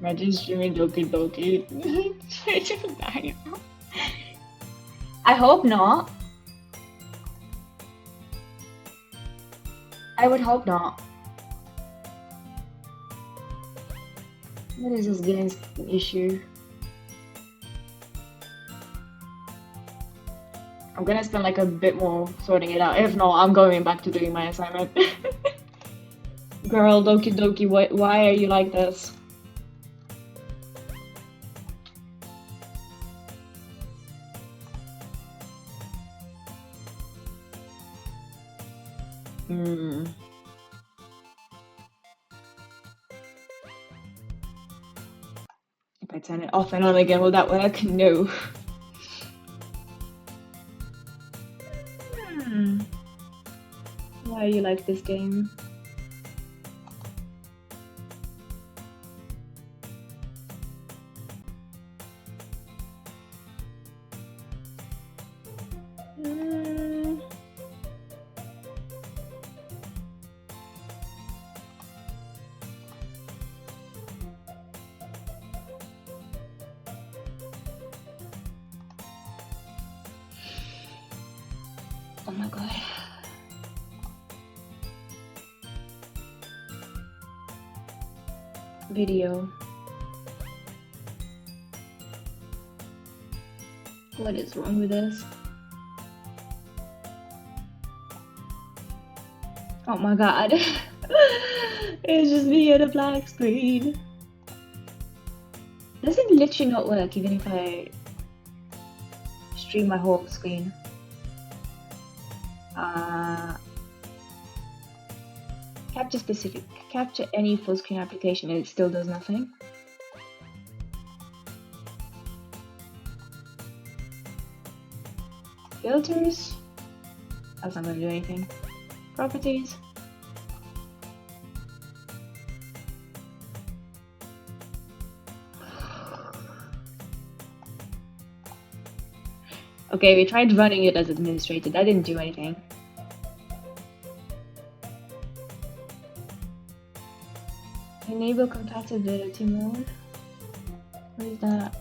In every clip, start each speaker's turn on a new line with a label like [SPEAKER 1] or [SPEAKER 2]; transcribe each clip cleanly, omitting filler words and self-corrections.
[SPEAKER 1] Imagine streaming Doki Doki. I hope not. I would hope not. What is this game's issue? I'm gonna spend like a bit more sorting it out. If not, I'm going back to doing my assignment. Girl, Doki Doki, why are you like this? If I turn it off and on again, will that work? No. Why you like this game? Oh my god. Video. What is wrong with this? Oh my god. It's just me on a black screen. Does it literally not work even if I stream my whole screen? Capture specific. Capture any full screen application and it still does nothing. Filters. That's not gonna do anything. Properties. Okay, we tried running it as administrator. That didn't do anything. Enable compatibility mode. What is that?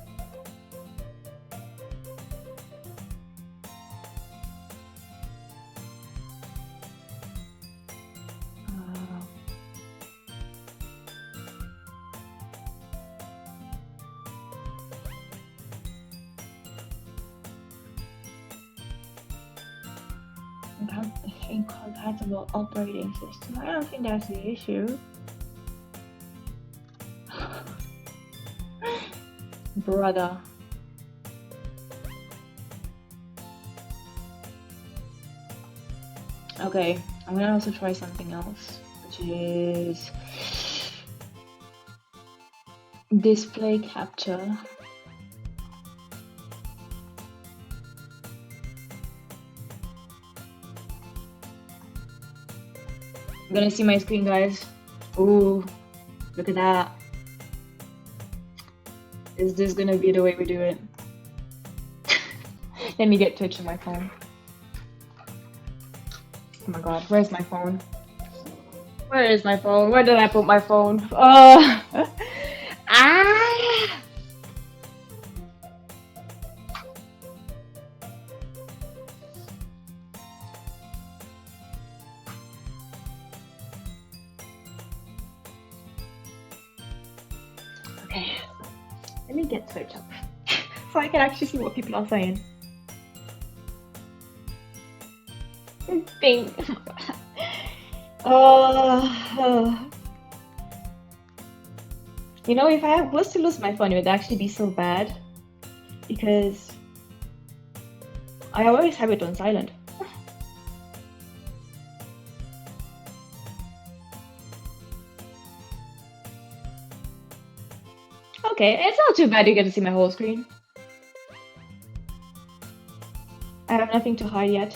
[SPEAKER 1] Incompatible operating system. I don't think that's the issue. Brother. Okay, I'm gonna also try something else, which is display capture. I'm gonna see my screen, guys. Ooh, look at that. Is this gonna be the way we do it? Let me get Twitch on my phone. Oh my god, where's my phone? Where is my phone? Where did I put my phone? Ah! Okay, let me get Twitch up so I can actually see what people are saying. Think. You know, if I was to lose my phone, it would actually be so bad because I always have it on silent. Okay, it's not too bad you get to see my whole screen. I have nothing to hide yet,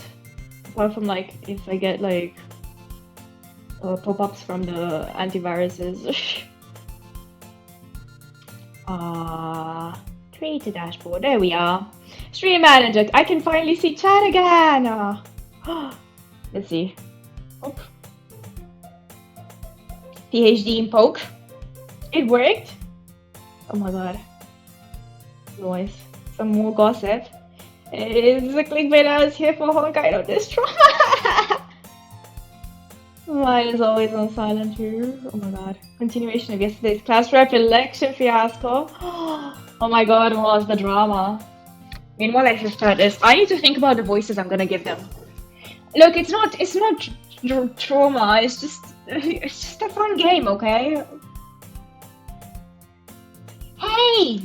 [SPEAKER 1] apart from like if I get like pop-ups from the antiviruses. Create a dashboard. There we are. Stream manager. I can finally see chat again. Let's see. Oh. PhD in poke. It worked. Oh my god. Noise. Some more gossip. It's a clickbait I was here for Honkai of this trauma. Mine is always on silent here. Oh my god. Continuation of yesterday's class rep election fiasco. Oh my god, what was the drama? Meanwhile, I just start this. I need to think about the voices I'm gonna give them. Look, it's not trauma. It's just a fun game, okay? Hey!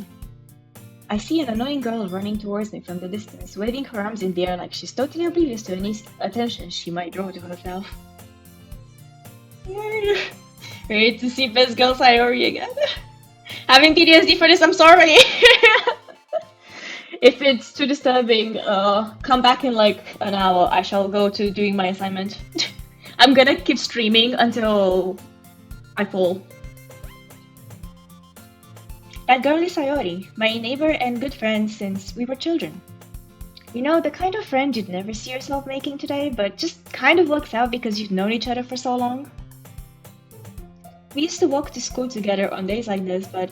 [SPEAKER 1] I see an annoying girl running towards me from the distance, waving her arms in the air like she's totally oblivious to any attention she might draw to herself. Ready to see best girl Sayori again? Having PTSD for this, I'm sorry! If it's too disturbing, come back in like an hour. I shall go to doing my assignment. I'm gonna keep streaming until I fall. That girl is Sayori, my neighbor and good friend since we were children. You know, the kind of friend you'd never see yourself making today, but just kind of works out because you've known each other for so long. We used to walk to school together on days like this, but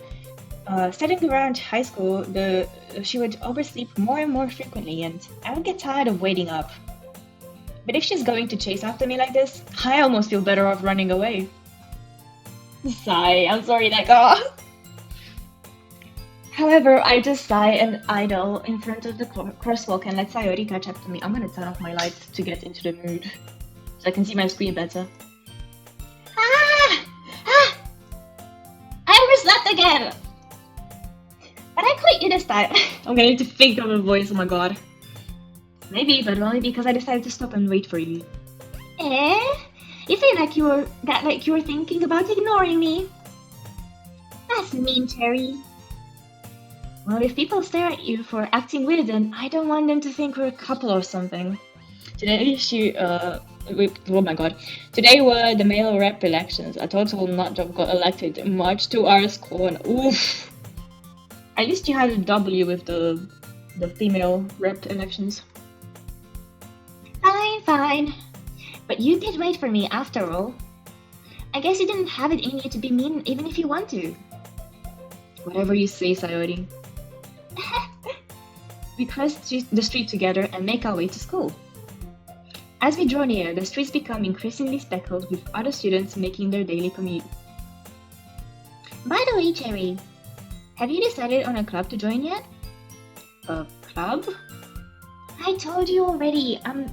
[SPEAKER 1] starting around high school, she would oversleep more and more frequently, and I would get tired of waiting up. But if she's going to chase after me like this, I almost feel better off running away. Sigh, I'm sorry, that girl. However, I just sigh and idle in front of the crosswalk and let Sayori catch up to me. I'm gonna turn off my lights to get into the mood, so I can see my screen better. I overslept again! But I caught you this time. I'm gonna need to think of a voice, oh my god. Maybe, but only because I decided to stop and wait for you. You say like you were thinking about ignoring me. That's mean, Cherry. Well, if people stare at you for acting weird, then I don't want them to think we're a couple or something. Today oh my god. Today were the male rep elections. A total nutjob got elected, much to our scorn. Oof. At least you had a W with the female rep elections. Fine. But you did wait for me after all. I guess you didn't have it in you to be mean even if you want to. Whatever you say, Sayori. We cross the street together and make our way to school. As we draw near, the streets become increasingly speckled with other students making their daily commute. By the way, Cherry, have you decided on a club to join yet? A club? I told you already, I'm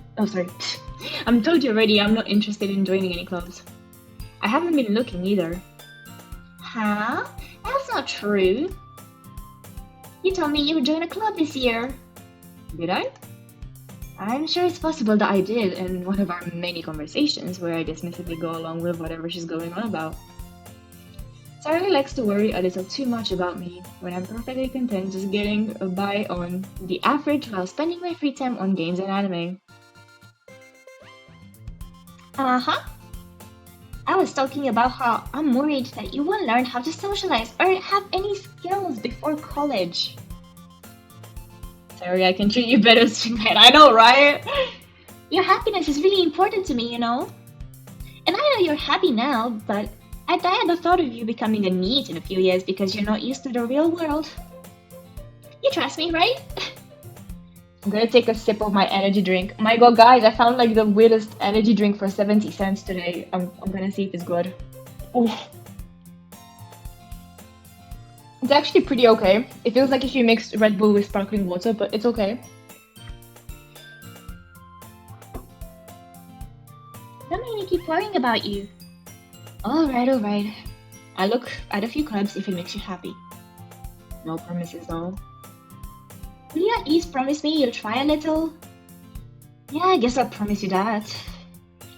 [SPEAKER 1] not interested in joining any clubs. I haven't been looking either. Huh? That's not true. You told me you would join a club this year. Did I? I'm sure it's possible that I did in one of our many conversations where I dismissively go along with whatever she's going on about. Sayori likes to worry a little too much about me when I'm perfectly content just getting by on the average while spending my free time on games and anime. Uh-huh. I was talking about how I'm worried that you won't learn how to socialize or have any skills before college. Sorry, I can treat you better, Stringhead. I know, right? Your happiness is really important to me, you know? And I know you're happy now, but I die at the thought of you becoming a NEET in a few years because you're not used to the real world. You trust me, right? I'm gonna take a sip of my energy drink. My god, guys, I found like the weirdest energy drink for 70 cents today. I'm gonna see if it's good. Oof. It's actually pretty okay. It feels like if you mix Red Bull with sparkling water, but it's okay. Don't make me keep worrying about you. Alright. I'll look at a few clubs if it makes you happy. No promises though. Will you at least promise me you'll try a little? Yeah, I guess I'll promise you that.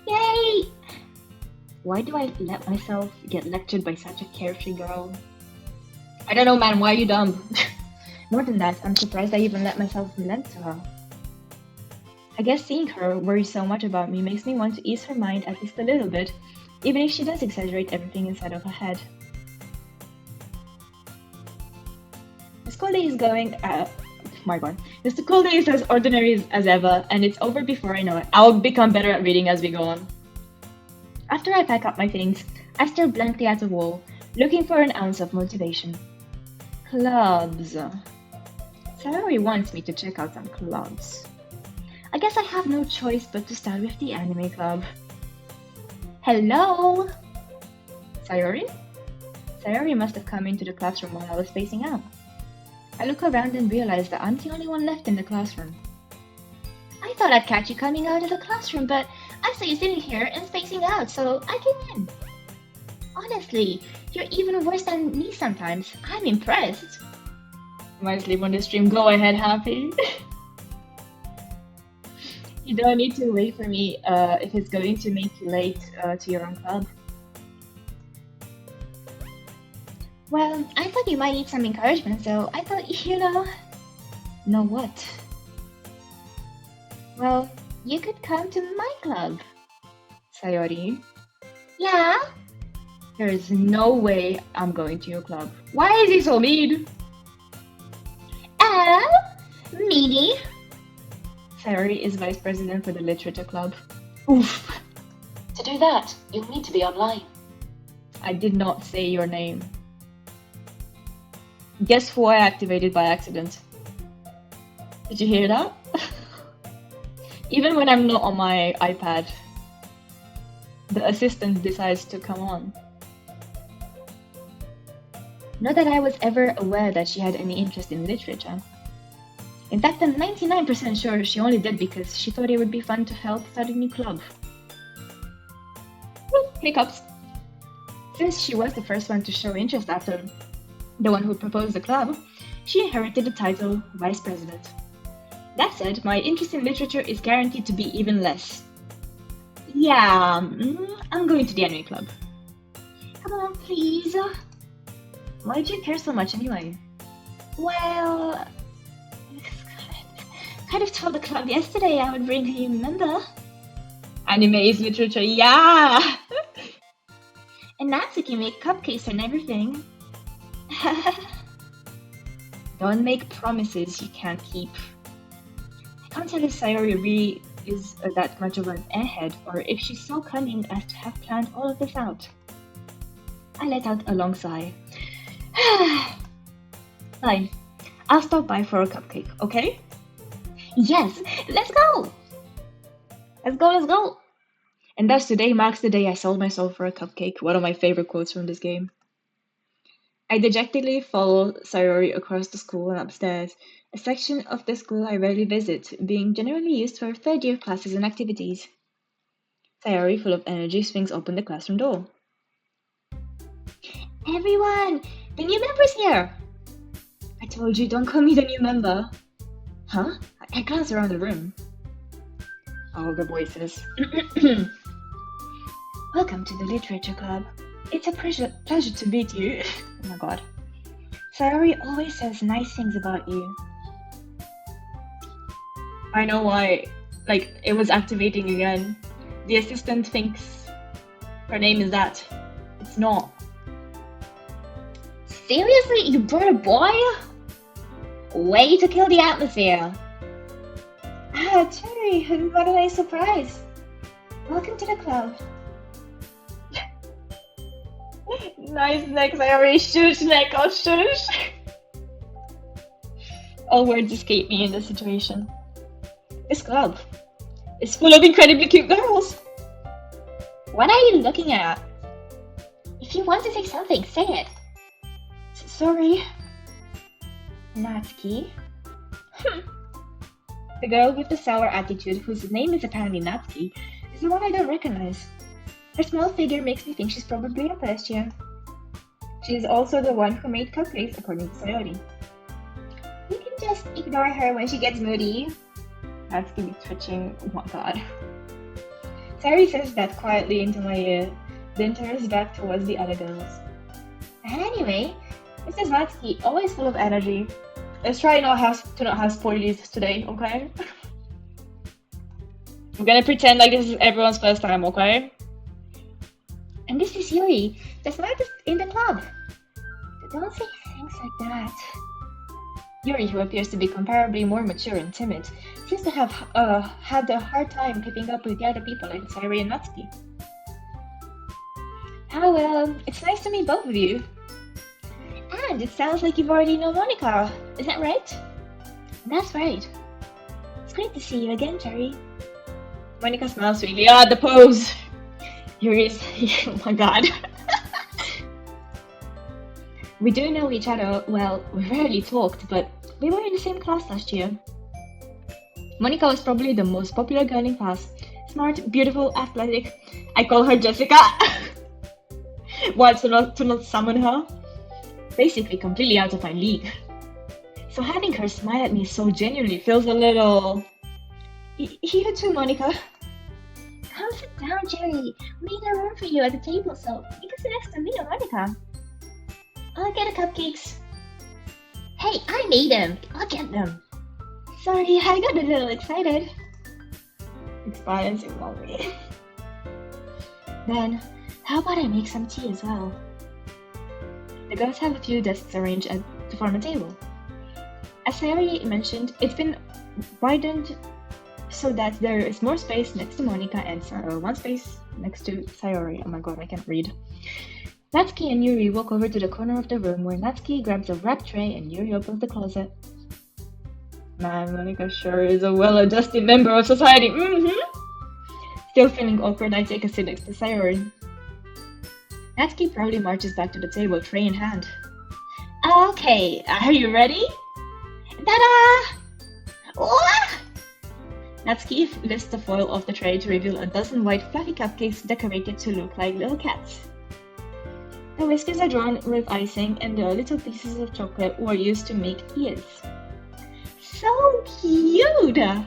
[SPEAKER 1] Yay! Why do I let myself get lectured by such a carefree girl? I don't know, man, why are you dumb? More than that, I'm surprised I even let myself relent to her. I guess seeing her worry so much about me makes me want to ease her mind at least a little bit, even if she does exaggerate everything inside of her head. The school day is going my god. The school day is as ordinary as ever, and it's over before I know it. I'll become better at reading as we go on. After I pack up my things, I stare blankly at the wall, looking for an ounce of motivation. Clubs. Sayori wants me to check out some clubs. I guess I have no choice but to start with the anime club. Hello? Sayori? Sayori must have come into the classroom while I was spacing out. I look around and realize that I'm the only one left in the classroom. I thought I'd catch you coming out of the classroom, but I saw you sitting here and spacing out, so I came in. Honestly, you're even worse than me sometimes. I'm impressed. Might sleep on the stream. Go ahead, Happy. You don't need to wait for me if it's going to make you late to your own club. Well, I thought you might need some encouragement, so I thought, Know what? Well, you could come to my club. Sayori? Yeah? There is no way I'm going to your club. Why is he so mean? Meanie? Sayori is vice president for the literature club. Oof.
[SPEAKER 2] To do that, you'll need to be online.
[SPEAKER 1] I did not say your name. Guess who I activated by accident? Did you hear that? Even when I'm not on my iPad, the assistant decides to come on. Not that I was ever aware that she had any interest in literature. In fact, I'm 99% sure she only did because she thought it would be fun to help start a new club. Hiccups. Since she was the first one to show interest after the one who proposed the club, she inherited the title Vice President. That said, my interest in literature is guaranteed to be even less. Yeah, I'm going to the anime club. Come on, please. Why do you care so much anyway? Well, kind of told the club yesterday I would bring a new member. Anime is literature, yeah! And Nancy can make cupcakes and everything. Don't make promises you can't keep. I can't tell if Sayori really is that much of an airhead, or if she's so cunning as to have planned all of this out. I let out a long sigh. Fine. I'll stop by for a cupcake, okay? Yes, let's go! Let's go! And thus today marks the day I sold my soul for a cupcake, one of my favorite quotes from this game. I dejectedly follow Sayori across the school and upstairs, a section of the school I rarely visit, being generally used for third-year classes and activities. Sayori, full of energy, swings open the classroom door. Everyone! The new member's here! I told you, don't call me the new member. Huh? I glance around the room. All the voices. Welcome to the Literature Club. It's a pleasure to meet you. Oh my god. Sayori always says nice things about you. I know why. Like, it was activating again. The assistant thinks her name is that. It's not. Seriously? You brought a boy? Way to kill the atmosphere. Ah, Cherry, what a nice surprise. Welcome to the club. Nice neck, Sayori. Shush, neck, oh shush. All words escape me in this situation. This club is full of incredibly cute girls. What are you looking at? If you want to say something, say it. Sorry. Natsuki. The girl with the sour attitude, whose name is apparently Natsuki, is the one I don't recognize. Her small figure makes me think she's probably a first year. She is also the one who made cupcakes, according to Sayori. You can just ignore her when she gets moody. Natsuki be twitching. Oh my god. Sayori says that quietly into my ear, then turns back towards the other girls. Anyway, Mrs. Natsuki, always full of energy. Let's try to not have spoilies today, okay? I'm gonna pretend like this is everyone's first time, okay? And this is Yuri, the smartest in the club. Don't say things like that. Yuri, who appears to be comparably more mature and timid, seems to have had a hard time keeping up with the other people like Sayori and Natsuki. Oh well, it's nice to meet both of you. And it sounds like you've already known Monica. Is that right? That's right. It's great to see you again, Jerry. Monica smiles sweetly. Ah, the pose! Yuri's... oh my god. We do know each other. Well, we rarely talked, but we were in the same class last year. Monica was probably the most popular girl in class. Smart, beautiful, athletic. I call her Jessica. Why, to not summon her? Basically completely out of my league. So having her smile at me so genuinely feels a little... You too, Monica. Come sit down, Jerry. We made a room for you at the table, so you can sit next to me and Monica. I'll get the cupcakes. Hey, I made them. I'll get them. Sorry, I got a little excited. Experience involved me. Then, how about I make some tea as well? The girls have a few desks arranged to form a table. As Sayori mentioned, it's been widened so that there is more space next to Monica and one space next to Sayori. Oh my god, I can't read. Natsuki and Yuri walk over to the corner of the room where Natsuki grabs a wrap tray and Yuri opens the closet. Man, Monica sure is a well-adjusted member of society. Still feeling awkward, I take a seat next to Sayori. Natsuki proudly marches back to the table, tray in hand. Okay, are you ready? Ta-da! Natsuki lifts the foil off the tray to reveal a dozen white fluffy cupcakes decorated to look like little cats. The whiskers are drawn with icing and the little pieces of chocolate were used to make ears. So cute! I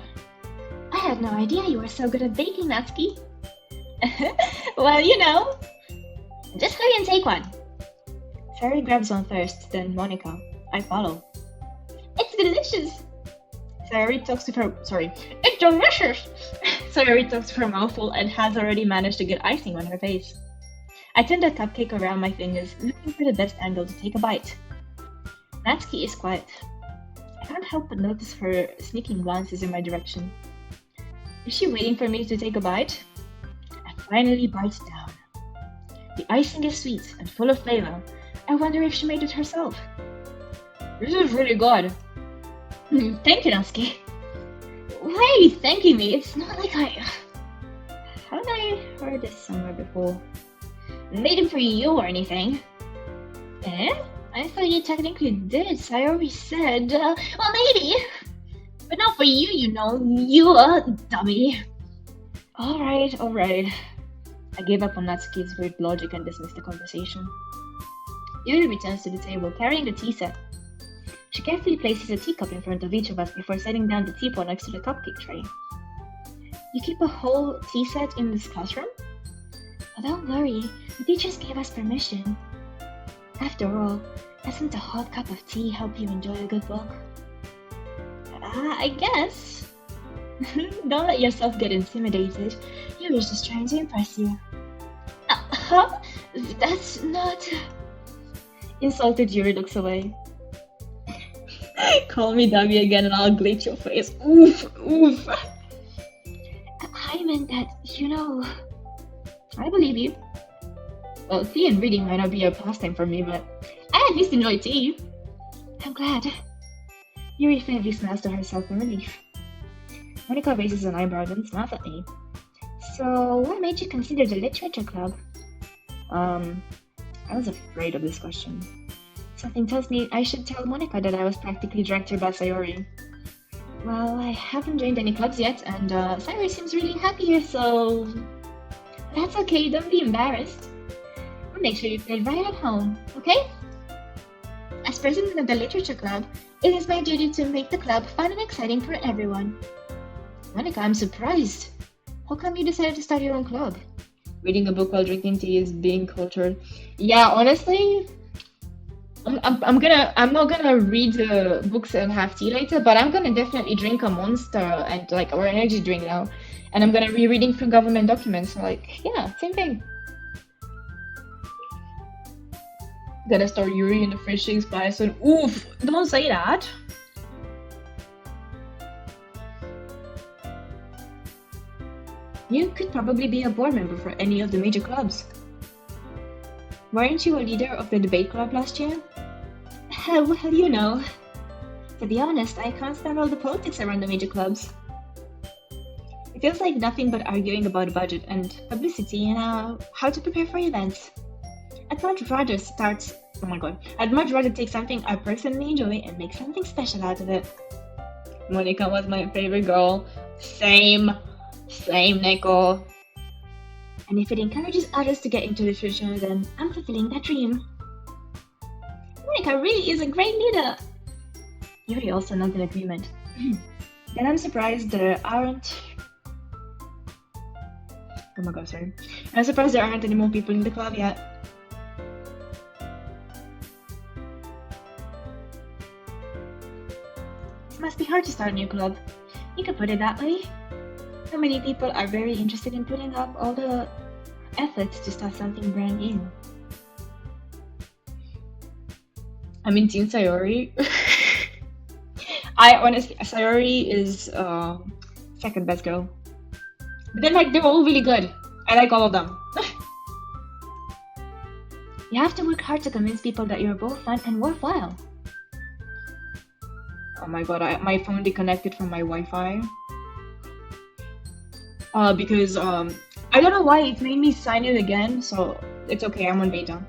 [SPEAKER 1] had no idea you were so good at baking, Natsuki. Well, you know. Just hurry and take one. Sayori grabs one first, then Monica. I follow. It's delicious! Sayori talks to her... Sorry. It's delicious! Sayori talks to her mouthful and has already managed to get icing on her face. I turn the cupcake around my fingers, looking for the best angle to take a bite. Natsuki is quiet. I can't help but notice her sneaking glances in my direction. Is she waiting for me to take a bite? I finally bite down. The icing is sweet and full of flavor. I wonder if she made it herself. This is really good. Thank you, Natsuki. Why are you thanking me? It's not like haven't I heard this somewhere before? Made it for you or anything. Eh? I thought you technically did. Sayori said, well, maybe. But not for you, you know. You dummy. Alright. I gave up on Natsuki's weird logic and dismissed the conversation. Yuri returns to the table, carrying the tea set. She carefully places a teacup in front of each of us before setting down the teapot next to the cupcake tray. You keep a whole tea set in this classroom? Oh, don't worry, the teachers gave us permission. After all, doesn't a hot cup of tea help you enjoy a good book? I guess. Don't let yourself get intimidated. Yuri's just trying to impress you. That's not... Insulted Yuri looks away. Call me dummy again and I'll glitch your face. Oof. I meant that, you know... I believe you. Well, tea and reading might not be a pastime for me, but I at least enjoy tea. I'm glad. Yuri faintly smiles to herself in relief. Monica raises an eyebrow and smiles at me. So, what made you consider the literature club? I was afraid of this question. Something tells me I should tell Monica that I was practically dragged here by Sayori. Well, I haven't joined any clubs yet, and Sayori seems really happy here, so... That's okay, don't be embarrassed. We'll make sure you feel right at home, okay? As president of the literature club, it is my duty to make the club fun and exciting for everyone. Monica, I'm surprised. How come you decided to start your own club? Reading a book while drinking tea is being cultured. Yeah, honestly, I'm not gonna read the books and have tea later, but I'm gonna definitely drink a Monster and or energy drink now, and I'm gonna be reading through government documents. So yeah, same thing. Gonna start Yuri in the fishing spice soon. Oof! Don't say that. You could probably be a board member for any of the major clubs. Weren't you a leader of the debate club last year? Well, you know. To be honest, I can't stand all the politics around the major clubs. It feels like nothing but arguing about budget and publicity and how to prepare for events. I'd much rather start. Oh my god. I'd much rather take something I personally enjoy and make something special out of it. Monica was my favorite girl. Same, Nico. And if it encourages others to get into literature, then I'm fulfilling that dream. Monica really is a great leader. Yuri also nods in agreement. Then I'm surprised there aren't. Oh my god, sorry. I'm surprised there aren't any more people in the club yet. It must be hard to start a new club. You could put it that way. So many people are very interested in putting up all the efforts to start something brand new. I mean, Team Sayori. I honestly, Sayori is second best girl. But then, like, they're all really good. I like all of them. You have to work hard to convince people that you're both fun and worthwhile. Oh my god, my phone disconnected from my Wi-Fi. Because I don't know why it made me sign in again, so it's okay, I'm on beta.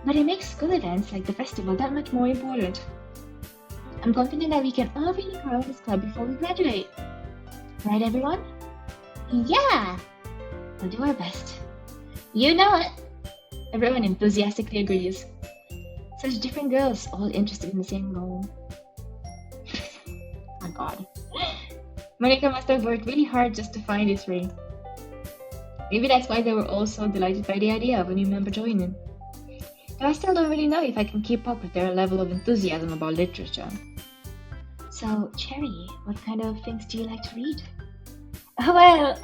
[SPEAKER 1] But it makes school events like the festival that much more important. I'm confident that we can all really grow this club before we graduate. Right, everyone? Yeah! We'll do our best. You know it! Everyone enthusiastically agrees. Such different girls, all interested in the same goal. Oh my god. Monica must have worked really hard just to find these three. Maybe that's why they were all so delighted by the idea of a new member joining. But I still don't really know if I can keep up with their level of enthusiasm about literature. So, Cherry, what kind of things do you like to read? Well,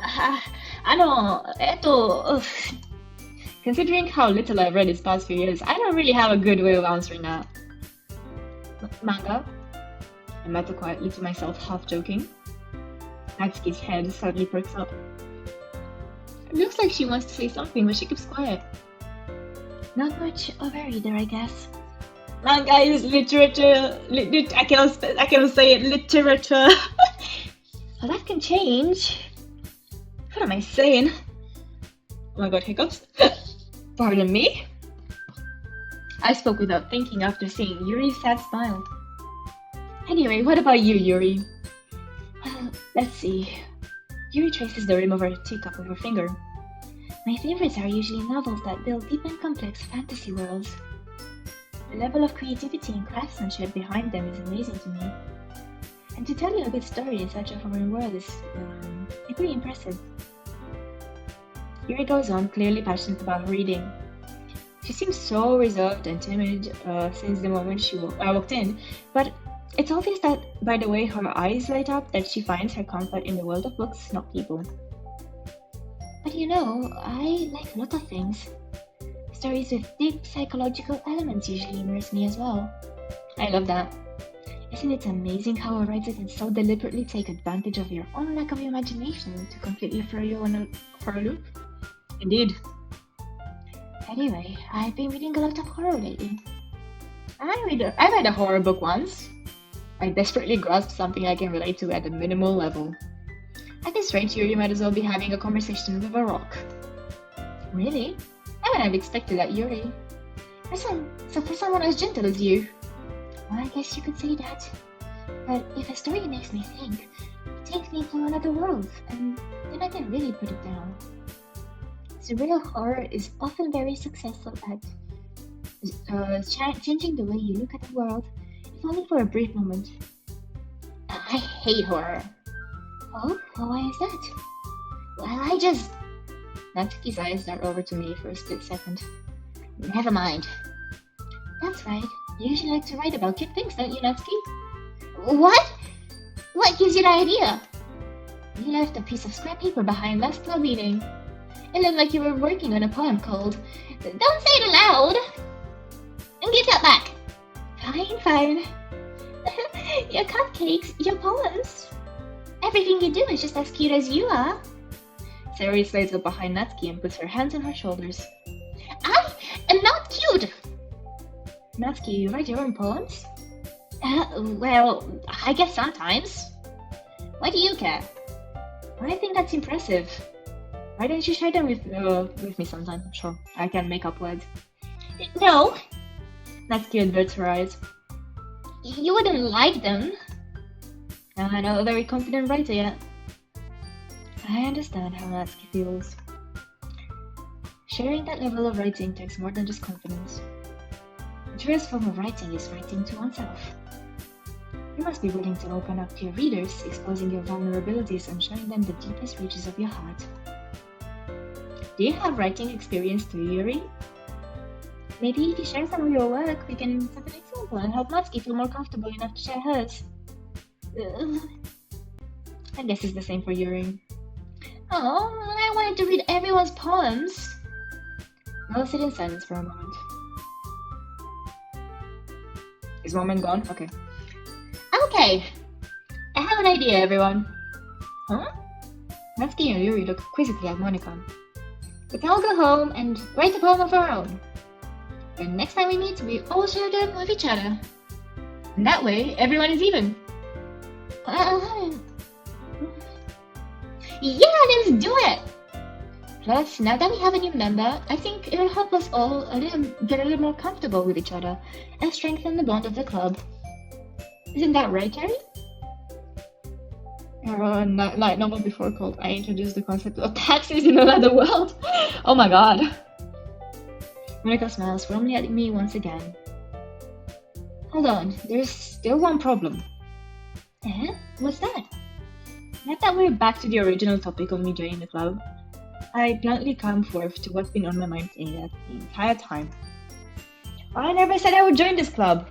[SPEAKER 1] considering how little I've read these past few years, I don't really have a good way of answering that. Manga? I muttered quietly to myself, half joking. Natsuki's head suddenly perks up. It looks like she wants to say something, but she keeps quiet. Not much of a reader, I guess. Manga is literature. I cannot say it. Literature. Well, that can change. What am I saying? Oh my god, hiccups. Pardon me? I spoke without thinking after seeing Yuri's sad smile. Anyway, what about you, Yuri? Let's see. Yuri traces the rim of her teacup with her finger. My favorites are usually novels that build deep and complex fantasy worlds. The level of creativity and craftsmanship behind them is amazing to me. And to tell you a good story in such a foreign world is equally impressive. Yuri goes on, clearly passionate about reading. She seems so reserved and timid since the moment I walked in, but it's obvious that by the way her eyes light up that she finds her comfort in the world of books, not people. But you know, I like a lot of things. Stories with deep psychological elements usually immerse me as well. I love that. Isn't it amazing how a writer can so deliberately take advantage of your own lack of imagination to completely throw you for a loop? Indeed. Anyway, I've been reading a lot of horror lately. I read a horror book once. I desperately grasped something I can relate to at a minimal level. At this rate, Yuri might as well be having a conversation with a rock. Really? I wouldn't have expected that, Yuri. For someone as gentle as you. Well, I guess you could say that. But if a story makes me think, it takes me to another world, and then I can really put it down. Surreal horror is often very successful at changing the way you look at the world, if only for a brief moment. I hate horror. Oh, why is that? Well, Natsuki's eyes dart over to me for a split second. Never mind. That's right. You usually like to write about cute things, don't you, Natsuki? What? What gives you the idea? You left a piece of scrap paper behind last club meeting. It looked like you were working on a poem called Don't Say It Aloud! And give that back! Fine. Your cupcakes, your poems. Everything you do is just as cute as you are. Sayori slides up behind Natsuki and puts her hands on her shoulders. I am not cute! Natsuki, you write your own poems? Well, I guess sometimes. Why do you care? I think that's impressive. Why don't you share them with me sometime? Sure, I can make up words. No! Natsuki averts her eyes. You wouldn't like them. I'm not a very confident writer yet. I understand how Natsuki feels. Sharing that level of writing takes more than just confidence. The truest form of writing is writing to oneself. You must be willing to open up to your readers, exposing your vulnerabilities and showing them the deepest reaches of your heart. Do you have writing experience too, Yuri? Maybe if you share some of your work, we can set an example and help Natsuki feel more comfortable enough to share hers. I guess it's the same for Yuri. Oh, I wanted to read everyone's poems. I'll sit in silence for a moment. Is Moment gone? Okay. Okay! I have an idea, everyone. Huh? Natsuki and Yuri look quizzically at Monika. We can all go home and write a poem of our own. And next time we meet, we all share them with each other. And that way, everyone is even. Yeah, let's do it! Plus, now that we have a new member, I think it'll help us all get a little more comfortable with each other and strengthen the bond of the club. Isn't that right, Terry? Like number before called, I introduced the concept of taxis in another world. Oh my god. Monika smiles warmly at me once again. Hold on, there's still one problem. Eh? What's that? Now that we're back to the original topic of me joining the club, I bluntly come forth to what's been on my mind the entire time. I never said I would join this club.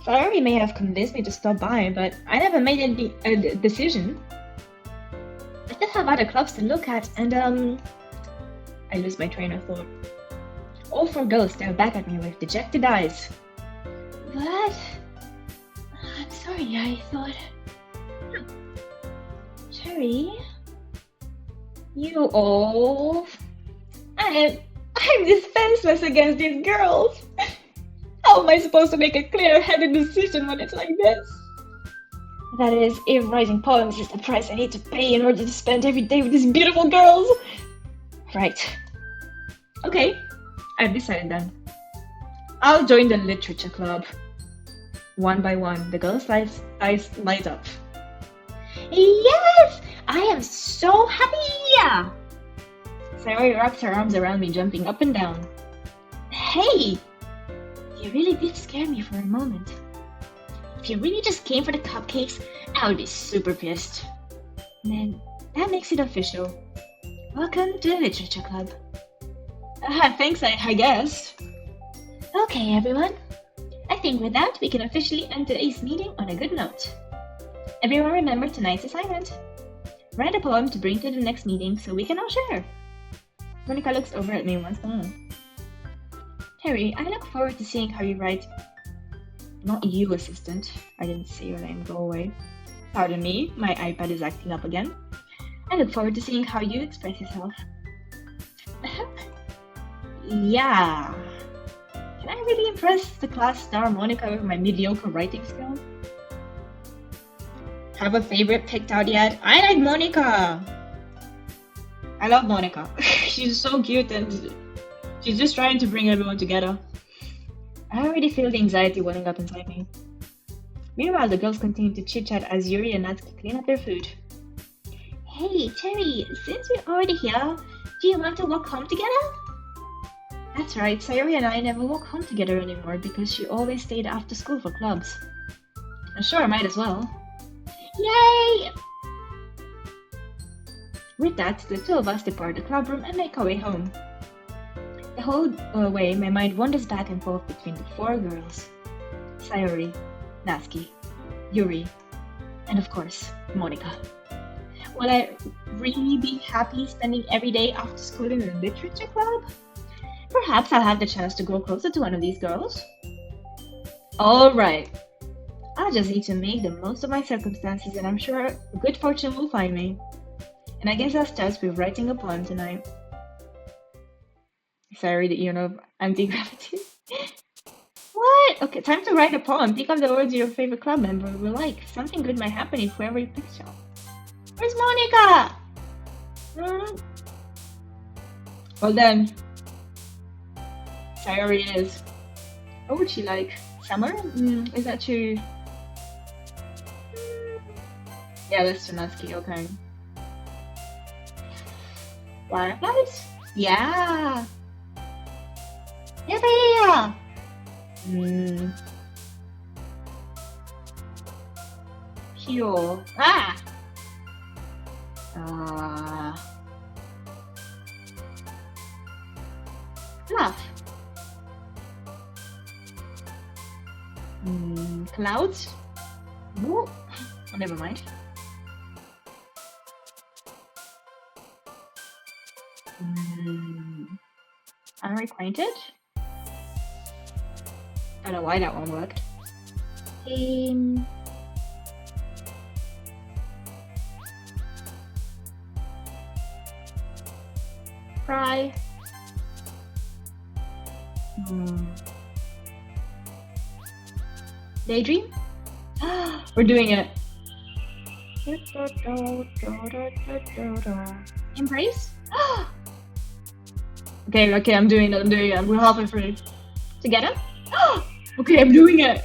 [SPEAKER 1] Sayori may have convinced me to stop by, but I never made a decision. I still have other clubs to look at, and I lose my train of thought. All four girls stare back at me with dejected eyes. What? I'm sorry, I thought... Cherry? You all... I'm defenseless against these girls! How am I supposed to make a clear-headed decision when it's like this? That is, if writing poems is the price I need to pay in order to spend every day with these beautiful girls! Right. Okay, I've decided then. I'll join the literature club. One by one, the girls' eyes light up. Yes! I am so happy! Sayori wraps her arms around me, jumping up and down. Hey! You really did scare me for a moment. If you really just came for the cupcakes, I would be super pissed. Then, that makes it official. Welcome to the Literature Club. Thanks, I guess. Okay, everyone. I think with that, we can officially end today's meeting on a good note. Everyone remember tonight's assignment. Write a poem to bring to the next meeting so we can all share. Monika looks over at me once more. Terry, I look forward to seeing how you write. Not you, assistant. I didn't say your name, go away. Pardon me, my iPad is acting up again. I look forward to seeing how you express yourself. Yeah. Can I really impress the class star Monika with my mediocre writing skills? Have a favorite picked out yet? I like Monika! I love Monika. She's so cute and she's just trying to bring everyone together. I already feel the anxiety welling up inside me. Meanwhile, the girls continue to chit-chat as Yuri and Natsuki clean up their food. Hey, Cherry, since we're already here, do you want to walk home together? That's right, Sayori and I never walk home together anymore because she always stayed after school for clubs. I'm sure I might as well. Yay! With that, the two of us depart the club room and make our way home. The whole way, my mind wanders back and forth between the four girls. Sayori, Natsuki, Yuri, and of course, Monika. Will I really be happy spending every day after school in a literature club? Perhaps I'll have the chance to grow closer to one of these girls. Alright. I'll just need to make the most of my circumstances and I'm sure good fortune will find me. And I guess I'll start with writing a poem tonight. Sorry, the Eon of Anti-Gravity. What? Okay, time to write a poem. Pick up the words your favorite club member will like. Something good might happen if whoever you pick shall. Where's Monica? Well then. Sayori is. What would she like? Summer? Is that too... Yeah, that's too Natsuki, okay. Fireflies? Yeah! Yeah! Pure. Ah! Fluff. Clouds? Ooh. Oh, never mind. Unrequited? I don't know why that one worked. Fry. Daydream? We're doing it. Embrace? Okay, I'm doing it. We're halfway through. Together? Okay, I'm doing it.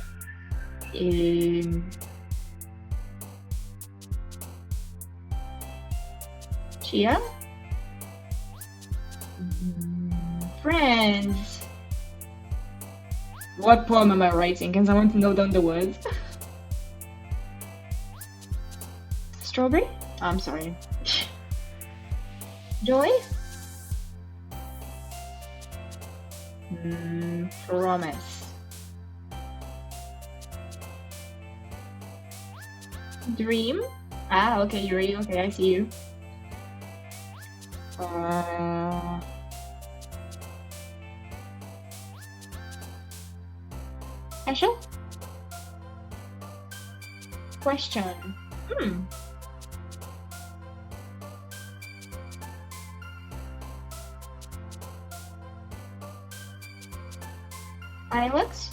[SPEAKER 1] Chia? Friends. What poem am I writing? Can someone note down the words? Strawberry? I'm sorry. Joy? Promise. Dream? Ah, okay, Yuri. Okay, I see you. Special? Question. Fireworks?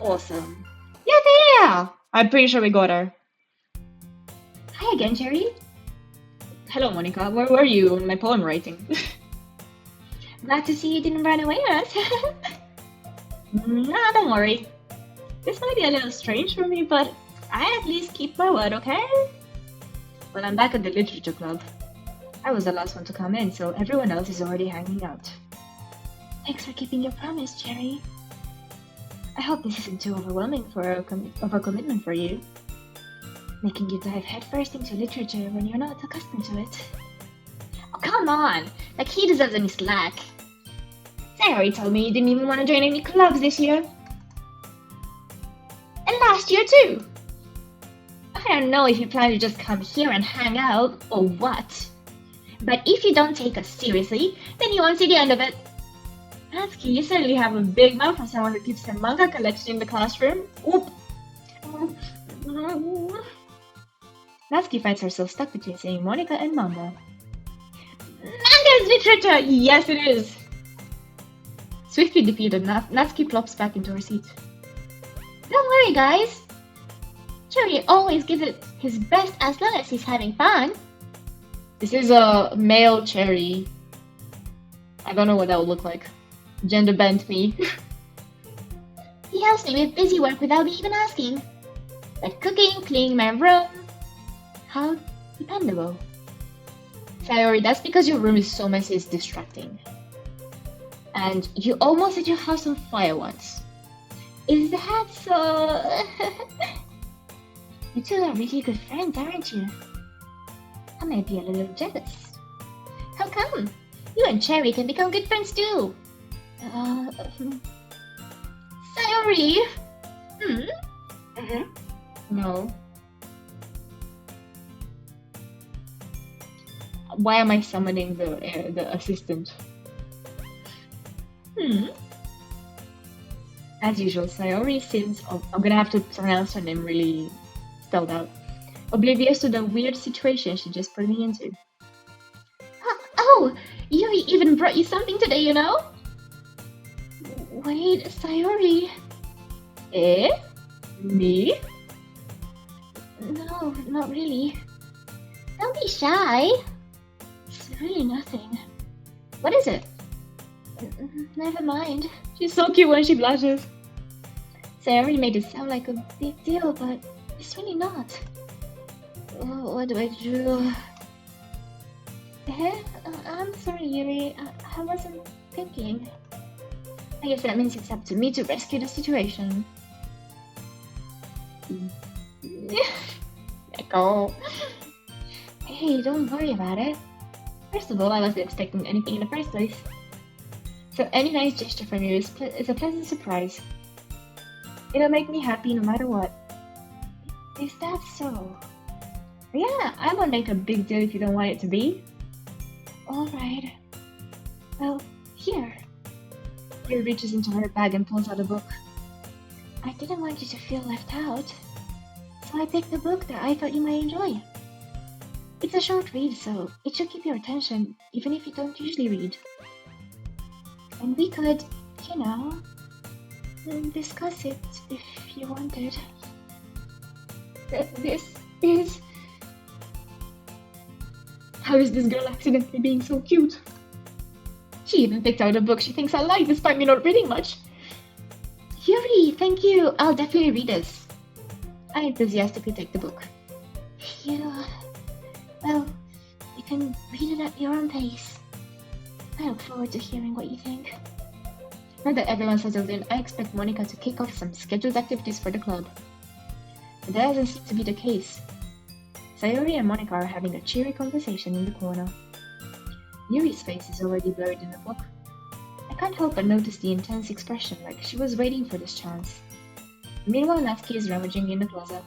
[SPEAKER 1] Awesome. Yeah! I'm pretty sure we got her. Hi again, Jerry. Hello, Monica. Where were you in my poem writing? Glad to see you didn't run away on us. Nah, don't worry. This might be a little strange for me, but I at least keep my word, okay? Well, I'm back at the literature club. I was the last one to come in, so everyone else is already hanging out. Thanks for keeping your promise, Jerry. I hope this isn't too overwhelming of a commitment for you. Making you dive headfirst into literature when you're not accustomed to it. Oh, come on! Like he deserves any slack. Sayori told me you didn't even want to join any clubs this year. And last year too! I don't know if you plan to just come here and hang out, or what. But if you don't take us seriously, then you won't see the end of it. Natsuki, you certainly have a big mouth for someone who keeps their manga collection in the classroom. Oop! Natsuki finds herself stuck between saying Monica and manga. Manga is literature! Yes, it is! Swiftly defeated, Natsuki plops back into her seat. Don't worry, guys. Cherry always gives it his best as long as he's having fun. This is a male Cherry. I don't know what that would look like. Gender bent me. He helps me with busy work without me even asking. Like cooking, cleaning my room. How dependable. Sayori, that's because your room is so messy it's distracting. And you almost set your house on fire once. Is that so? You two are really good friends, aren't you? I might be a little jealous. How come? You and Cherry can become good friends too. Sayori! No. Why am I summoning the assistant? As usual, Sayori seems... I'm gonna have to pronounce her name really spelled out. Oblivious to the weird situation she just put me into. Oh! Yuri even brought you something today, you know? Wait, Sayori. Eh? Me? No, not really. Don't be shy. It's really nothing. What is it? Never mind. She's so cute when she blushes. Sayori made it sound like a big deal, but it's really not. Oh, what do I do? I'm sorry, Yuri. I wasn't thinking. I guess that means it's up to me to rescue the situation. Echo. Hey, don't worry about it. First of all, I wasn't expecting anything in the first place. So any nice gesture from you is a pleasant surprise. It'll make me happy no matter what. Is that so? Yeah, I won't make a big deal if you don't want it to be. Alright. Well, here. Yuri reaches into her bag and pulls out a book. I didn't want you to feel left out, so I picked a book that I thought you might enjoy. It's a short read, so it should keep your attention, even if you don't usually read. And we could, you know, discuss it if you wanted. This is... How is this girl accidentally being so cute? She even picked out a book she thinks I like despite me not reading much. Yuri, thank you. I'll definitely read this. I enthusiastically take the book. Well, you can read it at your own pace. I look forward to hearing what you think. Now that everyone's settled in, I expect Monica to kick off some scheduled activities for the club. But that doesn't seem to be the case. Sayori and Monica are having a cheery conversation in the corner. Yuri's face is already blurred in the book. I can't help but notice the intense expression, like she was waiting for this chance. Meanwhile, Natsuki is rummaging in the closet.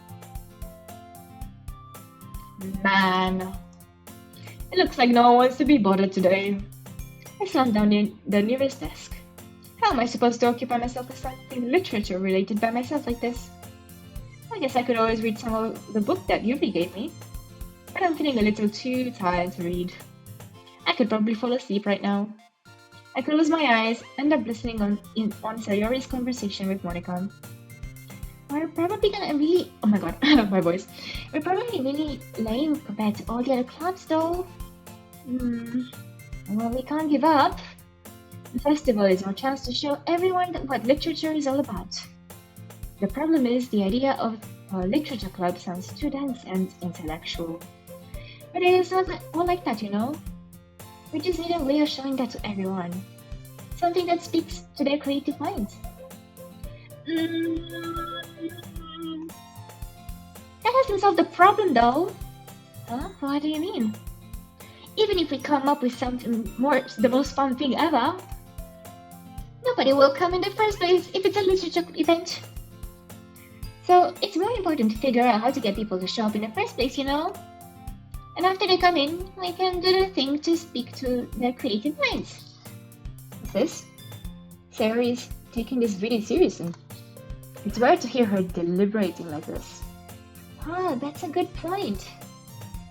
[SPEAKER 1] Man, it looks like no one wants to be bothered today. I slammed down the nearest desk. How am I supposed to occupy myself with something literature related by myself like this? I guess I could always read some of the book that Yuri gave me, but I'm feeling a little too tired to read. I could probably fall asleep right now. I close my eyes, end up listening on Sayori's conversation with Monica. We're probably gonna really... Oh my god, my voice. We're probably really lame compared to all the other clubs though. Well, we can't give up. The festival is our chance to show everyone what literature is all about. The problem is the idea of a literature club sounds too dense and intellectual. But it is not all like that, you know? We just need a way of showing that to everyone. Something that speaks to their creative minds. That doesn't solve the problem though. Huh? What do you mean? Even if we come up with something the most fun thing ever, nobody will come in the first place if it's a literature event. So it's more important to figure out how to get people to show up in the first place, you know? And after they come in, we can do the thing to speak to their creative minds. What's this? Sayori is taking this really seriously. It's rare to hear her deliberating like this. Ah, that's a good point.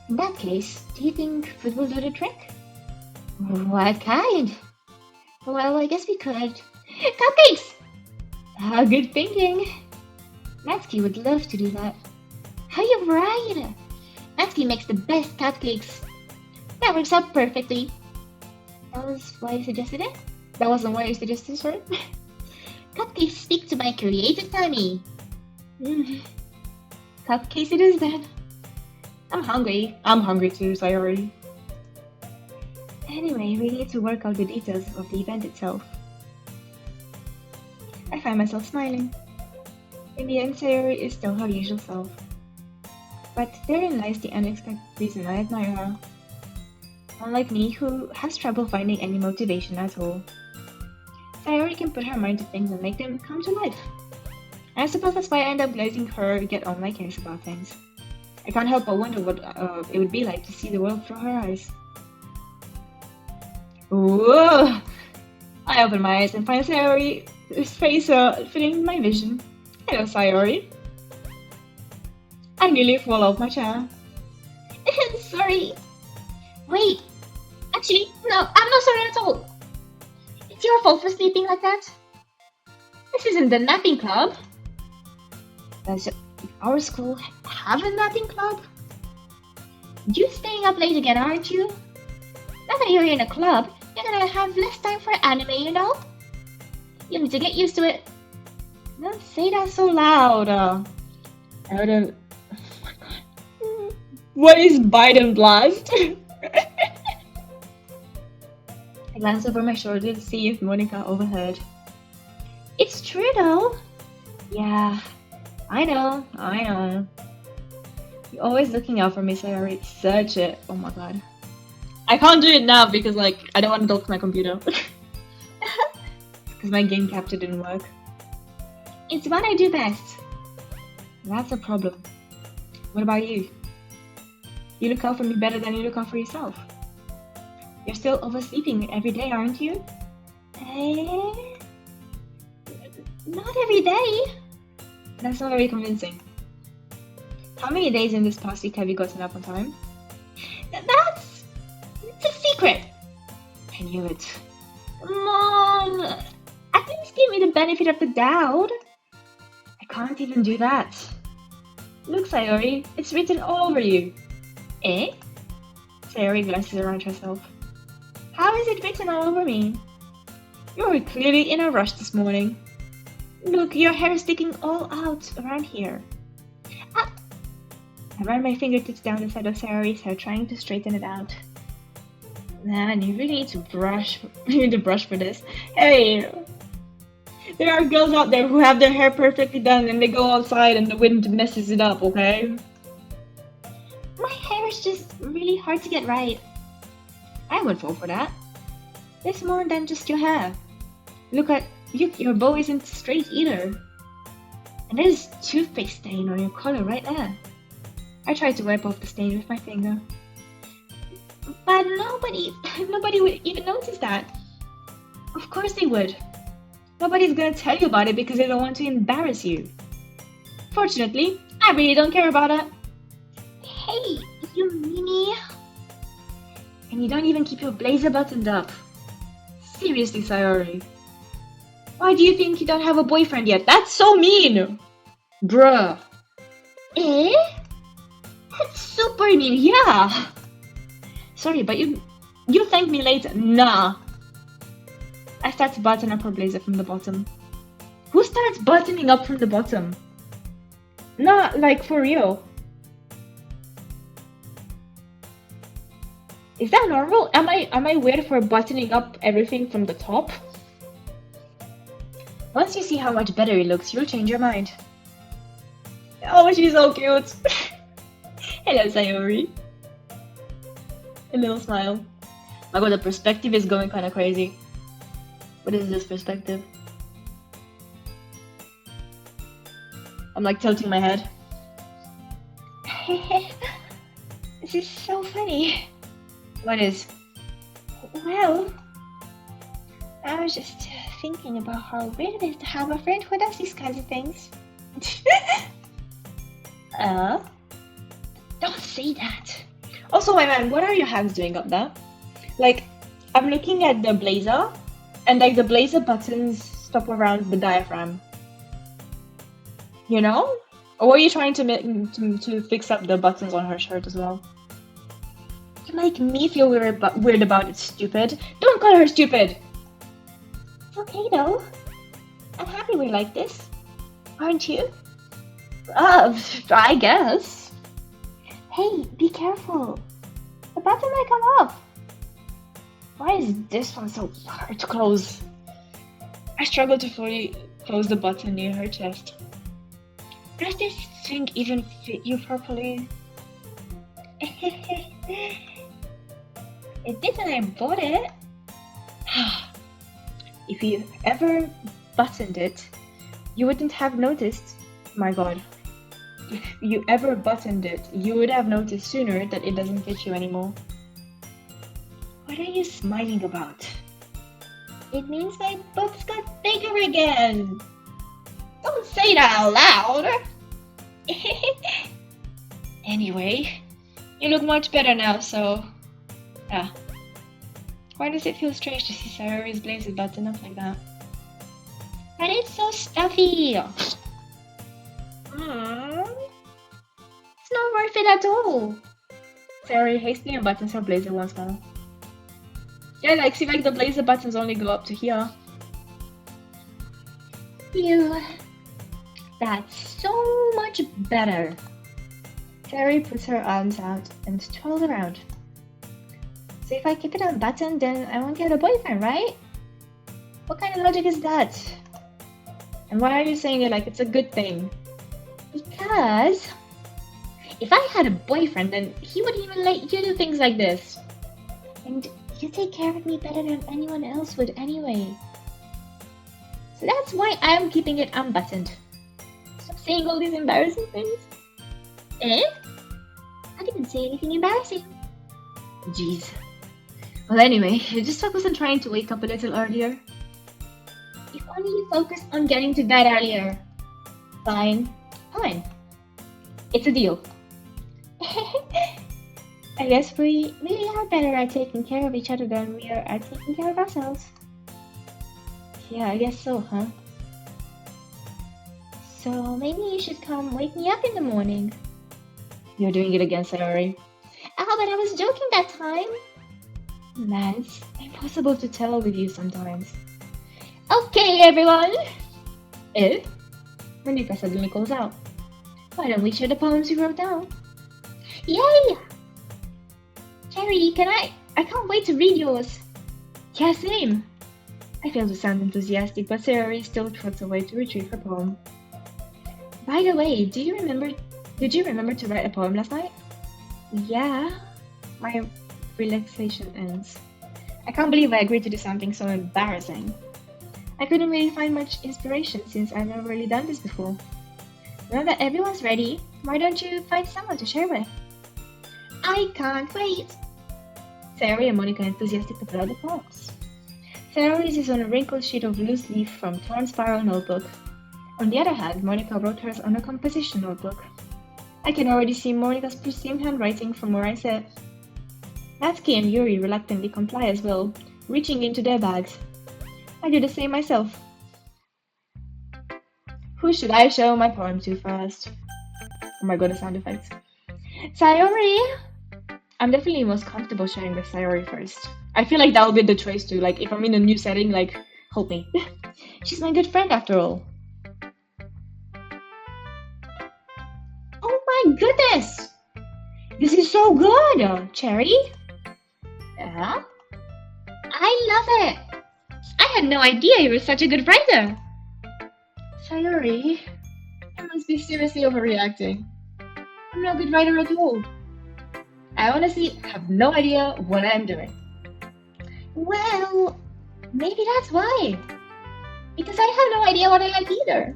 [SPEAKER 1] In that case, do you think food will do the trick? What kind? Well, I guess we could. Cupcakes! Ah, good thinking. Natsuki would love to do that. Are you right? Natsuki makes the best cupcakes. That works out perfectly. That was why I suggested it? That wasn't why I suggested it, sorry. Cupcakes speak to my creative tummy. Cupcakes it is then. I'm hungry. I'm hungry too, Sayori. Anyway, we need to work out the details of the event itself. I find myself smiling. In the end, Sayori is still her usual self. But therein lies the unexpected reason I admire her. Unlike me, who has trouble finding any motivation at all. Sayori can put her mind to things and make them come to life. And I suppose that's why I end up letting her get on my case about things. I can't help but wonder what it would be like to see the world through her eyes. Whoa! I open my eyes and find Sayori's face filling my vision. Hello, Sayori. I nearly fall off my chair. Sorry. Wait. Actually, no, I'm not sorry at all. It's your fault for sleeping like that. This isn't the napping club. Does our school have a napping club? You staying up late again, aren't you? Now that you're in a club, you're gonna have less time for anime, you know? You need to get used to it. Don't say that so loud. I don't... Oh my god. What is Biden Blast? I glanced over my shoulder to see if Monica overheard. It's true though. Yeah, I know. You're always looking out for me, Sayori. Such a... Oh my god. I can't do it now because, like, I don't want to talk to my computer. Because my game capture didn't work. It's what I do best. That's a problem. What about you? You look out for me better than you look out for yourself. You're still oversleeping every day, aren't you? Not every day. That's not very convincing. How many days in this past week have you gotten up on time? It's a secret. I knew it. Mom, at least give me the benefit of the doubt. I can't even do that. Look, Sayori, it's written all over you. Eh? Sayori glances around herself. How is it written all over me? You were clearly in a rush this morning. Look, your hair is sticking all out around here. Ah. I ran my fingertips down the side of Sayori's hair, trying to straighten it out. Man, you really need to brush. You need to brush for this. Hey, there are girls out there who have their hair perfectly done and they go outside and the wind messes it up, okay? My hair is just really hard to get right. I would fall for that. There's more than just your hair. Look at your bow isn't straight either. And there's toothpaste stain on your collar right there. I tried to wipe off the stain with my finger. But nobody would even notice that. Of course they would. Nobody's gonna tell you about it because they don't want to embarrass you. Fortunately, I really don't care about it. Hey, you meanie. And you don't even keep your blazer buttoned up. Seriously, Sayori. Why do you think you don't have a boyfriend yet? That's so mean! Bruh. Eh? That's super mean, yeah! Sorry, but you thanked me later. Nah. I start to button up her blazer from the bottom. Who starts buttoning up from the bottom? Nah, like for real. Is that normal? Am I weird for buttoning up everything from the top? Once you see how much better it looks, you'll change your mind. Oh, she's so cute. Hello, Sayori. A little smile. My god, the perspective is going kind of crazy. What is this perspective? I'm like tilting my head. This is so funny. What is? Well, I was just thinking about how weird it is to have a friend who does these kinds of things. Don't say that. Also, my man, what are your hands doing up there? Like, I'm looking at the blazer, and like the blazer buttons stop around the diaphragm. You know? Or were you trying to fix up the buttons on her shirt as well? You make me feel weird about it, stupid. Don't call her stupid! It's okay though. I'm happy we're like this. Aren't you? I guess. Hey, be careful. The button might come off. Why is this one so hard to close? I struggle to fully close the button near her chest. Does this thing even fit you properly? It did when I bought it. If you ever buttoned it, you wouldn't have noticed. My god. If you ever buttoned it, you would have noticed sooner that it doesn't fit you anymore. What are you smiling about? It means my boobs got bigger again. Don't say that out loud. Anyway, you look much better now, so... Yeah. Why does it feel strange to see Sayori's blazer button up like that? And it's so stuffy. It's not worth it at all. Sorry, hastily unbuttons her blazer once more. Yeah, like, see, like, the blazer buttons only go up to here. Phew. That's so much better. Terry puts her arms out and twirls around. So if I keep it unbuttoned, then I won't get a boyfriend, right? What kind of logic is that? And why are you saying it like it's a good thing? Because if I had a boyfriend, then he wouldn't even let you do things like this. And you take care of me better than anyone else would anyway. So that's why I'm keeping it unbuttoned. Stop saying all these embarrassing things. Eh? I didn't say anything embarrassing. Jeez. Well, anyway, just focus on trying to wake up a little earlier. If only you focused on getting to bed earlier. Fine. Fine. It's a deal. I guess we really are better at taking care of each other than we are at taking care of ourselves. Yeah, I guess so, huh? So maybe you should come wake me up in the morning. You're doing it again, Sayori. Oh, but I was joking that time. Man, it's impossible to tell with you sometimes. Okay, everyone! Eh? Monica suddenly calls out. Why don't we share the poems we wrote down? Yay! Cherry, I can't wait to read yours. Yeah, same. I fail to sound enthusiastic, but Sayori still trots away to retrieve her poem. By the way, did you remember to write a poem last night? Yeah. My relaxation ends. I can't believe I agreed to do something so embarrassing. I couldn't really find much inspiration since I've never really done this before. Now that everyone's ready, why don't you find someone to share with? I can't wait! Sayori and Monica enthusiastically put out the poems. Sayori's is on a wrinkled sheet of loose leaf from torn spiral notebook. On the other hand, Monica wrote hers on a composition notebook. I can already see Monica's pristine handwriting from where I sit. Natsuki and Yuri reluctantly comply as well, reaching into their bags. I do the same myself. Who should I show my poem to first? Oh my god, the sound effects. Sayori! I'm definitely most comfortable sharing with Sayori first. I feel like that would be the choice too, like if I'm in a new setting, like, help me. She's my good friend after all. Oh my goodness! This is so good, Cherry! Yeah? I love it! I had no idea you were such a good writer! Sayori, I must be seriously overreacting. I'm not a good writer at all. I honestly have no idea what I'm doing. Well, maybe that's why. Because I have no idea what I like either.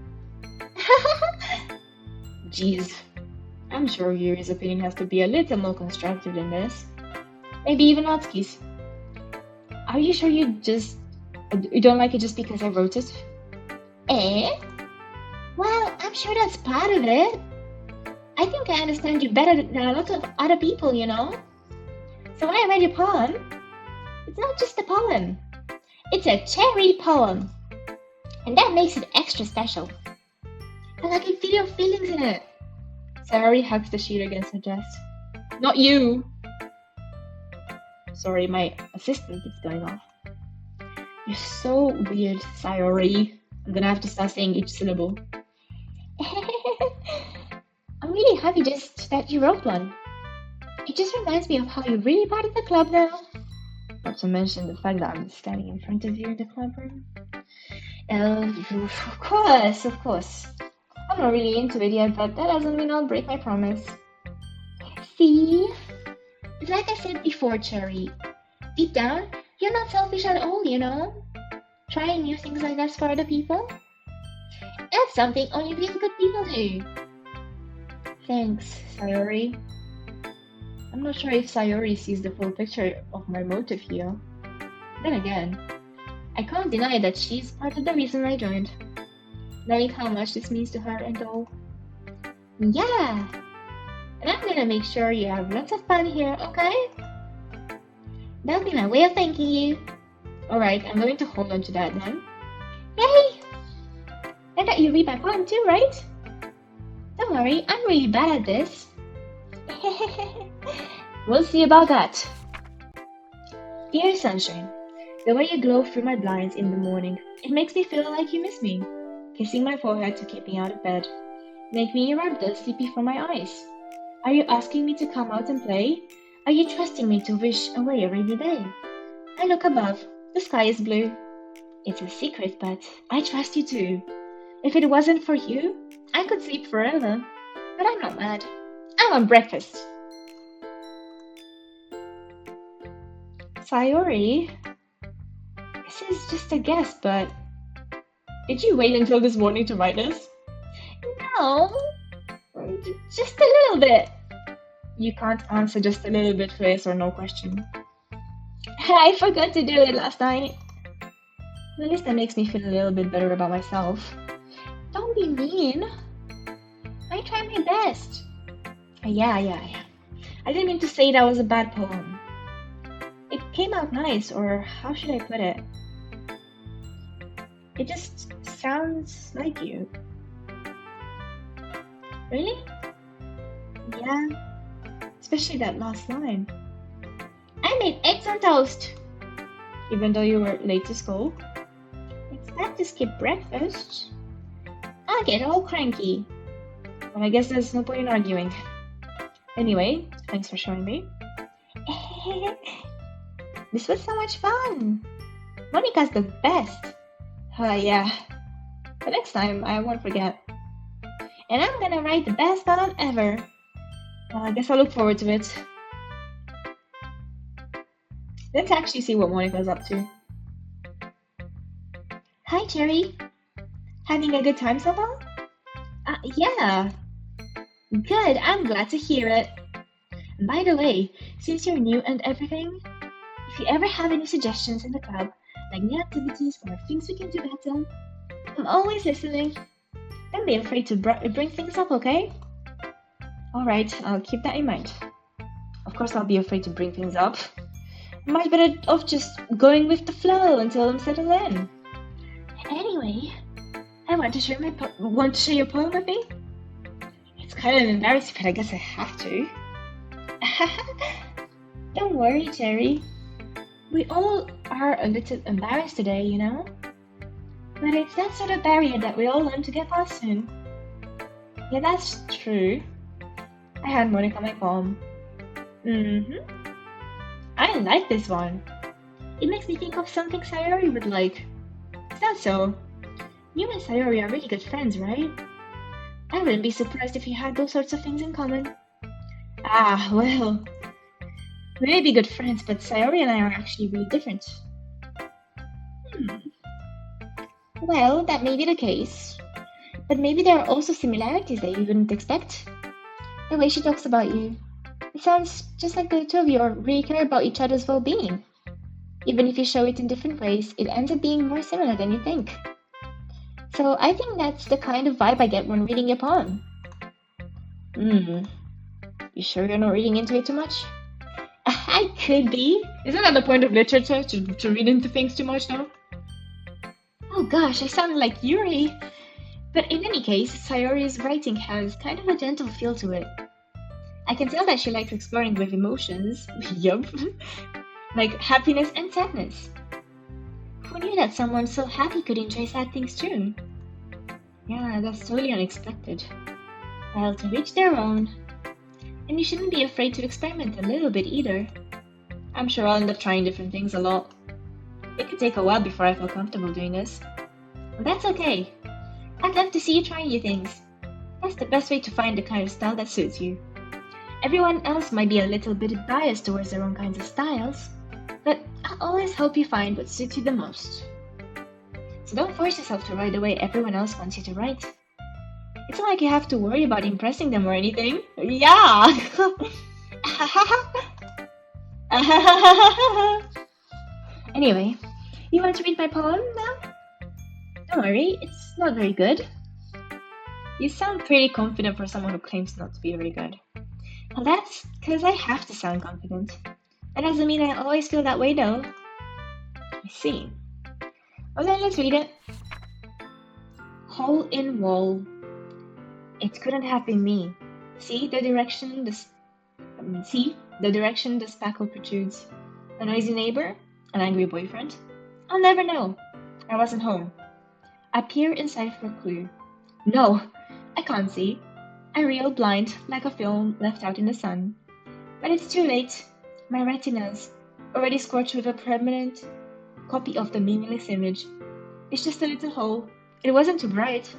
[SPEAKER 1] Jeez. I'm sure Yuri's opinion has to be a little more constructive than this. Maybe even Natsuki's. Are you sure you don't like it just because I wrote it? Eh? Well, I'm sure that's part of it. I think I understand you better than a lot of other people, you know? So when I read your poem, it's not just a poem. It's a cherry poem. And that makes it extra special. And I can feel your feelings in it. Sayori hugs the sheet against her chest. Not you! Sorry, my assistant is going off. You're so weird, Sayori. I'm gonna have to start saying each syllable. I'm really happy just that you wrote one. It just reminds me of how you're really part of the club now. Not to mention the fact that I'm standing in front of you in the club room. Of course. I'm not really into it yet, but that doesn't mean I'll break my promise. See? Like I said before, Cherry, deep down, you're not selfish at all, you know? Trying new things like that for other people? That's something only really good people do. Thanks, Sayori. I'm not sure if Sayori sees the full picture of my motive here. Then again, I can't deny that she's part of the reason I joined. Knowing how much this means to her and all. Yeah! And I'm gonna make sure you have lots of fun here, okay? That'll be my way of thanking you. Alright, I'm going to hold on to that then. Yay! that you read my poem too, right? Don't worry, I'm really bad at this. We'll see about that. Dear sunshine, the way you glow through my blinds in the morning, it makes me feel like you miss me. Kissing my forehead to keep me out of bed. Make me rub the sleepy from my eyes. Are you asking me to come out and play? Are you trusting me to wish away a rainy day? I look above. The sky is blue. It's a secret, but I trust you too. If it wasn't for you, I could sleep forever. But I'm not mad. I want breakfast. Sayori, this is just a guess, but did you wait until this morning to write this? No, just a little bit. You can't answer just a little bit for yes or no question. I forgot to do it last night. At least that makes me feel a little bit better about myself. Don't be mean. I tried my best. Yeah. I didn't mean to say that was a bad poem. It came out nice, or how should I put it? It just sounds like you. Really? Yeah. Especially that last line. I made eggs on toast. Even though you were late to school. It's bad to skip breakfast. I'll get all cranky. Well, I guess there's no point in arguing. Anyway, thanks for showing me. This was so much fun. Monica's the best. Yeah. But next time, I won't forget. And I'm gonna write the best poem ever. Well, I guess I'll look forward to it. Let's actually see what Monica's up to. Hi, Cherry. Having a good time so far? Yeah. Good, I'm glad to hear it. And by the way, since you're new and everything, if you ever have any suggestions in the club, like new activities or things we can do better, I'm always listening. Don't be afraid to bring things up, okay? Alright, I'll keep that in mind. Of course I'll be afraid to bring things up. Much better off just going with the flow until I'm settled in. Anyway, I want to share your poem with me? It's kind of embarrassing, but I guess I have to. Don't worry, Cherry. We all are a little embarrassed today, you know? But it's that sort of barrier that we all learn to get past soon. Yeah, that's true. I hand Monica my poem. I like this one. It makes me think of something Sayori would like. Is that so? You and Sayori are really good friends, right? I wouldn't be surprised if you had those sorts of things in common. Well, we may be good friends, but Sayori and I are actually really different. Well, that may be the case. But maybe there are also similarities that you wouldn't expect. The way she talks about you. It sounds just like the two of you really care about each other's well-being. Even if you show it in different ways, it ends up being more similar than you think. So I think that's the kind of vibe I get when reading your poem. You sure you're not reading into it too much? I could be. Isn't that the point of literature, to read into things too much now? Oh gosh, I sounded like Yuri. But in any case, Sayori's writing has kind of a gentle feel to it. I can tell that she likes exploring with emotions. Yup. Like happiness and sadness. Who knew that someone so happy could enjoy sad things too? Yeah, that's totally unexpected. Well, to each their own. And you shouldn't be afraid to experiment a little bit either. I'm sure I'll end up trying different things a lot. It could take a while before I feel comfortable doing this. But that's okay. I'd love to see you try new things. That's the best way to find the kind of style that suits you. Everyone else might be a little bit biased towards their own kinds of styles, but I'll always help you find what suits you the most. So don't force yourself to write the way everyone else wants you to write. It's not like you have to worry about impressing them or anything. Yeah! Anyway, you want to read my poem now? Don't worry, it's not very good. You sound pretty confident for someone who claims not to be very good. Well, that's because I have to sound confident. That doesn't mean I always feel that way though. I see. Well then, let's read it. Hole in wall. It couldn't have been me. See the direction the spackle protrudes. A noisy neighbor? An angry boyfriend? I'll never know. I wasn't home. I peer inside for a clue. No, I can't see. I reel blind like a film left out in the sun. But it's too late. My retina's already scorched with a permanent copy of the meaningless image. It's just a little hole. It wasn't too bright.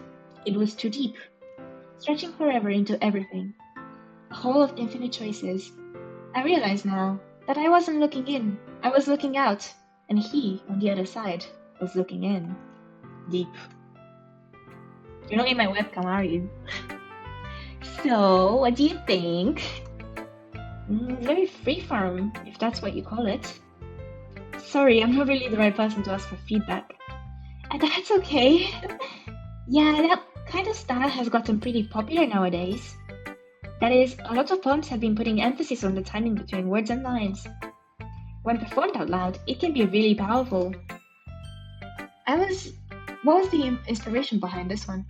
[SPEAKER 1] It was too deep, stretching forever into everything. A hole of infinite choices. I realize now that I wasn't looking in. I was looking out, and he, on the other side, was looking in. Deep. You're not in my webcam, are you? So, what do you think? It's very freeform, if that's what you call it. Sorry, I'm not really the right person to ask for feedback. That's okay. Yeah, that kind of style has gotten pretty popular nowadays. That is, a lot of poems have been putting emphasis on the timing between words and lines. When performed out loud, it can be really powerful. What was the inspiration behind this one?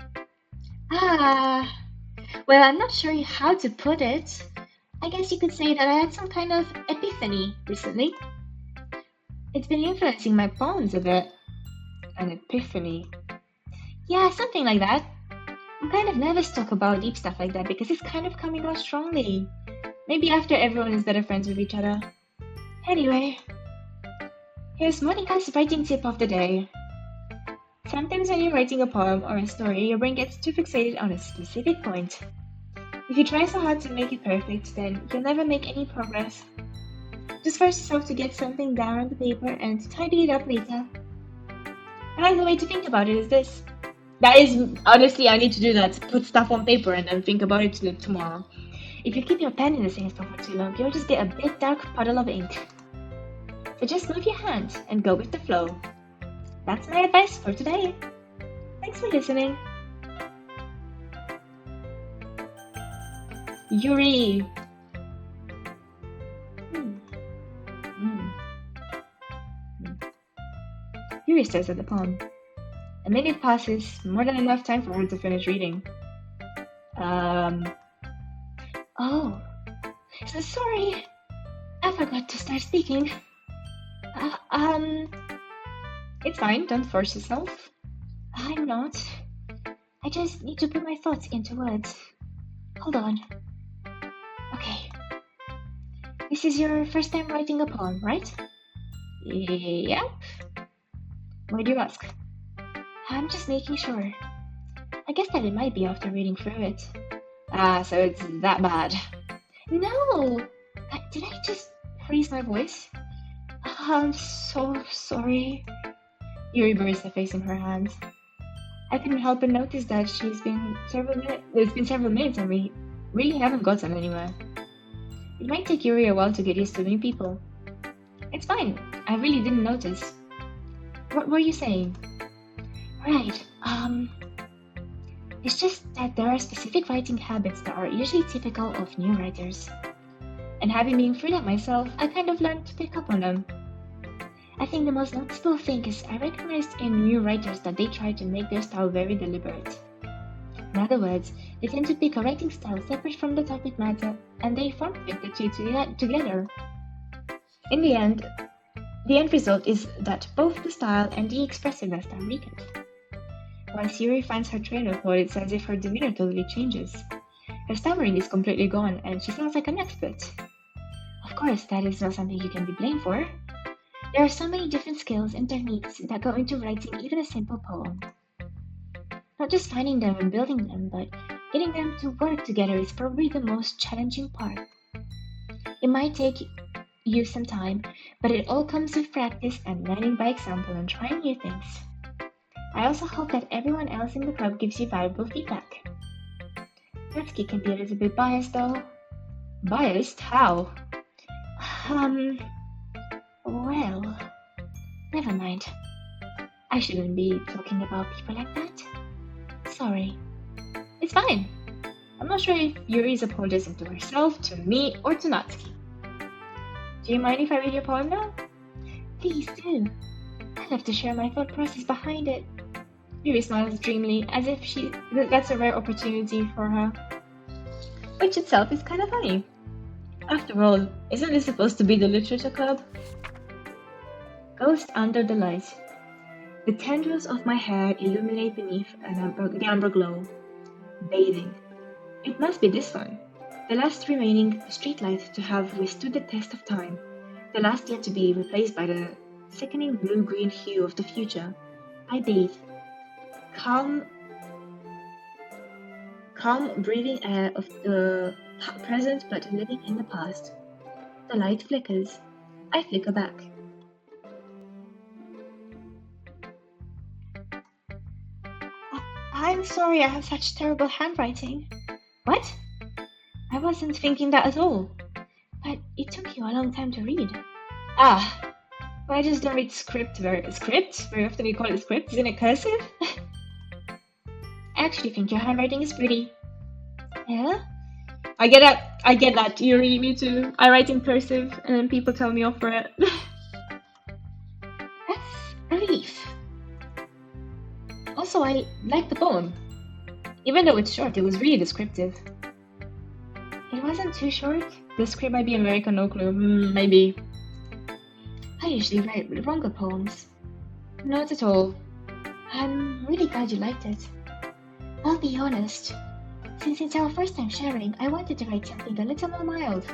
[SPEAKER 1] Well, I'm not sure how to put it. I guess you could say that I had some kind of epiphany recently. It's been influencing my poems a bit. An epiphany. Yeah, something like that. I'm kind of nervous to talk about deep stuff like that because it's kind of coming out strongly. Maybe after everyone is better friends with each other. Anyway, here's Monica's writing tip of the day. Sometimes when you're writing a poem or a story, your brain gets too fixated on a specific point. If you try so hard to make it perfect, then you'll never make any progress. Just force yourself to get something down on the paper and tidy it up later. I like the way to think about it is this. That is, honestly, I need to do that. Put stuff on paper and then think about it tomorrow. If you keep your pen in the same spot for too long, you'll just get a big dark puddle of ink. So just move your hand and go with the flow. That's my advice for today. Thanks for listening. Yuri. Yuri stares at the poem. A minute passes, more than enough time for her to finish reading. Oh. So sorry. I forgot to start speaking. It's fine, don't force yourself. I'm not. I just need to put my thoughts into words. Hold on. Okay. This is your first time writing a poem, right? Yep. Why do you ask? I'm just making sure. I guess that it might be after reading through it. So it's that bad. No! Did I just freeze my voice? I'm so sorry. Yuri buries her face in her hands. I couldn't help but notice that it's been several minutes and we really haven't gotten anywhere. It might take Yuri a while to get used to new people. It's fine, I really didn't notice. What were you saying? Right, it's just that there are specific writing habits that are usually typical of new writers. And having been through that myself, I kind of learned to pick up on them. I think the most noticeable thing is I recognized in new writers that they try to make their style very deliberate. In other words, they tend to pick a writing style separate from the topic matter, and they form-fit the two together. In the end result is that both the style and the expressiveness are weakened. Once Yuri finds her train of thought, it's as if her demeanor totally changes. Her stammering is completely gone, and she sounds like an expert. Of course, that is not something you can be blamed for. There are so many different skills and techniques that go into writing even a simple poem. Not just finding them and building them, but getting them to work together is probably the most challenging part. It might take you some time, but it all comes with practice and learning by example and trying new things. I also hope that everyone else in the club gives you valuable feedback. Natsuki can be a little bit biased though. Biased? How? Well, never mind. I shouldn't be talking about people like that. Sorry. It's fine. I'm not sure if Yuri is apologizing to herself, to me, or to Natsuki. Do you mind if I read your poem now? Please do. I'd love to share my thought process behind it. Yuri smiles dreamily, as if that's a rare opportunity for her. Which itself is kind of funny. After all, isn't this supposed to be the literature club? Ghost under the light. The tendrils of my hair illuminate beneath the amber glow. Bathing. It must be this one. The last remaining streetlight to have withstood the test of time. The last yet to be replaced by the sickening blue-green hue of the future. I bathe. Calm, breathing air of the present but living in the past. The light flickers. I flicker back. I'm sorry I have such terrible handwriting. What? I wasn't thinking that at all. But it took you a long time to read. Ah, well, I just don't read script very often. You call it script, isn't it cursive? I actually think your handwriting is pretty. Yeah? I get that. You read me too. I write in cursive and then people tell me off for it. That's a relief. Also, I like the poem. Even though it's short, it was really descriptive. It wasn't too short. The script might be American, no clue. Maybe. I usually write longer poems. Not at all. I'm really glad you liked it. I'll be honest. Since it's our first time sharing, I wanted to write something a little more mild.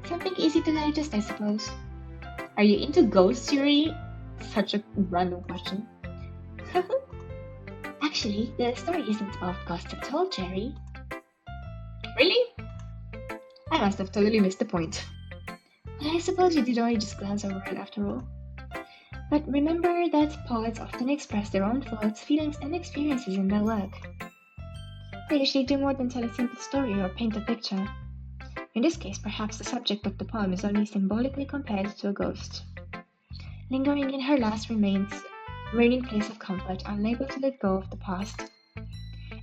[SPEAKER 1] Something easy to digest, I suppose. Are you into ghosts, Yuri? Such a random question. Actually, the story isn't about ghosts at all, Jerry. Really? I must have totally missed the point. But I suppose you did only just glance over it after all. But remember that poets often express their own thoughts, feelings, and experiences in their work. They usually do more than tell a simple story or paint a picture. In this case, perhaps the subject of the poem is only symbolically compared to a ghost. Lingering in her last reigning place of comfort, unable to let go of the past,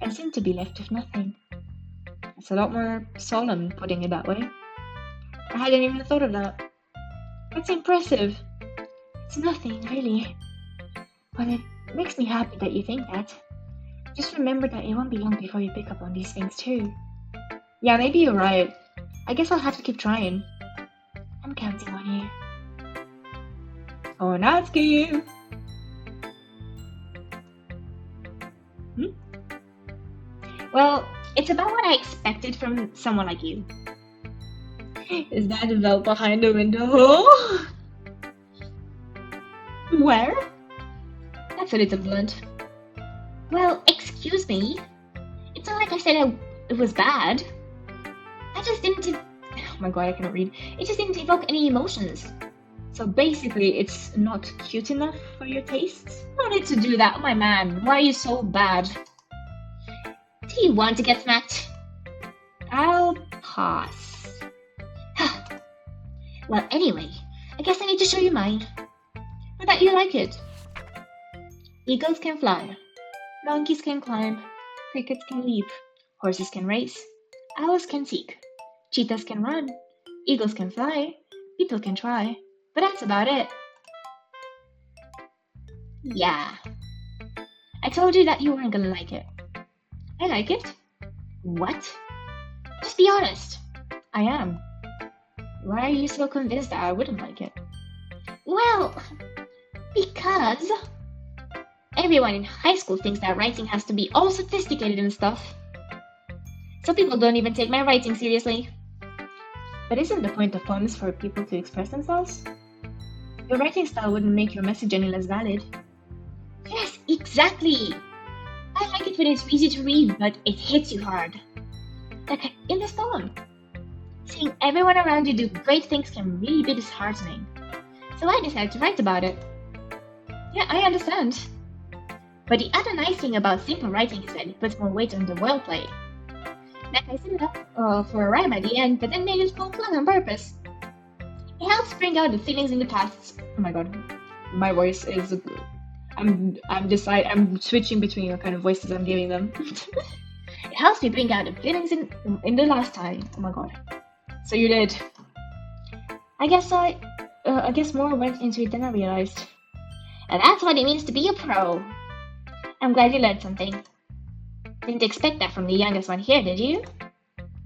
[SPEAKER 1] and seem to be left with nothing. It's a lot more solemn putting it that way. I hadn't even thought of that. That's impressive. It's nothing, really. But it makes me happy that you think that. Just remember that it won't be long before you pick up on these things too. Yeah, maybe you're right. I guess I'll have to keep trying. I'm counting on you. Oh, Natsuki! Well, it's about what I expected from someone like you. Is that a belt behind the window? Where? That's a little blunt. Well, excuse me. It's not like I said it was bad. I just didn't... Oh my god, I cannot read. It just didn't evoke any emotions. So basically, it's not cute enough for your tastes? No need to do that, my man. Why are you so bad? Do you want to get smacked? I'll pass. Well, anyway, I guess I need to show you mine. I bet you like it. Eagles can fly. Monkeys can climb. Crickets can leap. Horses can race. Owls can seek. Cheetahs can run. Eagles can fly. People can try. But that's about it. Yeah. I told you that you weren't gonna like it. I like it. What? Just be honest. I am. Why are you so convinced that I wouldn't like it? Well, because everyone in high school thinks that writing has to be all sophisticated and stuff. Some people don't even take my writing seriously. But isn't the point of poems for people to express themselves? Your writing style wouldn't make your message any less valid. Yes, exactly! I like it when it's easy to read, but it hits you hard. Like in this poem. Seeing everyone around you do great things can really be disheartening. So I decided to write about it. Yeah, I understand. But the other nice thing about simple writing is that it puts more weight on the wordplay. Like I set it up for a rhyme at the end, but then made it full slang on purpose. It helps bring out the feelings in the past. Oh my god, my voice is... I'm switching between the kind of voices I'm giving them. It helps me bring out the feelings in the last time. Oh my god. So you did. I guess more went into it than I realized. And that's what it means to be a pro. I'm glad you learned something. Didn't expect that from the youngest one here, did you?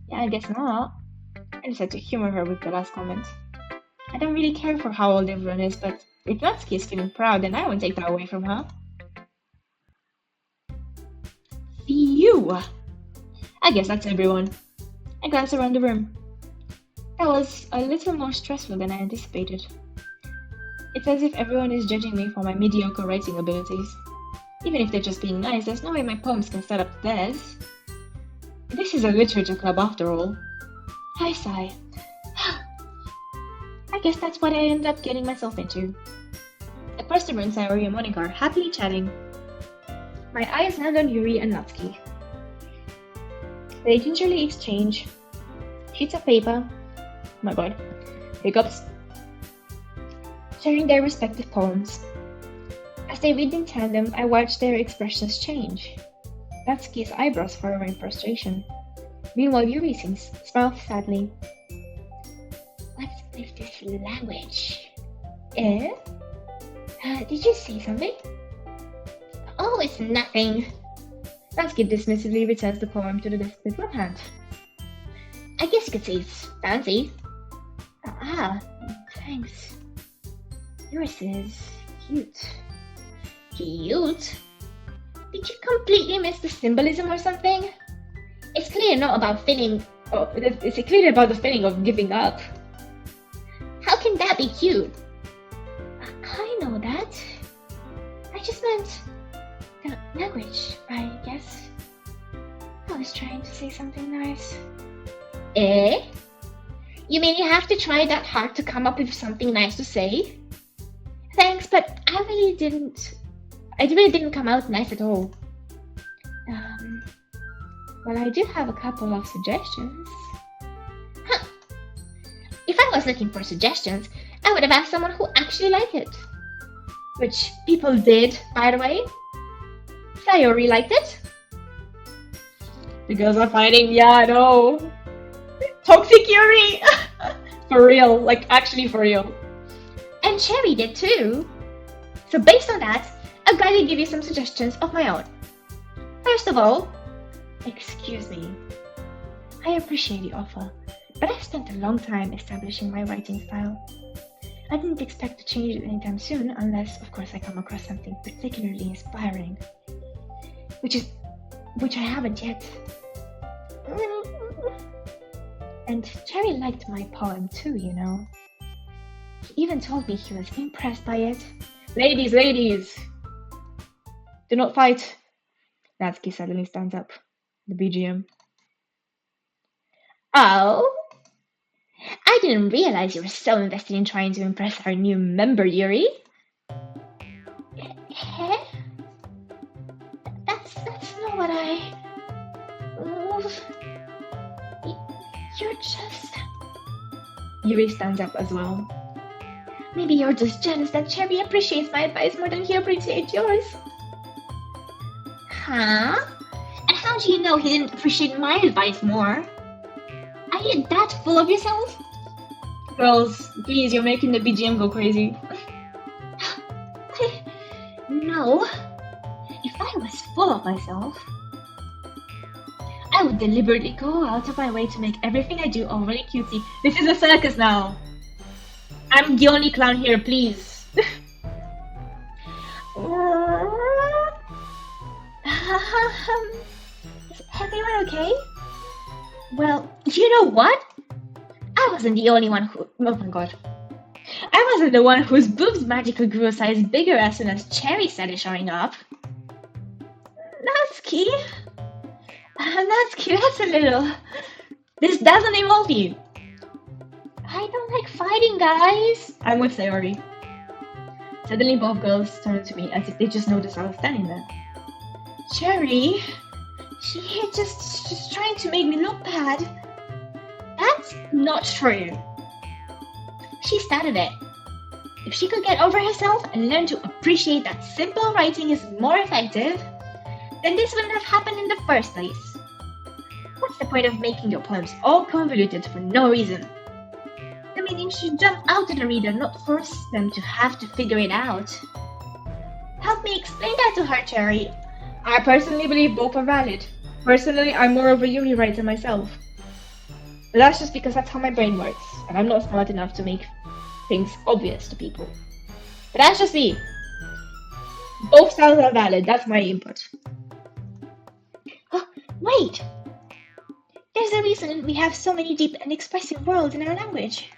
[SPEAKER 1] Yeah, I guess not. I just had to humor her with the last comment. I don't really care for how old everyone is, but if Natsuki is feeling proud, then I won't take that away from her. Phew! I guess that's everyone. I glanced around the room. That was a little more stressful than I anticipated. It's as if everyone is judging me for my mediocre writing abilities. Even if they're just being nice, there's no way my poems can stand up to theirs. This is a literature club after all. I sigh. I guess that's what I ended up getting myself into. Across the room, Sayori and Monika are happily chatting. My eyes land on Yuri and Natsuki. They gingerly exchange sheets of paper. Oh my god. Hiccups. Sharing their respective poems. As they read in tandem, I watch their expressions change. Natsuki's eyebrows furrow in frustration. Meanwhile, Yuri smiles sadly. What's with this language? Eh? Did you say something? Oh, it's nothing. Natsuki dismissively returns the poem to the desk with one hand. I guess you could say it's fancy. Thanks. Yours is cute. Cute? Did you completely miss the symbolism or something? It's clearly not about feeling. It's clearly about the feeling of giving up. How can that be cute? I know that. I just meant the language, I guess. I was trying to say something nice. Eh? You mean you have to try that hard to come up with something nice to say? Thanks, but I really didn't come out nice at all. Well, I do have a couple of suggestions. Huh. If I was looking for suggestions, I would have asked someone who actually liked it. Which people did, by the way. Sayori liked it. The girls are fighting, yeah, I know. Toxic Yuri! For real, like actually for real. And Cherry did too. So based on that, I've got to give you some suggestions of my own. First of all, excuse me. I appreciate the offer, but I've spent a long time establishing my writing style. I didn't expect to change it anytime soon unless, of course, I come across something particularly inspiring. Which I haven't yet. And Cherry liked my poem too, you know. He even told me he was impressed by it. Ladies! Do not fight! Natsuki suddenly stands up. The BGM. Oh? I didn't realize you were so invested in trying to impress our new member, Yuri. Eh? That's not what I... You're just... Yuri stands up as well. Maybe you're just jealous that Cherry appreciates my advice more than he appreciates yours. Huh? And how do you know he didn't appreciate my advice more? Are you that full of yourself? Girls, please, you're making the BGM go crazy. No. If I was full of myself, I would deliberately go out of my way to make everything I do overly cutesy. This is a circus now. I'm the only clown here, please. Is everyone okay? Well, you know what? I wasn't the only one who... Oh my god. I wasn't the one whose boobs magically grew a size bigger as soon as Cherry started showing up. Natsuki? Natsuki, that's a little... This doesn't involve you. I don't like fighting, guys. I'm with Sayori. Suddenly both girls turned to me as if they just noticed I was standing there. Cherry? She just trying to make me look bad. That's not true. She started it. If she could get over herself and learn to appreciate that simple writing is more effective, then this wouldn't have happened in the first place. What's the point of making your poems all convoluted for no reason? The meaning should jump out to the reader, not force them to have to figure it out. Help me explain that to her, Cherry. I personally believe both are valid. Personally, I'm more of a Yuri writer myself. But that's just because that's how my brain works, and I'm not smart enough to make things obvious to people. But that's just me. Both styles are valid, that's my input. Oh, wait! There's a reason we have so many deep and expressive words in our language.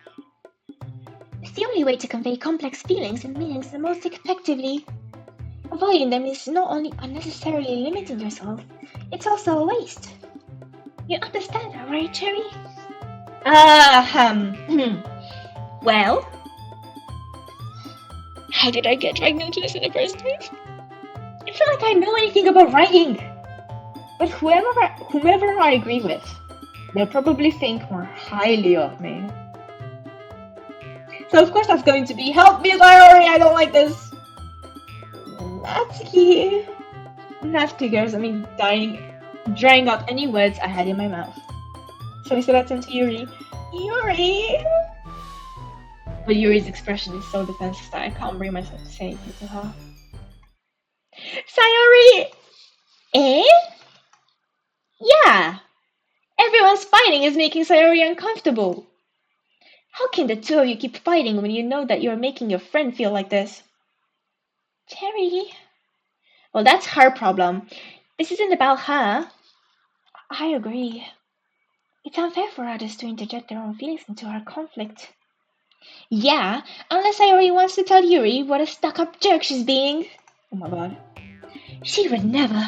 [SPEAKER 1] It's the only way to convey complex feelings and meanings the most effectively. Avoiding them is not only unnecessarily limiting yourself, it's also a waste. You understand that, right, Cherry? Well, how did I get dragged into this in the first place? I feel like I know anything about writing. But whomever I agree with, they'll probably think more highly of me. So of course that's going to be, help me, Sayori, I don't like this. Natsuki. Natsuki girls, I mean, drying out any words I had in my mouth. So we said that to Yuri. Yuri! But Yuri's expression is so defensive that I can't bring myself to say anything to her. Sayori! Eh? Yeah! Everyone's fighting is making Sayori uncomfortable. How can the two of you keep fighting when you know that you're making your friend feel like this? Cherry. Well, that's her problem. This isn't about her. I agree. It's unfair for others to interject their own feelings into our conflict. Yeah, unless Sayori wants to tell Yuri what a stuck-up jerk she's being. Oh my god. She would never.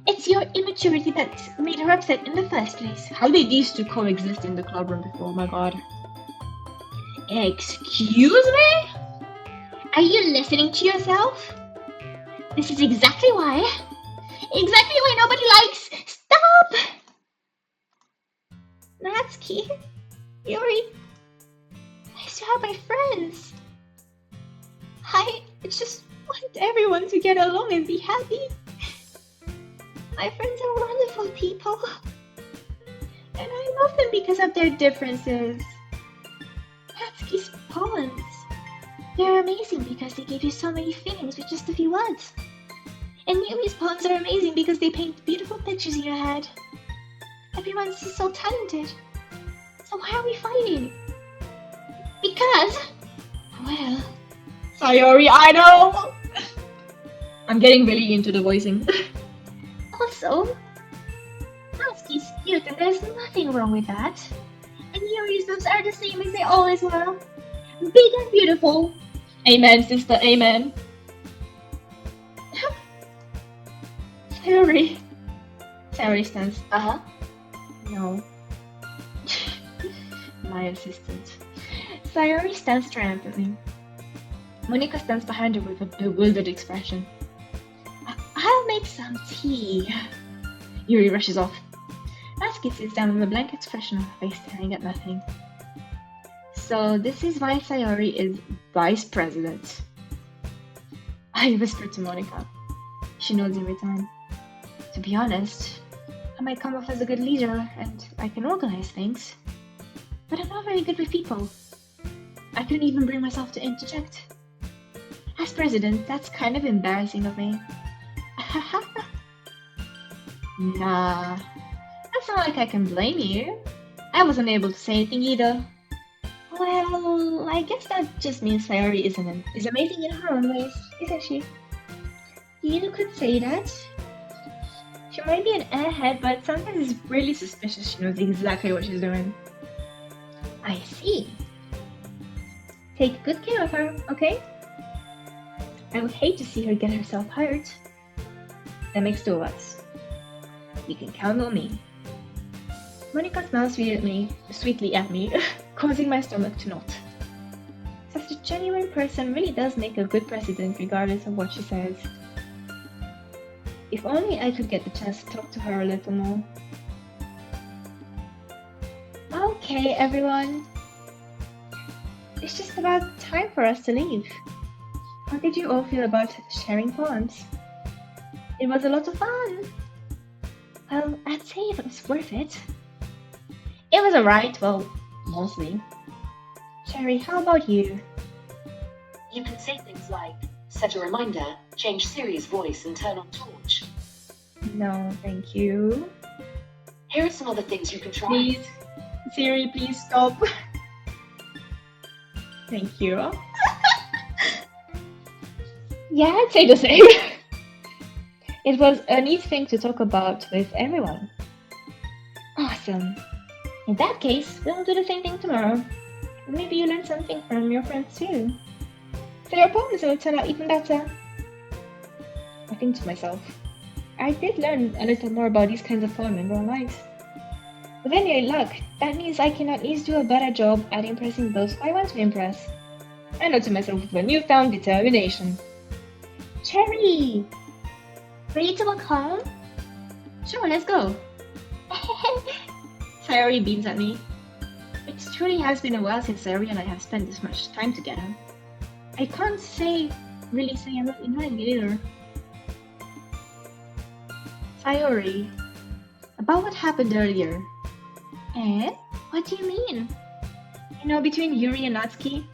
[SPEAKER 1] It's your immaturity that made her upset in the first place. How did these two coexist in the clubroom before? Oh my god. Excuse me? Are you listening to yourself? This is exactly why nobody likes. Stop! Natsuki, Yuri, I still have my friends. I just want everyone to get along and be happy. My friends are wonderful people. And I love them because of their differences. Natsuki's poems. They're amazing because they give you so many feelings with just a few words. And Yuri's poems are amazing because they paint beautiful pictures in your head. Everyone's so talented. So why are we fighting? Because, well... Sayori, I know! I'm getting really into the voicing. Also, Natsuki's cute and there's nothing wrong with that. And Yuri's boobs are the same as they always were. Big and beautiful. Amen, sister, amen. Sayori stands.
[SPEAKER 2] Uh-huh.
[SPEAKER 1] No. My assistant. Sayori stands triumphantly. Monika stands behind her with a bewildered expression. I'll make some tea. Yuri rushes off. Natsuki sits down with a blank expression on her face, staring at nothing. So this is why Sayori is vice president. I whispered to Monika. She nods in return. To be honest, I might come off as a good leader and I can organize things. But I'm not very good with people. I couldn't even bring myself to interject. As president, that's kind of embarrassing of me. Nah, that's not like I can blame you. I wasn't able to say anything either. Well, I guess that just means Sayori is amazing in her own ways, isn't she? You could say that. She might be an airhead, but sometimes it's really suspicious she knows exactly what she's doing. I see. Take good care of her, okay? I would hate to see her get herself hurt. That makes two of us. You can count on me. Monika smiles sweetly at me, causing my stomach to knot. Such a genuine person really does make a good president regardless of what she says. If only I could get the chance to talk to her a little more. Okay, everyone. It's just about time for us to leave. How did you all feel about sharing poems? It was a lot of fun. Well, I'd say it was worth it. It was alright, well, mostly. Cherry, how about you?
[SPEAKER 2] You can say things like, set a reminder, change Siri's voice and turn on torch.
[SPEAKER 1] No, thank you.
[SPEAKER 2] Here are some other things you can try.
[SPEAKER 1] Please, Siri, please stop. Thank you. Yeah, I'd say the same. It was a neat thing to talk about with everyone. Awesome. In that case, we'll do the same thing tomorrow. Maybe you learn something from your friends too. So your poems will turn out even better. I think to myself, I did learn a little more about these kinds of poems in real life. With any luck, that means I can at least do a better job at impressing those I want to impress. I know to myself with a newfound determination. Cherry! Ready to walk home? Sure, let's go. Sayori beams at me. It truly has been a while since Sayori and I have spent this much time together. I can't really say I'm not enjoying it either. Sayori, about what happened earlier. Eh? What do you mean? You know, between Yuri and Natsuki?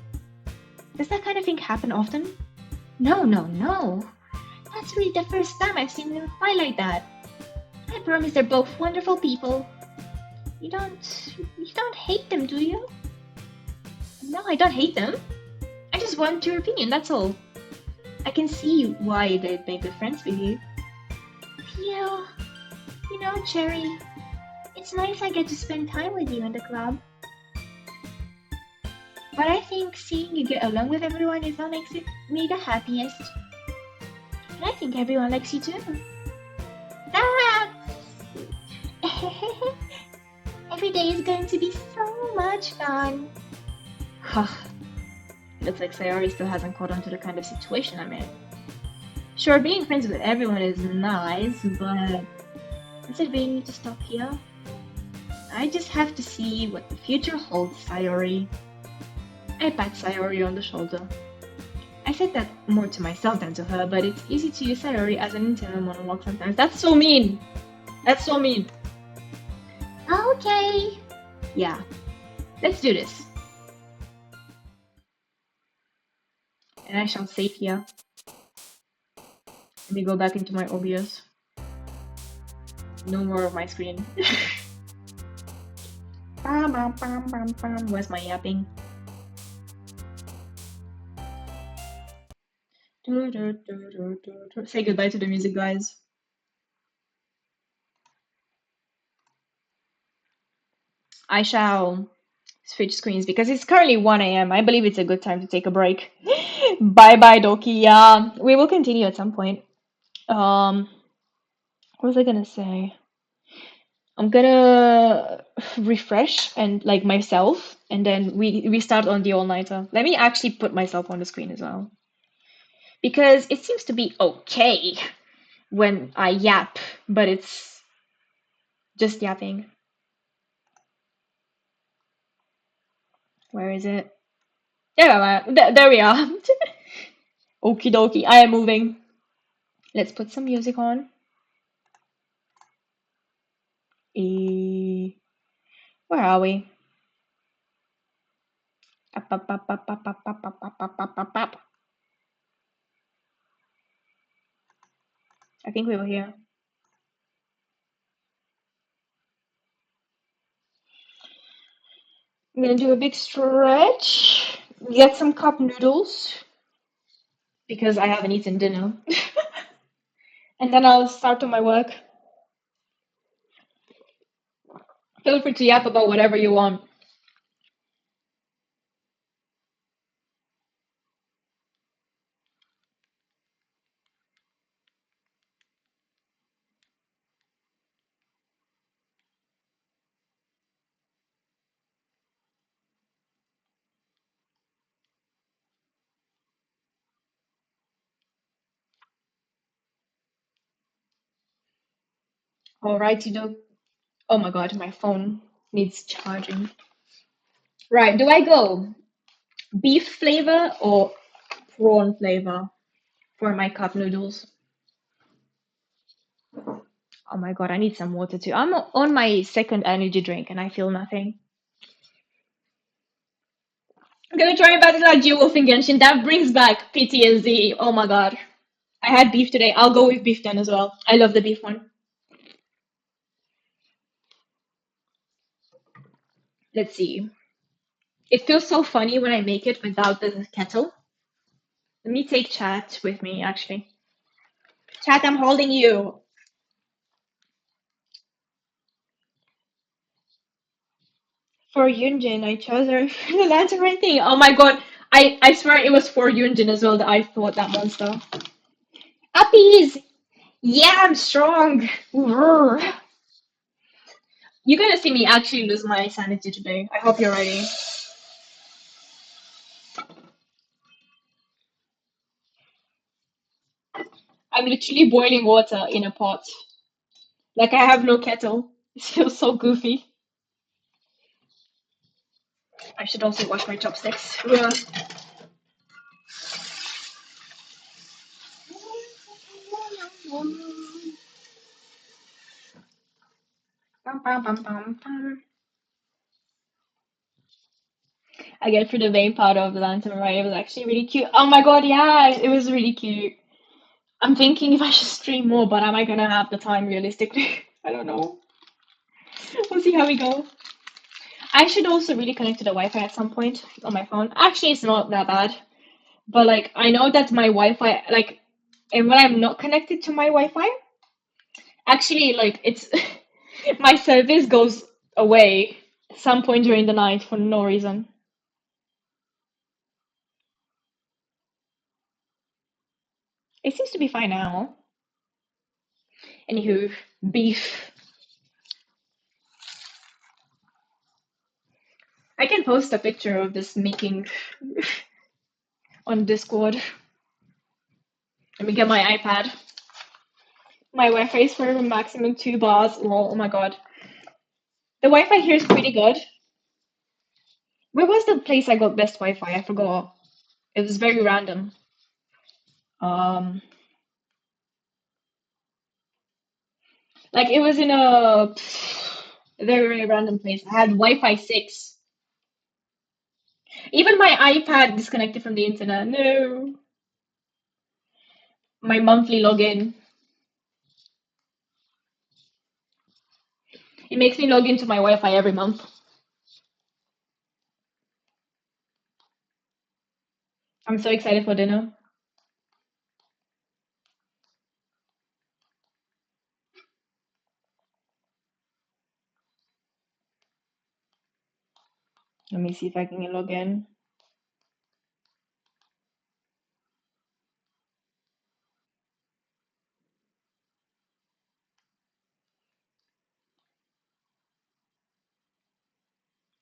[SPEAKER 1] Does that kind of thing happen often? No. That's really the first time I've seen them fight like that. I promise they're both wonderful people. You don't hate them, do you? No, I don't hate them. I just want your opinion, that's all. I can see why they'd make good friends with you. Phew. You know, Cherry, it's nice I get to spend time with you in the club. But I think seeing you get along with everyone is what makes me the happiest. And I think everyone likes you too. That's... Every day is going to be so much fun. Looks like Sayori still hasn't caught on to the kind of situation I'm in. Sure, being friends with everyone is nice, but does it really need to stop here? I just have to see what the future holds, Sayori. I pat Sayori on the shoulder. I said that more to myself than to her, but it's easy to use Sayori as an internal monologue sometimes. That's so mean! That's so mean! Okay! Yeah, let's do this. And I shall save here. Let me go back into my OBS. No more of my screen. Where's my yapping? Say goodbye to the music, guys. I shall switch screens because it's currently 1 a.m. I believe it's a good time to take a break. Bye bye, Doki. Yeah, we will continue at some point. What was I gonna say? I'm gonna refresh and like myself, and then we start on the all-nighter. Let me actually put myself on the screen as well, because it seems to be okay when I yap, but it's just yapping. Where is it? There we are. Okie dokie, I am moving. Let's put some music on. Where are we? Up, up, up, up, up, up, up, up, up, up, up, up. I think we were here. I'm gonna do a big stretch, get some cup noodles, because I haven't eaten dinner. And then I'll start on my work. Feel free to yap about whatever you want. Alrighty, though. Oh my god, my phone needs charging. Right, do I go beef flavor or prawn flavor for my cup noodles? Oh my god, I need some water too. I'm on my second energy drink and I feel nothing. I'm gonna try Battle at Duo Genshin. That brings back PTSD. Oh my god. I had beef today. I'll go with beef then as well. I love the beef one. Let's see. It feels so funny when I make it without the kettle. Let me take chat with me, actually. Chat, I'm holding you. For Yunjin, I chose her for the lantern right thing. Oh my god. I swear it was for Yunjin as well that I thought that monster. Uppies! Yeah, I'm strong. You're gonna see me actually lose my sanity today. I hope you're ready. I'm literally boiling water in a pot. Like I have no kettle. It feels so goofy. I should also wash my chopsticks. Ugh. Bum, bum, bum, bum, bum. I get for the main part of the lantern, right? It was actually really cute. Oh my god, yeah, it was really cute. I'm thinking if I should stream more, but am I gonna have the time realistically? I don't know. We'll see how we go. I should also really connect to the Wi-Fi at some point on my phone. Actually, it's not that bad, but like I know that my Wi-Fi, like, and when I'm not connected to my Wi-Fi, actually, like it's my service goes away at some point during the night for no reason. It seems to be fine now. Anywho, beef. I can post a picture of this making on Discord. Let me get my iPad. My Wi-Fi is for maximum 2 bars. Oh my god. The Wi-Fi here is pretty good. Where was the place I got best Wi-Fi? I forgot. It was very random. Um, like it was in a very, very random place. I had Wi-Fi 6. Even my iPad disconnected from the internet. No. My monthly login. It makes me log into my Wi-Fi every month. I'm so excited for dinner. Let me see if I can log in.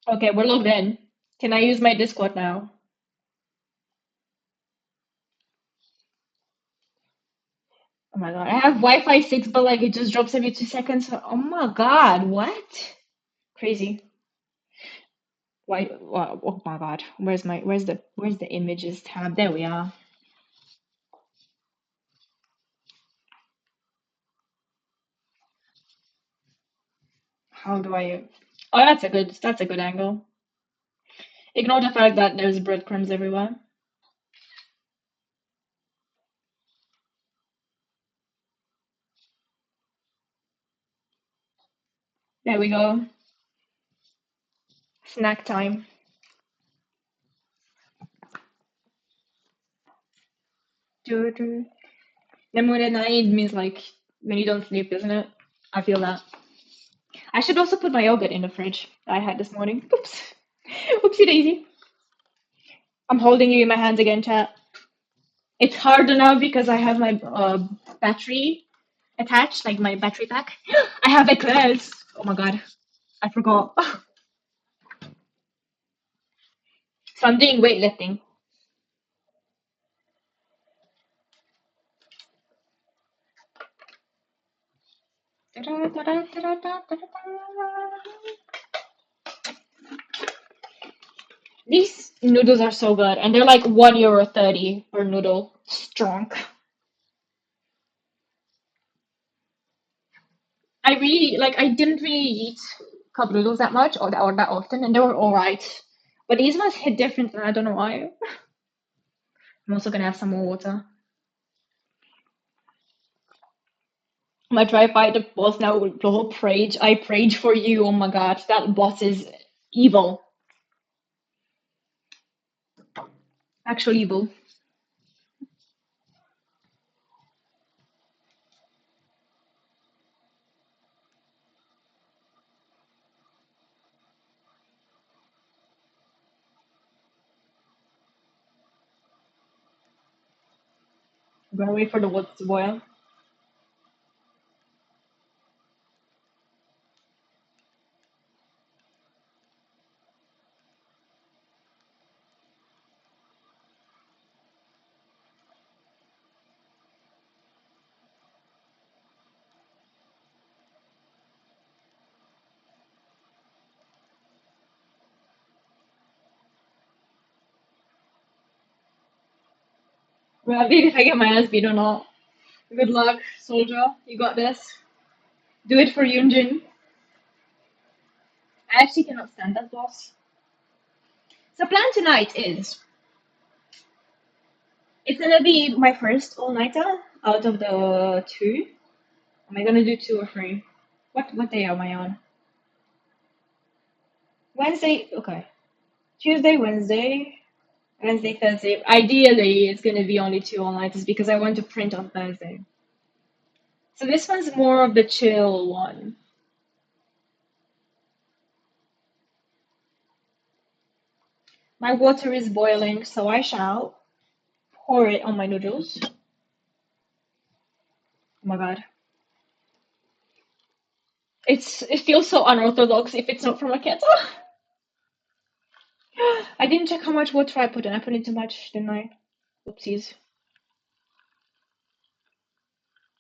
[SPEAKER 1] Okay, we're logged in. Can I use my Discord now? Oh my god, I have Wi-Fi 6, but like it just drops every 2 seconds. Oh my god, what? Crazy. Why? Oh my god, where's the images tab? There we are. How do I? Oh, that's a good angle. Ignore the fact that there's breadcrumbs everywhere. There we go. Snack time. The mood at night means like when you don't sleep, isn't it? I feel that. I should also put my yogurt in the fridge I had this morning. Oops. Oopsie daisy. I'm holding you in my hands again, chat. It's harder now because I have my battery attached, like my battery pack. I have eclairs. Oh my god, I forgot. So I'm doing weightlifting. These noodles are so good, and they're like €1.30 per noodle. Strong. I didn't really eat cup noodles that much or that often, and they were alright. But these ones hit different, and I don't know why. I'm also gonna have some more water. My try fight the boss now. The whole page. I prayed for you. Oh my god, that boss is Evil. Actual evil. I'm gonna wait for the water to boil. Well, if I get my ass beat or not. Good luck, soldier. You got this. Do it for Yunjin. I actually cannot stand that boss. So plan tonight is it's gonna be my first all-nighter out of the two. Am I gonna do two or three? What day am I on? Wednesday. Okay. Tuesday, Wednesday, Thursday. Ideally, it's gonna be only two all-nighters because I want to print on Thursday. So this one's more of the chill one. My water is boiling, so I shall pour it on my noodles. Oh my god. It feels so unorthodox if it's not from a kettle. I didn't check how much water I put in. I put in too much, didn't I? Oopsies.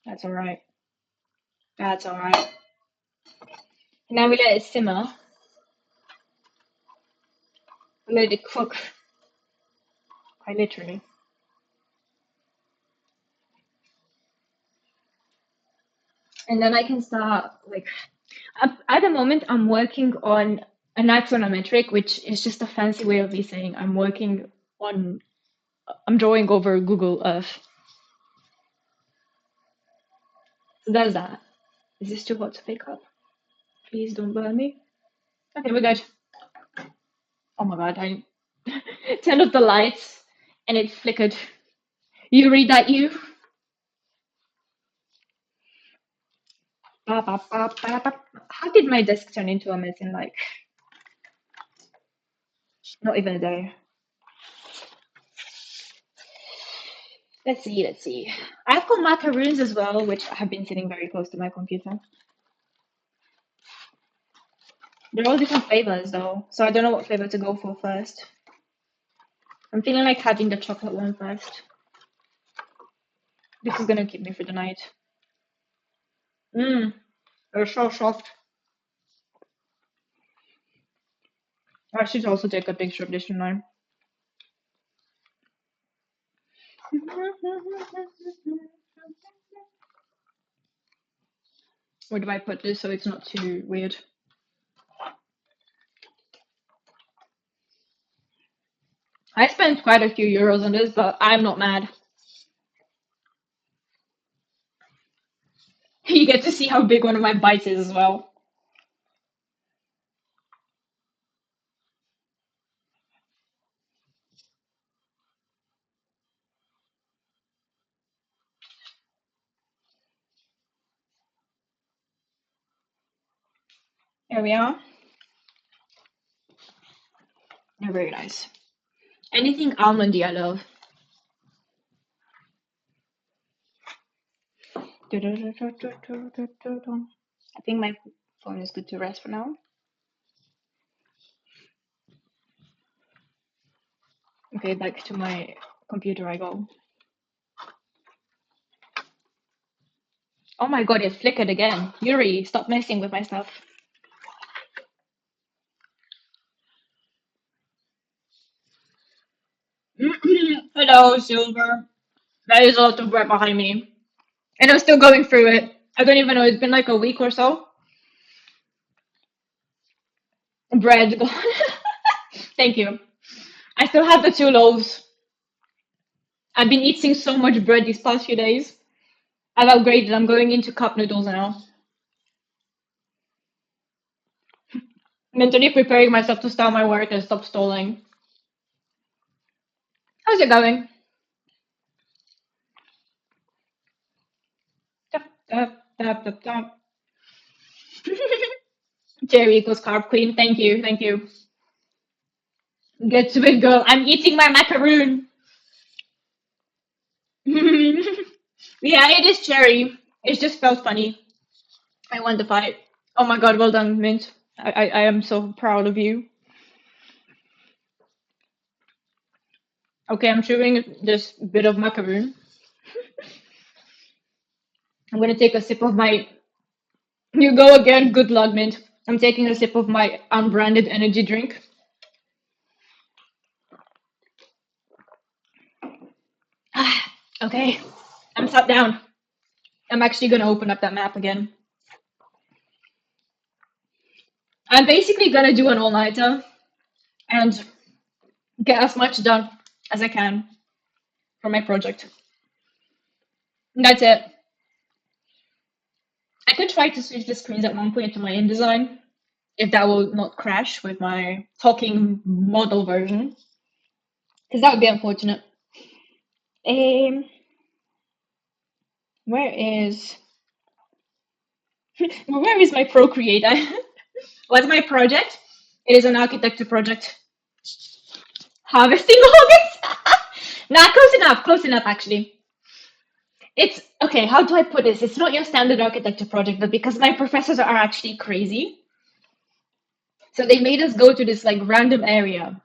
[SPEAKER 1] That's alright. That's alright. Now we let it simmer. We let it cook. Quite literally. And then I can start like at the moment I'm working on an axonometric, which is just a fancy way of me saying I'm drawing over Google Earth. So that's that. Is this too hot to pick up? Please don't burn me. Okay, we're good. Oh my god, I turned off the lights and it flickered. You read that, you? How did my desk turn into a mess in like not even a day? Let's see. I've got macaroons as well, which have been sitting very close to my computer. They're all different flavors though, so I don't know what flavor to go for first. I'm feeling like having the chocolate one first. This is gonna keep me for the night. Mmm, they're so soft. I should also take a picture of this tonight. Where do I put this so it's not too weird? I spent quite a few euros on this, but I'm not mad. You get to see how big one of my bites is as well. Here we are. They're very nice. Anything almondy I love. I think my phone is good to rest for now. Okay, back to my computer I go. Oh my god, it flickered again. Yuri, stop messing with my stuff. Hello, Silver. There is a lot of bread behind me. And I'm still going through it. I don't even know, it's been like a week or so. Bread gone. Thank you. I still have the two loaves. I've been eating so much bread these past few days. I've upgraded. I'm going into cup noodles now. Mentally preparing myself to start my work and stop stalling. How's it going? Tap, tap, tap, tap, tap. Jerry equals carb queen. Thank you, thank you. Get to it, girl. I'm eating my macaroon. Yeah, it is cherry. It just felt funny. I won the fight. Oh my god, well done, Mint. I am so proud of you. Okay, I'm chewing this bit of macaroon. I'm gonna take a sip of my. You go again. Good luck, Mint. I'm taking a sip of my unbranded energy drink. Okay, I'm sat down. I'm actually gonna open up that map again. I'm basically gonna do an all-nighter and get as much done as I can for my project. And that's it. I could try to switch the screens at one point to my InDesign if that will not crash with my talking model version, because that would be unfortunate. Um, where is where is my Procreate? What's my project? It is an architecture project. Harvesting organs? Nah, close enough. Close enough, actually. It's okay. How do I put this? It's not your standard architecture project, but because my professors are actually crazy, so they made us go to this like random area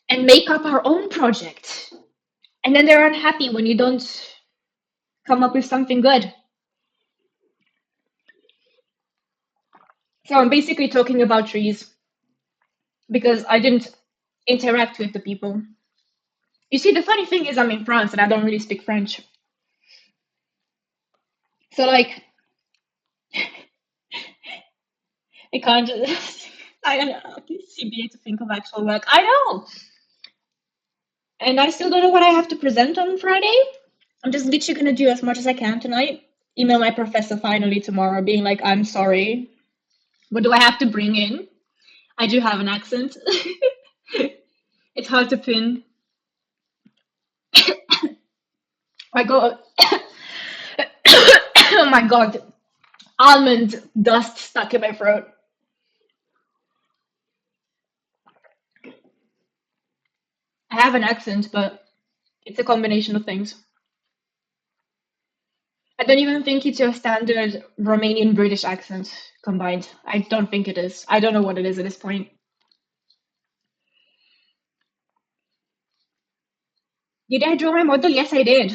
[SPEAKER 1] and make up our own project. And then they're unhappy when you don't come up with something good. So I'm basically talking about trees because I didn't interact with the people. You see, the funny thing is I'm in France and I don't really speak French. So like I can't just I don't know, CBA to think of actual work. I know. And I still don't know what I have to present on Friday. I'm just literally gonna do as much as I can tonight. Email my professor finally tomorrow, being like, I'm sorry. What do I have to bring in? I do have an accent. It's hard to pin. I go. Oh my god, almond dust stuck in my throat. I have an accent, but it's a combination of things. I don't even think it's your standard Romanian British accent combined. I don't think it is. I don't know what it is at this point. Did I draw my model? Yes, I did.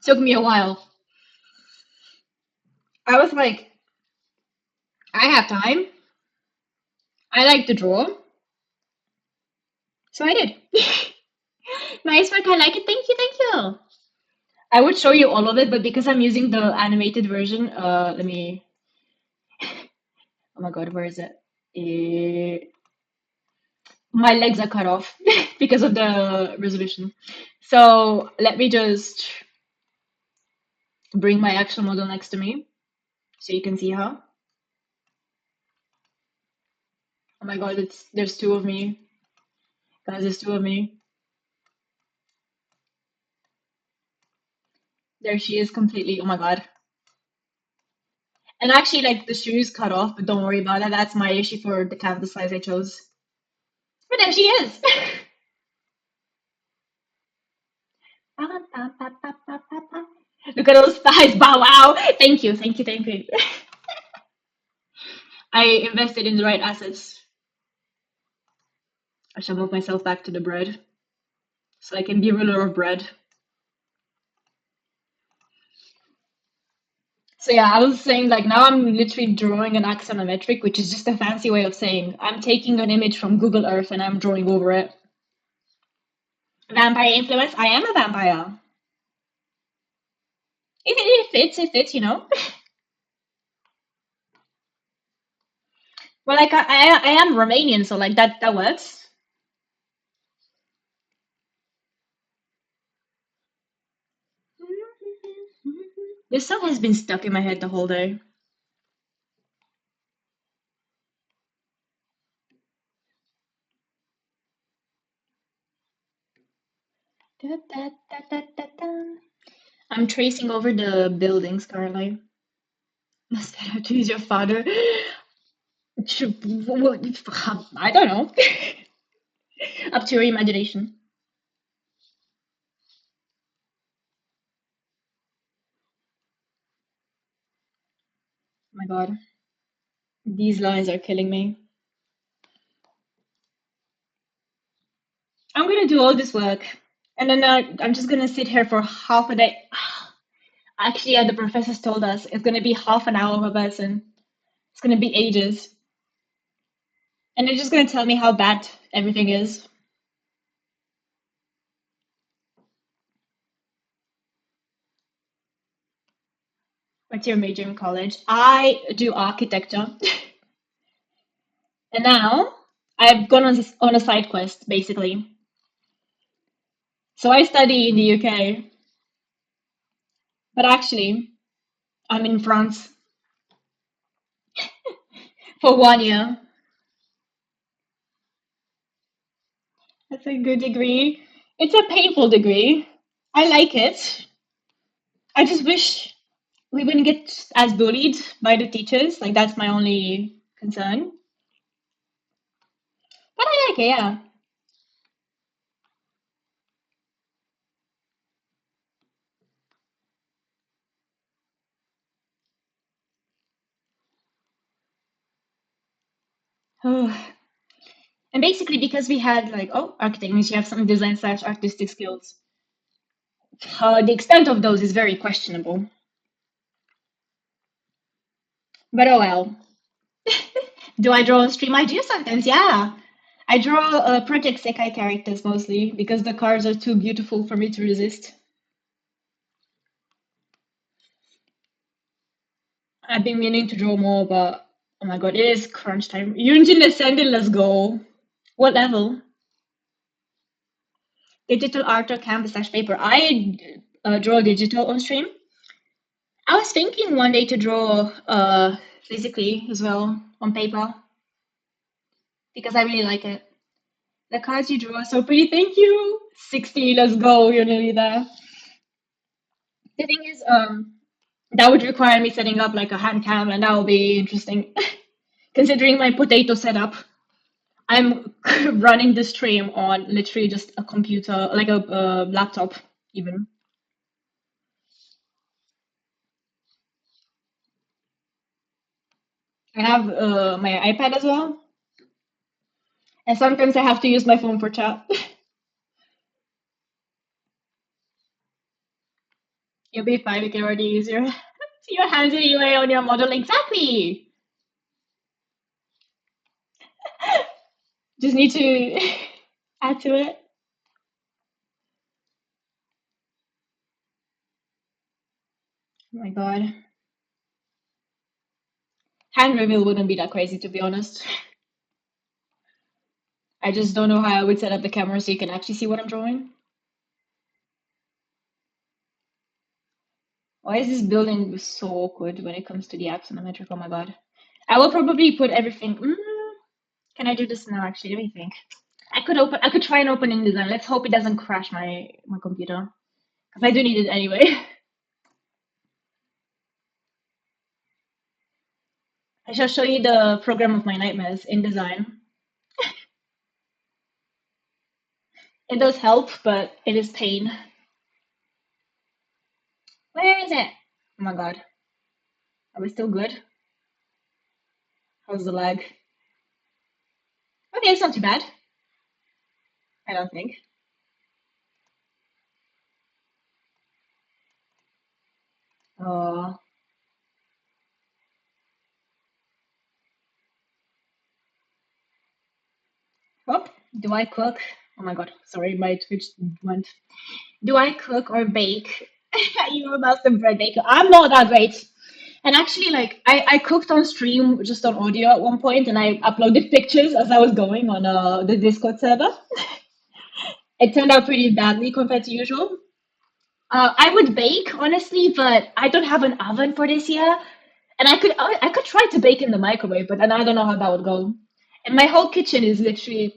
[SPEAKER 1] Took me a while. I was like, I have time. I like to draw. So I did. Nice work. I like it. Thank you. Thank you. I would show you all of it, but because I'm using the animated version, let me. Oh my god, where is it? My legs are cut off because of the resolution. So let me just bring my actual model next to me so you can see her. Oh my god, there's two of me. Guys, there's two of me. There she is completely. Oh my god. And actually, like the shoes cut off, but don't worry about that. That's my issue for the canvas size I chose. But there she is. Look at those thighs. Bow wow. Thank you. Thank you. Thank you. I invested in the right assets. I shall move myself back to the bread so I can be ruler of bread. So yeah, I was saying like now I'm literally drawing an axonometric, which is just a fancy way of saying I'm taking an image from Google Earth and I'm drawing over it. Vampire influence? I am a vampire. It fits, you know. Well, like I am Romanian, so like that works. This song has been stuck in my head the whole day. Da, da, da, da, da, da. I'm tracing over the buildings currently. Instead to use your father. I don't know. Up to your imagination. Oh my god. These lines are killing me. I'm gonna do all this work. And then I'm just gonna sit here for half a day. Actually, yeah, the professors told us it's gonna be half an hour per person. It's gonna be ages. And they're just gonna tell me how bad everything is. What's your major in college? I do architecture. And now I've gone on a side quest, basically. So I study in the UK, but actually I'm in France for 1 year. That's a good degree. It's a painful degree. I like it. I just wish we wouldn't get as bullied by the teachers. Like that's my only concern. But I like it, yeah. And basically because we had like, oh, architect means you have some design slash artistic skills. The extent of those is very questionable. But oh well. Do I draw on stream? I do sometimes, yeah. I draw Project Sekai characters mostly because the cards are too beautiful for me to resist. I've been meaning to draw more, but oh my god, it is crunch time. Yunjin Ascended, let's go. What level? Digital art or canvas slash paper? I draw digital on stream. I was thinking one day to draw physically as well on paper because I really like it. The cards you draw are so pretty. Thank you. 60, let's go. You're nearly there. The thing is, that would require me setting up like a hand cam, and that would be interesting. Considering my potato setup, I'm running the stream on literally just a computer, like a laptop, even. I have my iPad as well, and sometimes I have to use my phone for chat. You'll be fine. You can already use your hands anyway on your model. Exactly. Just need to add to it. Oh my god. Hand reveal wouldn't be that crazy, to be honest. I just don't know how I would set up the camera so you can actually see what I'm drawing. Why is this building so awkward when it comes to the axonometric? Oh my god. I will probably put everything. Can I do this now? Actually, let me think. I could try and open InDesign. Let's hope it doesn't crash my computer because I do need it anyway. I shall show you the program of my nightmares, InDesign. It does help, but it is pain. Where is it? Oh my god. Are we still good? How's the lag? Okay, it's not too bad. I don't think. Oh. Oh, do I cook? Oh my god, sorry, my Twitch went. Do I cook or bake? You're a master bread baker. I'm not that great. And actually, like, I cooked on stream just on audio at one point, and I uploaded pictures as I was going on the Discord server. It turned out pretty badly compared to usual. I would bake, honestly, but I don't have an oven for this year. And I could try to bake in the microwave, but then I don't know how that would go. And my whole kitchen is literally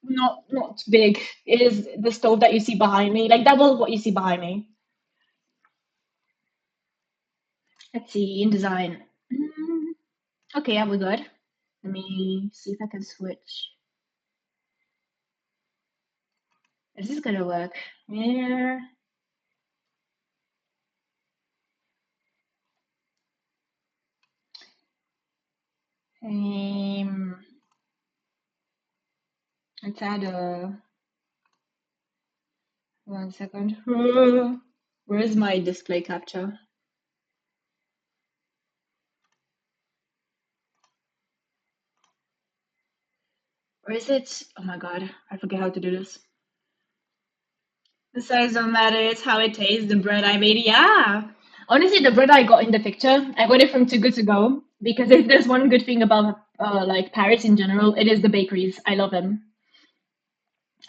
[SPEAKER 1] not big. It is the stove that you see behind me, like double what you see behind me. Let's see in design. Mm, okay, yeah, we're good. Let me see if I can switch. Is this gonna work? Yeah. Um, let's add a 1 second. Where is my display capture? Or is it? Oh my god, I forget how to do this. The size don't matter, it's how it tastes. The bread I made, yeah. Honestly, the bread I got in the picture, I got it from Too Good To Go because if there's one good thing about like Paris in general, it is the bakeries. I love them.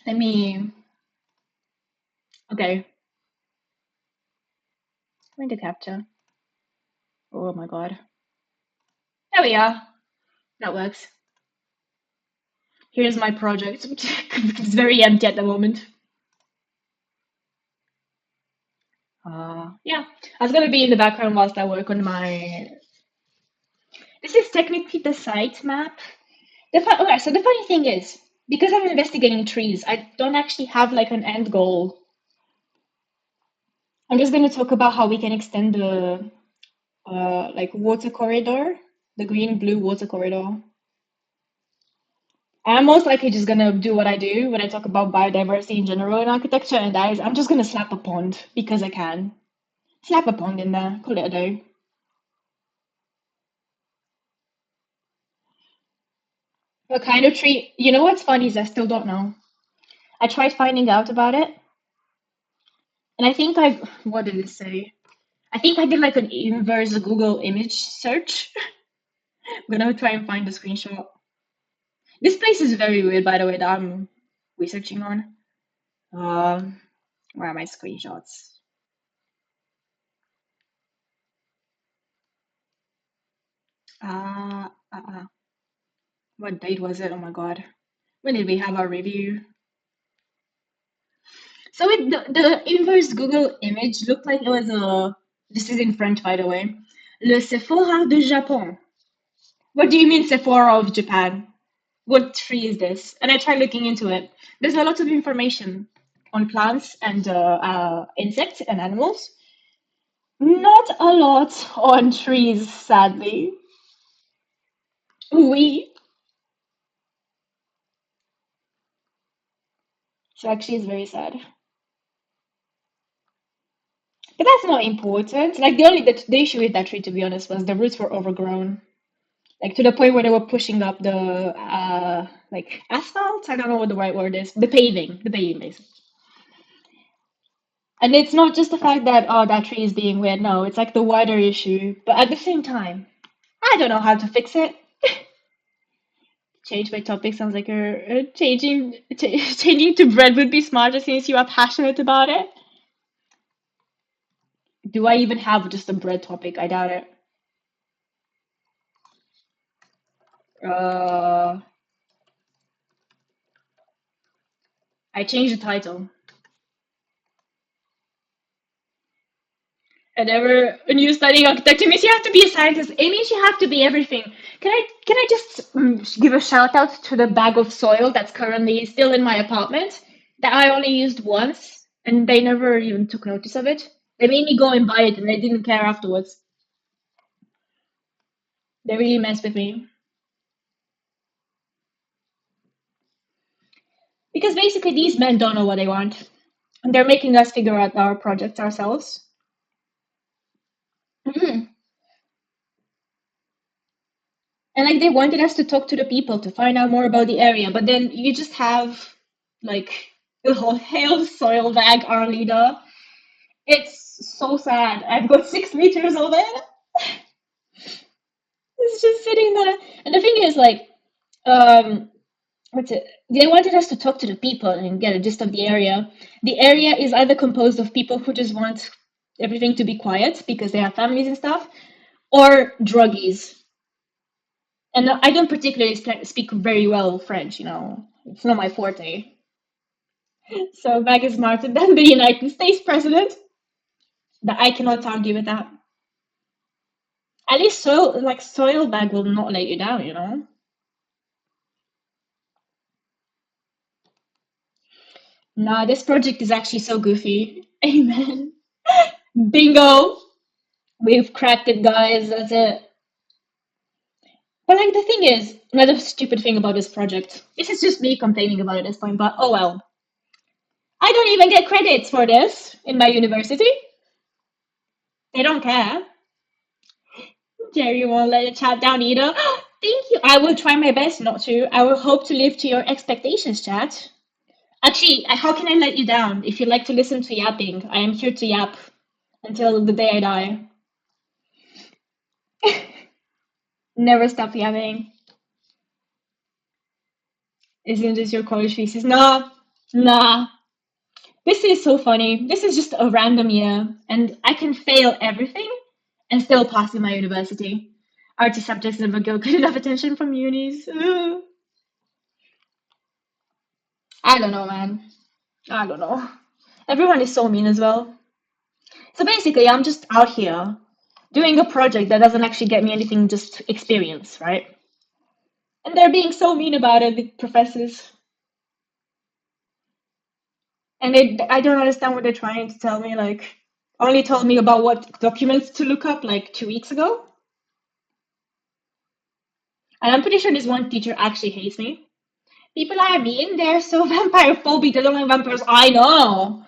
[SPEAKER 1] Let me. Okay, find the capture. Oh my god. There we are. That works. Here's my project. It's very empty at the moment. Yeah, I was gonna be in the background whilst I work on my. This is technically the site map. Okay, so the funny thing is, because I'm investigating trees, I don't actually have like an end goal. I'm just gonna talk about how we can extend the like water corridor, the green-blue water corridor. I'm most likely just gonna do what I do when I talk about biodiversity in general in architecture, and that is I'm just gonna slap a pond because I can. Slap a pond in there, call it a day. What kind of tree? You know what's funny is I still don't know. I tried finding out about it, and I think what did it say? I think I did like an inverse Google image search. I'm gonna try and find the screenshot. This place is very weird, by the way, that I'm researching on. Um, where are my screenshots? Uh, uh, uh, what date was it? Oh my god. When did we have our review? So the inverse Google image looked like it was a. This is in French, by the way. Le Sephora de Japon. What do you mean Sephora of Japan? What tree is this? And I tried looking into it. There's a lot of information on plants and insects and animals. Not a lot on trees, sadly. We. So actually, it's very sad. But that's not important. Like the issue with that tree, to be honest, was the roots were overgrown. Like to the point where they were pushing up the like asphalt. I don't know what the right word is. The paving, basically. And it's not just the fact that oh that tree is being weird. No, it's like the wider issue. But at the same time, I don't know how to fix it. Change my topic sounds like you're changing to bread would be smarter since you are passionate about it. Do I even have just a bread topic? I doubt it. Uh, I changed the title. And ever when you're studying architecture, it means you have to be a scientist. It means you have to be everything. Can I just give a shout out to the bag of soil that's currently still in my apartment that I only used once, and they never even took notice of it. They made me go and buy it, and they didn't care afterwards. They really messed with me because basically these men don't know what they want, and they're making us figure out our projects ourselves. Mhm. And like they wanted us to talk to the people to find out more about the area, but then you just have like the whole hail soil bag, our leader. It's so sad. I've got 6 meters of it. It's just sitting there. And the thing is, like, um, what's it? They wanted us to talk to the people and get a gist of the area. The area is either composed of people who just want everything to be quiet because they have families and stuff, or druggies. And I don't particularly speak very well French, you know. It's not my forte. So bag is smarter than the United States president. That I cannot argue with that. At least soil bag will not let you down, you know? Nah, this project is actually so goofy. Amen. Bingo! We've cracked it, guys. That's it. But like the thing is, another stupid thing about this project. This is just me complaining about it at this point, but oh well. I don't even get credits for this in my university. They don't care. Jerry won't let the chat down either. Thank you. I will try my best not to. I will hope to live to your expectations, chat. Actually, how can I let you down? If you like to listen to yapping, I am here to yap until the day I die. Never stop yapping. Isn't this your college thesis? Nah, nah. This is so funny. This is just a random year, and I can fail everything and still pass in my university. RT subjects never get good enough attention from unis. Ugh. I don't know, man. I don't know. Everyone is so mean as well. So basically, I'm just out here doing a project that doesn't actually get me anything, just experience, right? And they're being so mean about it, the professors. And I don't understand what they're trying to tell me. Like, only told me about what documents to look up like 2 weeks ago. And I'm pretty sure this one teacher actually hates me. People are mean. They're so vampire phobic. They don't like vampires. I know.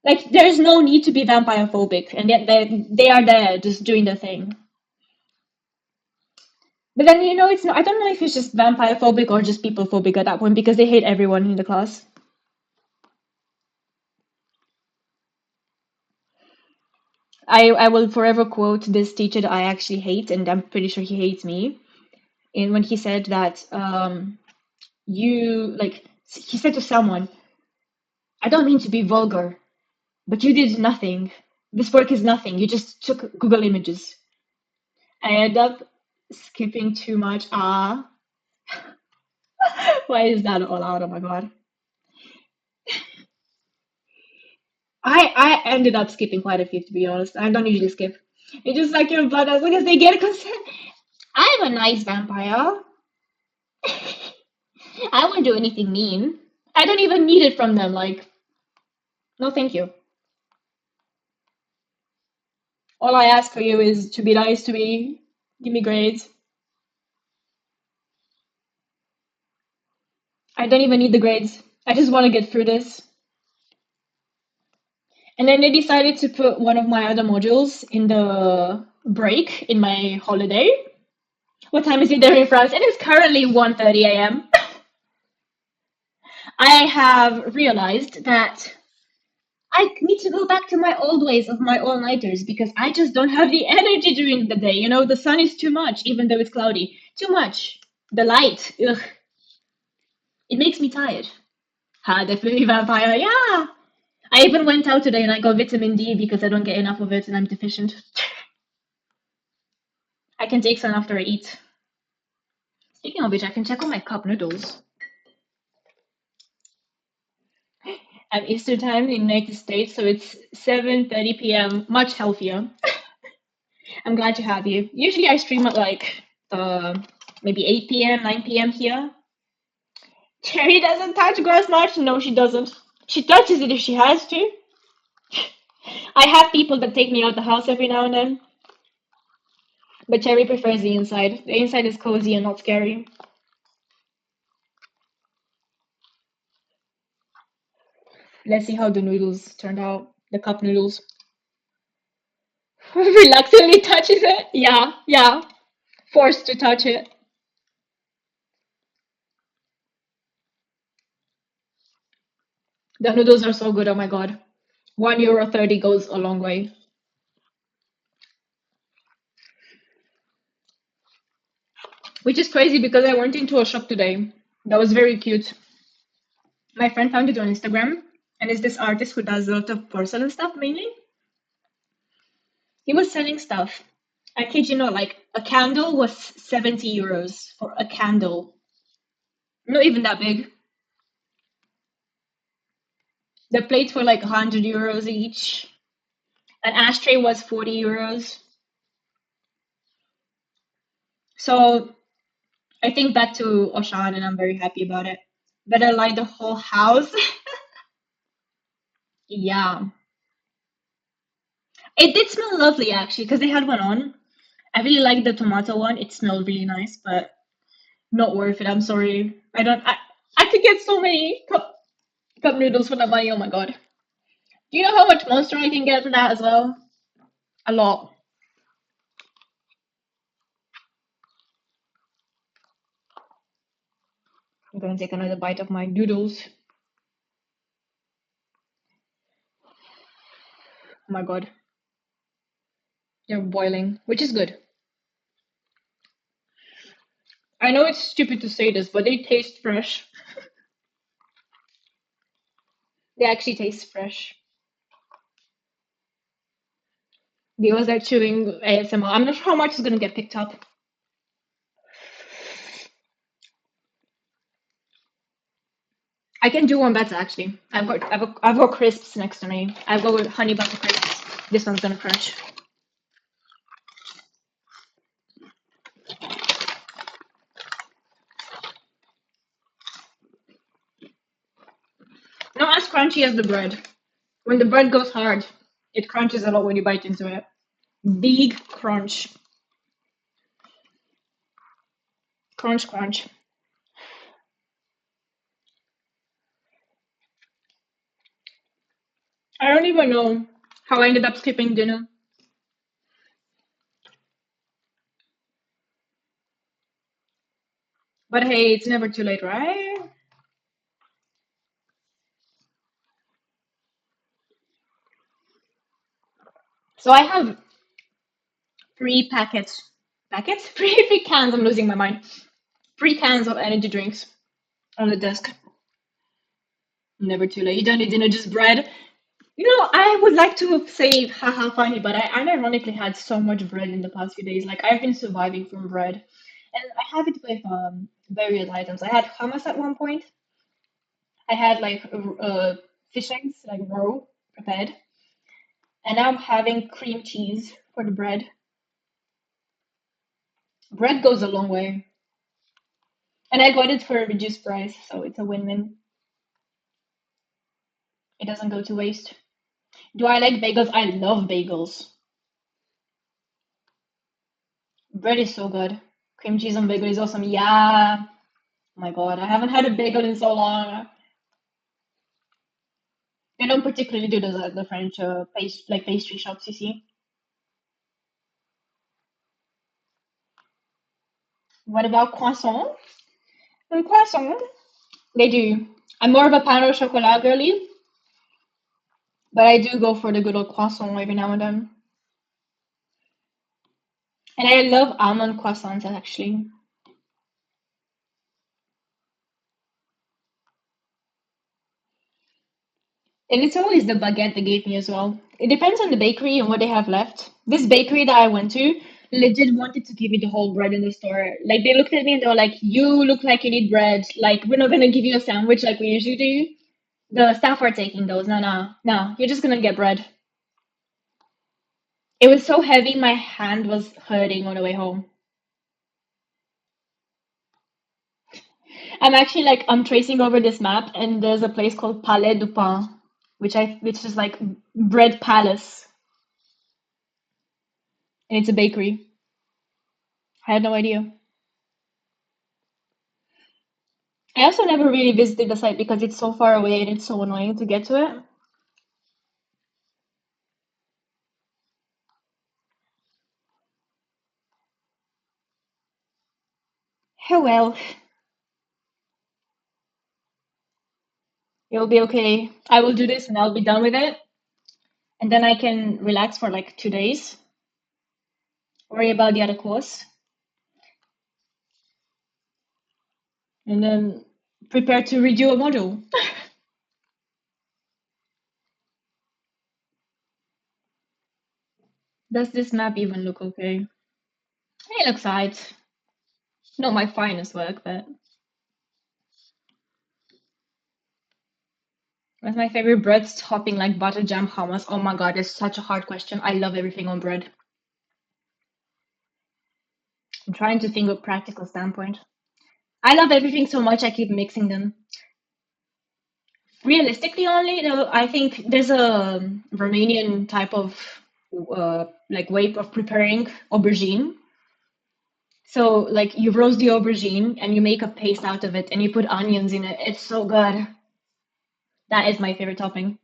[SPEAKER 1] Like, there's no need to be vampire phobic, and yet they are there just doing their thing. But then it's not. I don't know if it's just vampire phobic or just people phobic at that point because they hate everyone in the class. I will forever quote this teacher that I actually hate, and I'm pretty sure he hates me. And when he said that he said to someone, "I don't mean to be vulgar, but you did nothing. This work is nothing. You just took Google Images." I end up skipping too much. Ah, why is that all out? Oh my god. I ended up skipping quite a few, to be honest. I don't usually skip. It's just like your blood as long as they get consent. I'm a nice vampire. I won't do anything mean. I don't even need it from them. Like, no, thank you. All I ask for you is to be nice to me, give me grades. I don't even need the grades. I just want to get through this. And then they decided to put one of my other modules in the break in my holiday. What time is it there in France? It is currently 1:30 a.m. I have realized that I need to go back to my old ways of my all-nighters because I just don't have the energy during the day. The sun is too much, even though it's cloudy. Too much. The light, ugh, it makes me tired. Ha, definitely vampire, yeah. I even went out today and I got vitamin D because I don't get enough of it and I'm deficient. I can take some after I eat. Speaking of which, I can check on my cup noodles. At Eastern time in the United States, so it's 7:30 p.m. Much healthier. I'm glad to have you. Usually I stream at like maybe 8 p.m., 9 p.m. here. Cherry doesn't touch grass much. No, she doesn't. She touches it if she has to. I have people that take me out the house every now and then. But Cherry prefers the inside. The inside is cozy and not scary. Let's see how the noodles turned out. The cup noodles. Reluctantly touches it. Yeah, yeah. Forced to touch it. The noodles are so good, oh my god. €1.30 goes a long way. Which is crazy because I went into a shop today that was very cute. My friend found it on Instagram, and it's this artist who does a lot of porcelain stuff mainly. He was selling stuff. I kid you not, like a candle was €70 for a candle. Not even that big. The plates were like 100 euros each. An ashtray was 40 euros. So I think back to Oshan and I'm very happy about it. Better light the whole house. Yeah. It did smell lovely actually because they had one on. I really liked the tomato one. It smelled really nice, but not worth it. I'm sorry. I could get so many cup noodles for that money. Oh my god. Do you know how much monster I can get for that as well? A lot. I'm gonna take another bite of my noodles. Oh my god. They're boiling, which is good. I know it's stupid to say this, but they taste fresh. They actually taste fresh. They was like chewing ASMR. I'm not sure how much is gonna get picked up. I can do one better actually. I've got crisps next to me. I've got honey butter crisps. This one's gonna crunch. Not as crunchy as the bread. When the bread goes hard, it crunches a lot when you bite into it. Big crunch. Crunch, crunch. I don't even know how I ended up skipping dinner. But hey, it's never too late, right? So I have three packets. Packets? Three cans. I'm losing my mind. 3 cans of energy drinks on the desk. Never too late. You don't need dinner, just bread. You know, I would like to say haha funny, but I unironically had so much bread in the past few days. Like I've been surviving from bread. And I have it with various items. I had hummus at one point. I had like fish eggs, like raw, prepared. And now I'm having cream cheese for the bread. Bread goes a long way. And I got it for a reduced price, so it's a win-win. It doesn't go to waste. Do I like bagels? I love bagels. Bread is so good. Cream cheese on bagel is awesome. Yeah. Oh my god, I haven't had a bagel in so long. I don't particularly do those at the French pastry shops, you see. What about croissant? Croissant? They do. I'm more of a pain au chocolat girly, but I do go for the good old croissant every now and then. And I love almond croissants actually. And it's always the baguette they gave me as well. It depends on the bakery and what they have left. This bakery that I went to legit wanted to give me the whole bread in the store. Like they looked at me and they were like, "You look like you need bread. Like we're not gonna give you a sandwich like we usually do." The staff are taking those. No, no, no. You're just gonna get bread. It was so heavy, my hand was hurting on the way home. I'm actually like I'm tracing over this map, and there's a place called Palais du Pain, which is like bread palace, and it's a bakery. I had no idea. I also never really visited the site because it's so far away and it's so annoying to get to it. Oh well, it'll be okay. I will do this and I'll be done with it, and then I can relax for like 2 days, worry about the other course, and then prepare to redo a module. Does this map even look okay? It looks alright. Not my finest work, but What's my favorite bread topping like butter jam hummus? Oh my god, it's such a hard question. I love everything on bread. I'm trying to think of practical standpoint. I love everything so much I keep mixing them. Realistically, only though, I think there's a Romanian type of like way of preparing aubergine. So like you roast the aubergine and you make a paste out of it and you put onions in it. It's so good. That is my favorite topping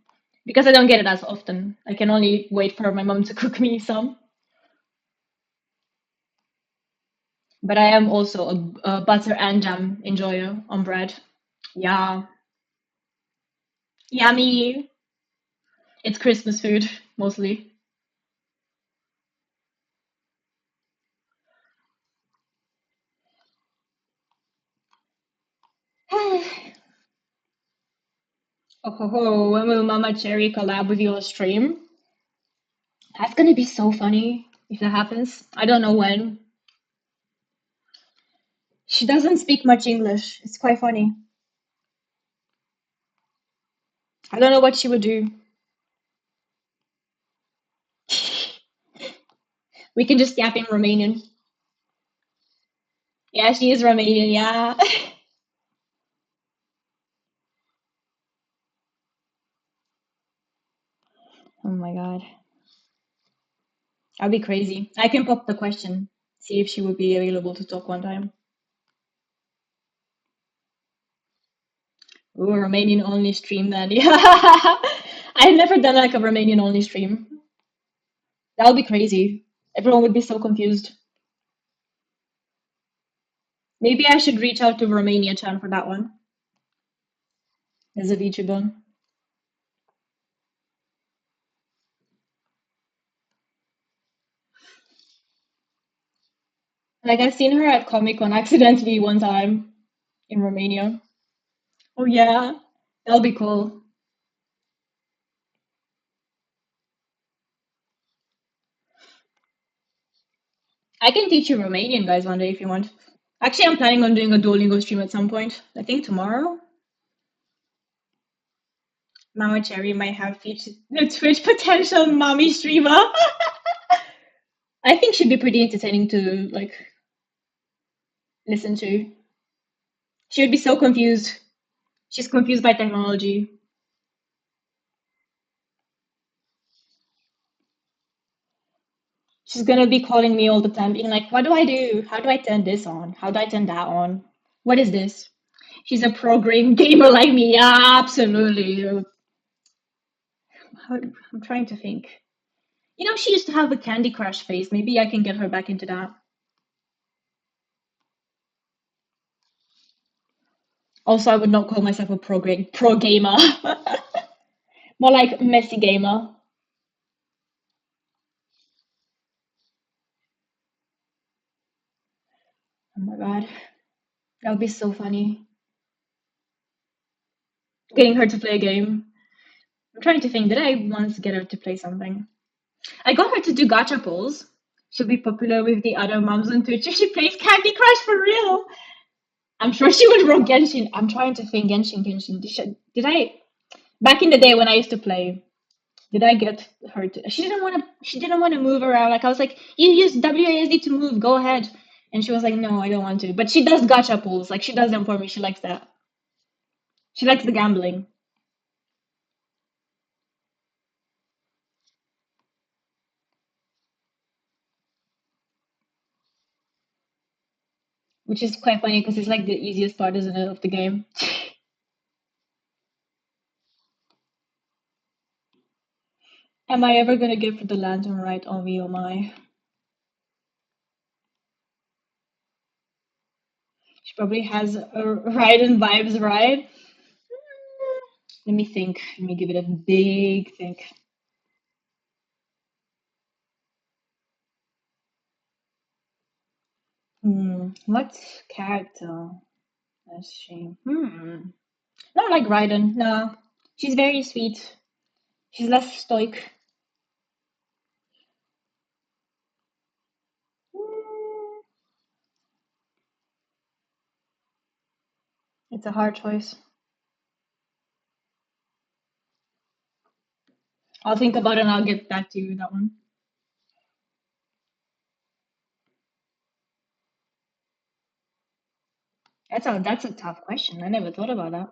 [SPEAKER 1] because I don't get it as often. I can only wait for my mom to cook me some. But I am also a butter and jam enjoyer on bread. Yeah, yummy. It's Christmas food mostly. Oh ho ho, when will Mama Cherry collab with you on stream? That's gonna be so funny if that happens. I don't know when. She doesn't speak much English. It's quite funny. I don't know what she would do. We can just yap in Romanian. Yeah, she is Romanian, yeah. Oh my god. That'd be crazy. I can pop the question, see if she would be available to talk one time. Ooh, Romanian only stream then. Yeah. I've never done like a Romanian only stream. That would be crazy. Everyone would be so confused. Maybe I should reach out to Romania Chan for that one. As a VTuber. Like I've seen her at Comic Con accidentally one time in Romania. Oh yeah, that'll be cool. I can teach you Romanian, guys, one day if you want. Actually, I'm planning on doing a Duolingo stream at some point. I think tomorrow. Mama Cherry might have the Twitch potential mommy streamer. I think she'd be pretty entertaining to like listen to. She would be so confused. She's confused by technology. She's gonna be calling me all the time, being like, "What do I do? How do I turn this on? How do I turn that on? What is this?" She's a pro game gamer like me. Yeah, absolutely. I'm trying to think. You know, she used to have a Candy Crush phase. Maybe I can get her back into that. Also, I would not call myself a pro gamer. More like messy gamer. Oh my god, that would be so funny. Getting her to play a game. I'm trying to think. Did I once get her to play something? I got her to do gacha pulls. She'll be popular with the other moms on Twitch if she plays Candy Crush for real. I'm sure she would roll Genshin. I'm trying to think Genshin. Did I back in the day when I used to play? Did I get her to? She didn't want to. She didn't want to move around. Like I was like, you use WASD to move. Go ahead. And she was like, no, I don't want to. But she does gacha pulls. Like she does them for me. She likes that. She likes the gambling, which is quite funny because it's like the easiest part, isn't it, of the game? Am I ever gonna get the lantern right on me? Oh my. She probably has Raiden vibes, right? Let me think. Let me give it a big think. What character is she? Not like Raiden. No, she's very sweet. She's less stoic. Hmm, It's a hard choice. I'll think about it and I'll get back to you with that one. That's a tough question. I never thought about that.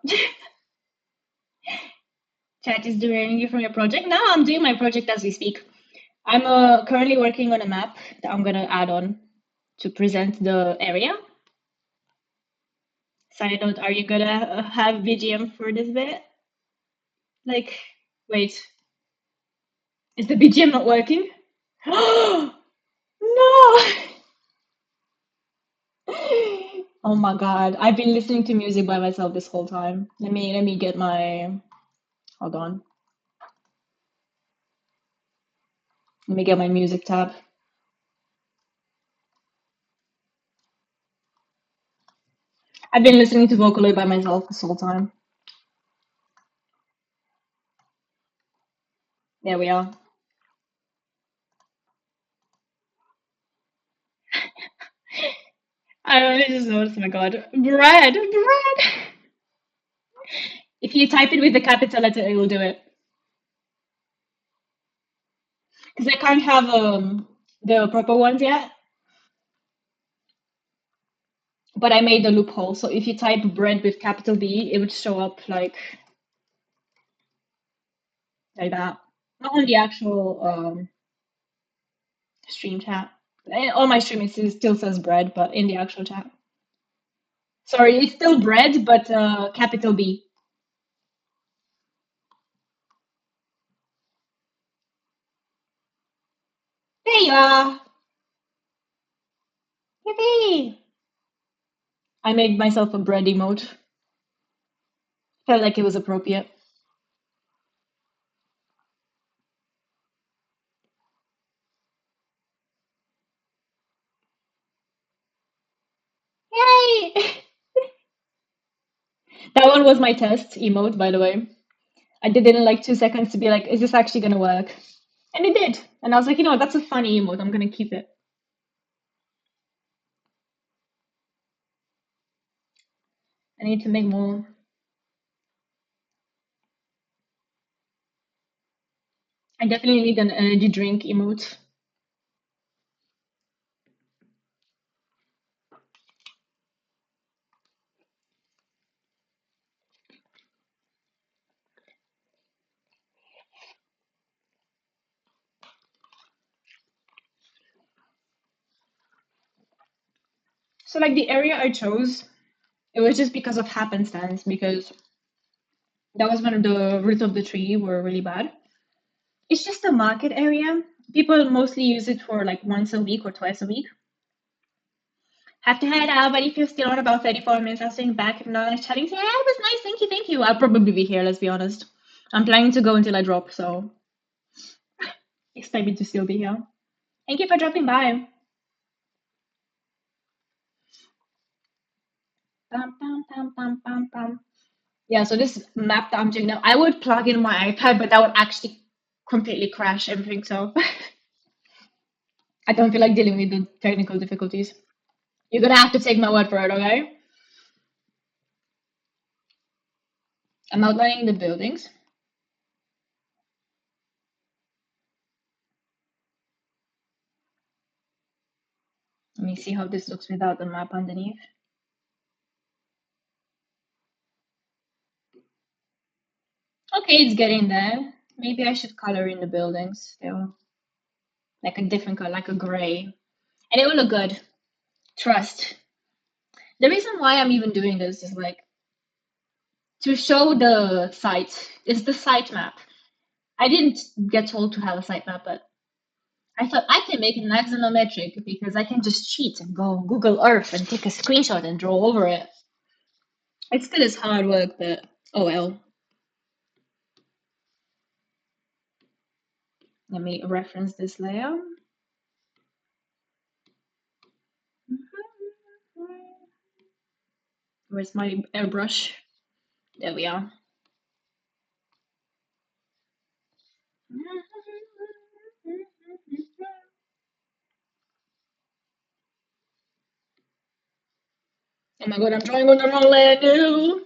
[SPEAKER 1] Chat is doing you from your project. No, I'm doing my project as we speak. I'm currently working on a map that I'm gonna add on to present the area. Side note, are you gonna have BGM for this bit? Like, wait, is the BGM not working? No! Oh my God, I've been listening to music by myself this whole time. Let me get my, hold on. Let me get my music tab. I've been listening to Vocaloid by myself this whole time. There we are. I only just noticed, oh my God. Bread! Bread! If you type it with the capital letter, it will do it. Because I can't have the proper ones yet. But I made the loophole. So if you type bread with capital B, it would show up like that. Not on the actual stream chat. On my stream, it still says bread, but in the actual chat. Sorry, it's still bread, but capital B. There you are. Yippee! I made myself a bread emote. Felt like it was appropriate. Yay! That one was my test emote, by the way. I did it in like 2 seconds to be like, is this actually gonna work? And it did. And I was like, you know, that's a funny emote. I'm gonna keep it. I need to make more. I definitely need an energy drink emote. So like the area I chose, it was just because of happenstance, because that was when the roots of the tree were really bad. It's just a market area. People mostly use it for like once a week or twice a week. Have to head out, but if you're still on about 34 minutes, I'll swing back. If not, chatting, say, yeah, it was nice, thank you, thank you. I'll probably be here, let's be honest. I'm planning to go until I drop, so expect me to still be here. Thank you for dropping by. Bum, bum, bum, bum, bum, bum. Yeah, so this map that I'm doing now, I would plug in my iPad, but that would actually completely crash everything, so I don't feel like dealing with the technical difficulties. You're gonna have to take my word for it, okay? I'm outlining the buildings. Let me see how this looks without the map underneath. Okay, it's getting there. Maybe I should color in the buildings still. Like a different color, like a gray. And it will look good. Trust. The reason why I'm even doing this is like to show the site. It's the site map. I didn't get told to have a site map, but I thought I can make it axonometric because I can just cheat and go Google Earth and take a screenshot and draw over it. It still is hard work, but oh well. Let me reference this layer. Where's my airbrush? There we are. Oh my god, I'm drawing on the wrong layer too.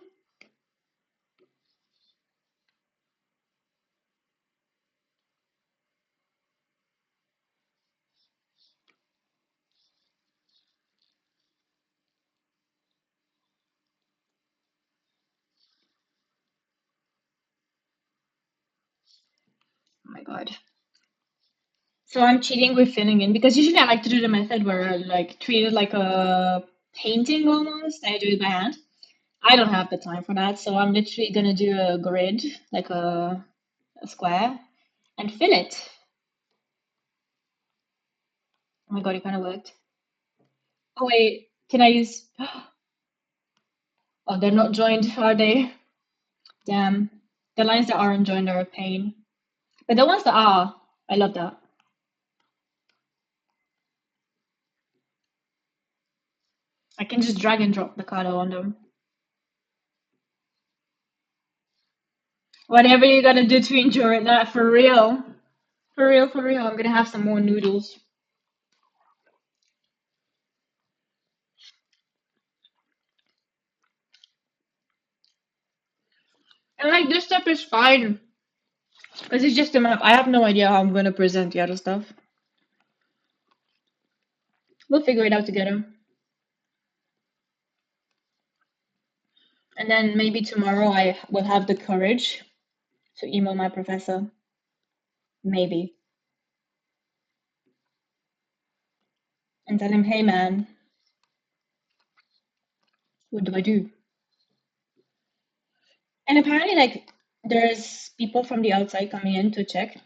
[SPEAKER 1] god. So I'm cheating with filling in because usually I like to do the method where I like treat it like a painting almost. I do it by hand. I don't have the time for that, so I'm literally gonna do a grid, like a square, and fill it. Oh my god, it kind of worked. Oh wait, can I use? Oh, they're not joined, are they? Damn. The lines that aren't joined are a pain. But the ones that are, I love that. I can just drag and drop the color on them. Whatever you gotta do to enjoy it, not for real. For real, for real. I'm gonna have some more noodles. And like this stuff is fine. Because it's just a map. I have no idea how I'm gonna present the other stuff. We'll figure it out together. And then maybe tomorrow I will have the courage to email my professor. Maybe. And tell him, hey man, what do I do? And apparently, like, there's people from the outside coming in to check.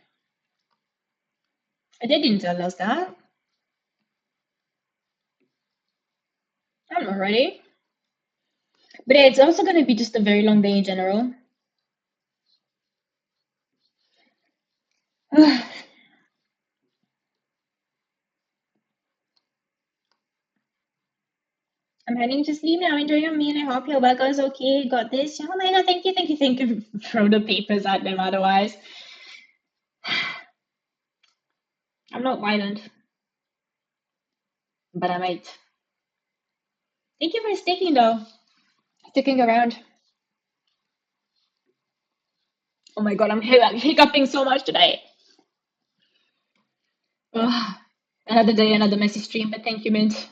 [SPEAKER 1] They didn't tell us that. I'm not ready. But yeah, it's also gonna be just a very long day in general. I'm heading to sleep now. Enjoy your meal. I hope your work goes okay. Got this. Oh my god, thank you, thank you, thank you. Throw the papers at them otherwise. I'm not violent, but I might. Thank you for sticking though. Sticking around. Oh my god, I'm hiccuping so much today. Ugh. Another day, another messy stream, but thank you, Mint.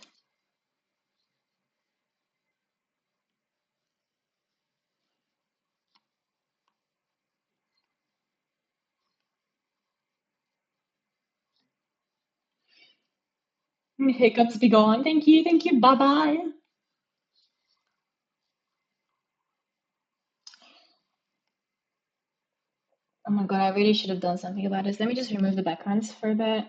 [SPEAKER 1] Hiccups be gone. Thank you, thank you. Bye bye. Oh my god, I really should have done something about this. Let me just remove the backgrounds for a bit.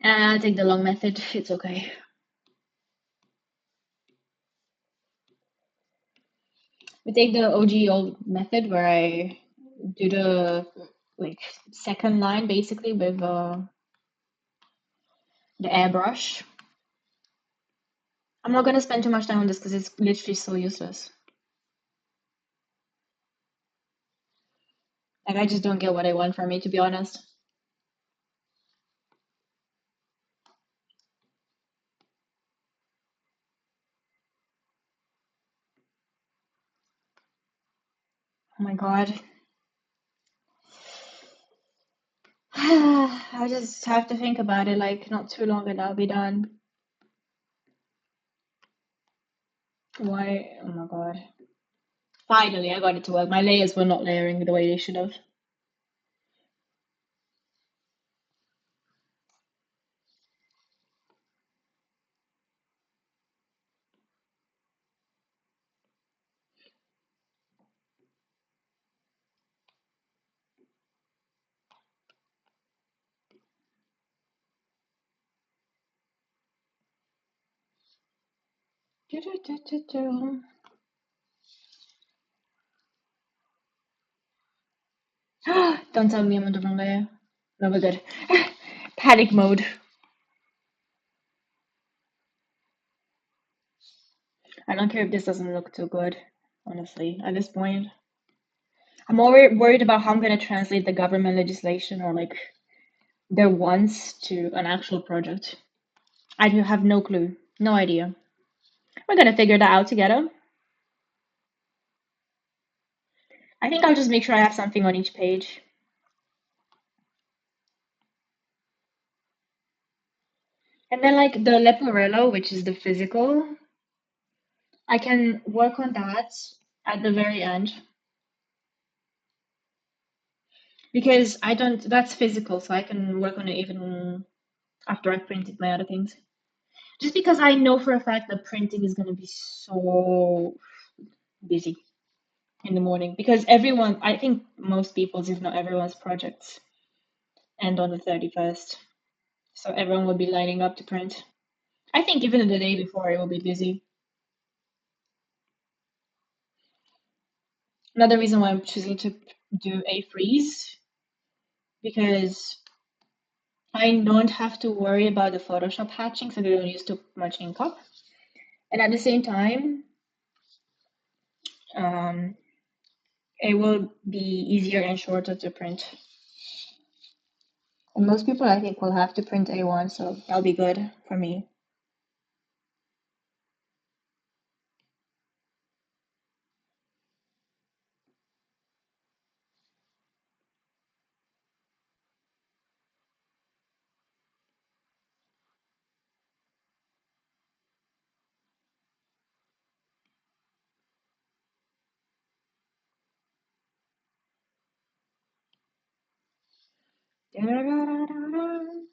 [SPEAKER 1] I'll take the long method. It's okay. We take the OG old method where I do the like second line basically with the airbrush. I'm not gonna spend too much time on this because it's literally so useless. Like I just don't get what I want from it, to be honest. Oh my god. I just have to think about it, like not too long and I'll be done. Why? Oh my god. Finally, I got it to work. My layers were not layering the way they should have. Don't tell me I'm on the wrong layer. No, we're good. Panic mode. I don't care if this doesn't look too good, honestly, at this point. I'm more worried about how I'm going to translate the government legislation or like their wants to an actual project. I do have no clue. No idea. We're going to figure that out together. I think I'll just make sure I have something on each page. And then like the Leporello, which is the physical, I can work on that at the very end because I don't. That's physical, so I can work on it even after I've printed my other things. Just because I know for a fact that printing is going to be so busy in the morning because everyone, I think most people's, if not everyone's projects end on the 31st. So everyone will be lining up to print. I think even the day before it will be busy. Another reason why I'm choosing to do a freeze because I don't have to worry about the Photoshop hatching, so they don't use too much ink up. And at the same time, um, it will be easier and shorter to print. And most people, I think, will have to print A1, so that'll be good for me. Oh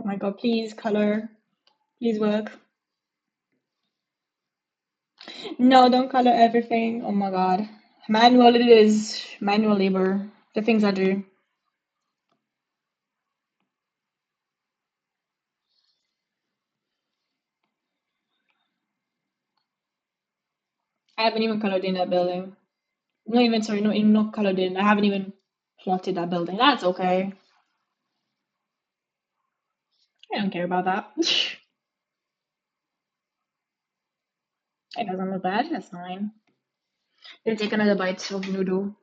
[SPEAKER 1] my god, please color. Please work. No, don't color everything. Oh my god. Manual it is. Manual labor. The things I do. I haven't even colored in that building. Not even, sorry, not colored in. I haven't even plotted that building. That's okay. I don't care about that. It doesn't look bad. That's fine. Then take another bite of noodle.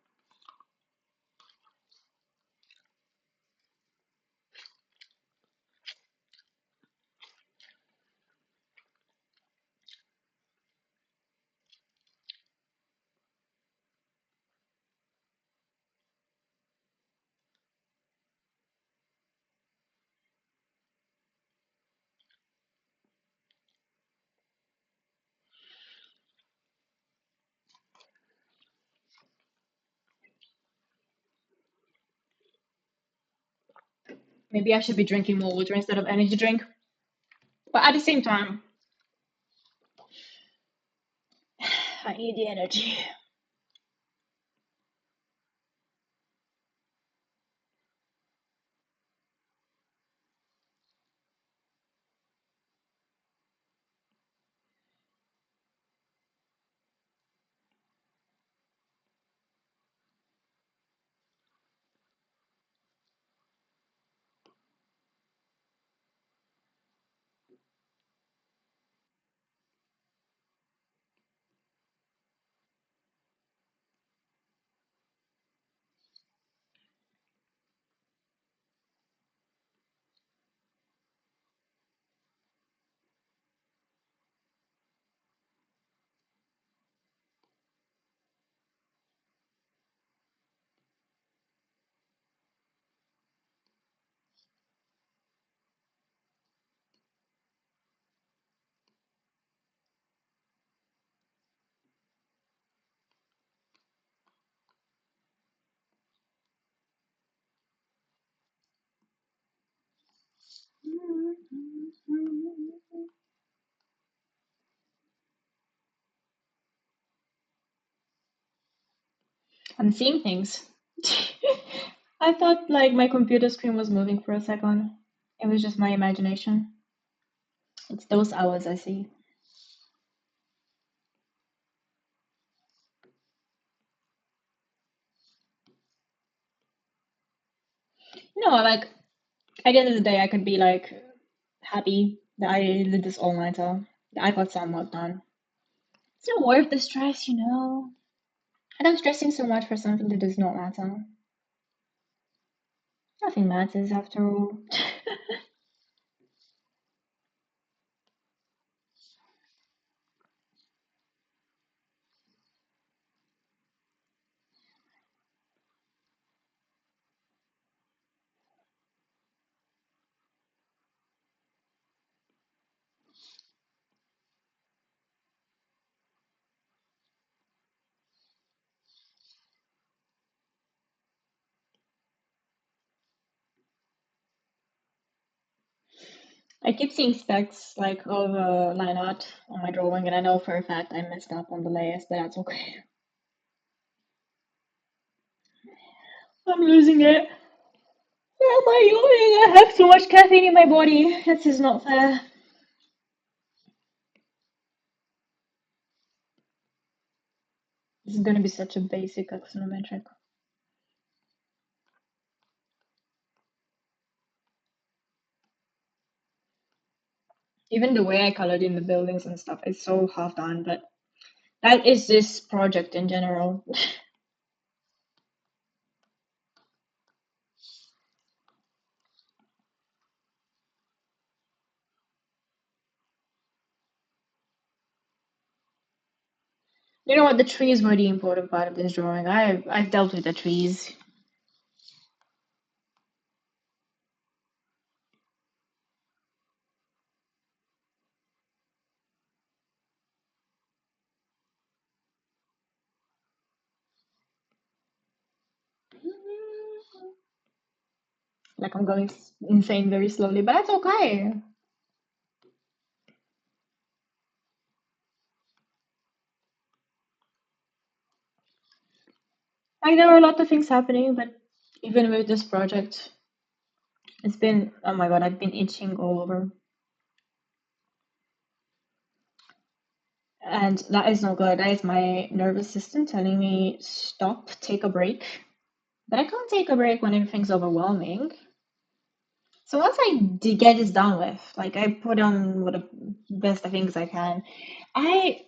[SPEAKER 1] Maybe I should be drinking more water instead of energy drink. But at the same time, I need the energy. I'm seeing things. I thought like my computer screen was moving for a second. It was just my imagination. It's those hours I see. No, like at the end of the day, I could be like happy that I did this all nighter. That I got some work done. It's not worth the stress, you know. And I'm stressing so much for something that does not matter. Nothing matters after all. I keep seeing specks like of line art on my drawing, and I know for a fact I messed up on the layers, but that's okay. I'm losing it. Where am I going? I have too much caffeine in my body. This is not fair. This is gonna be such a basic axonometric. Even the way I colored in the buildings and stuff is so half done, but that is this project in general. You know what? The trees were the important part of this drawing. I've dealt with the trees. Like I'm going insane very slowly, but that's okay. Like there are a lot of things happening, but even with this project, it's been, oh my god, I've been itching all over. And that is not good. That is my nervous system telling me stop, take a break. But I can't take a break when everything's overwhelming. So once I get this done with, like I put on what the best things I can, I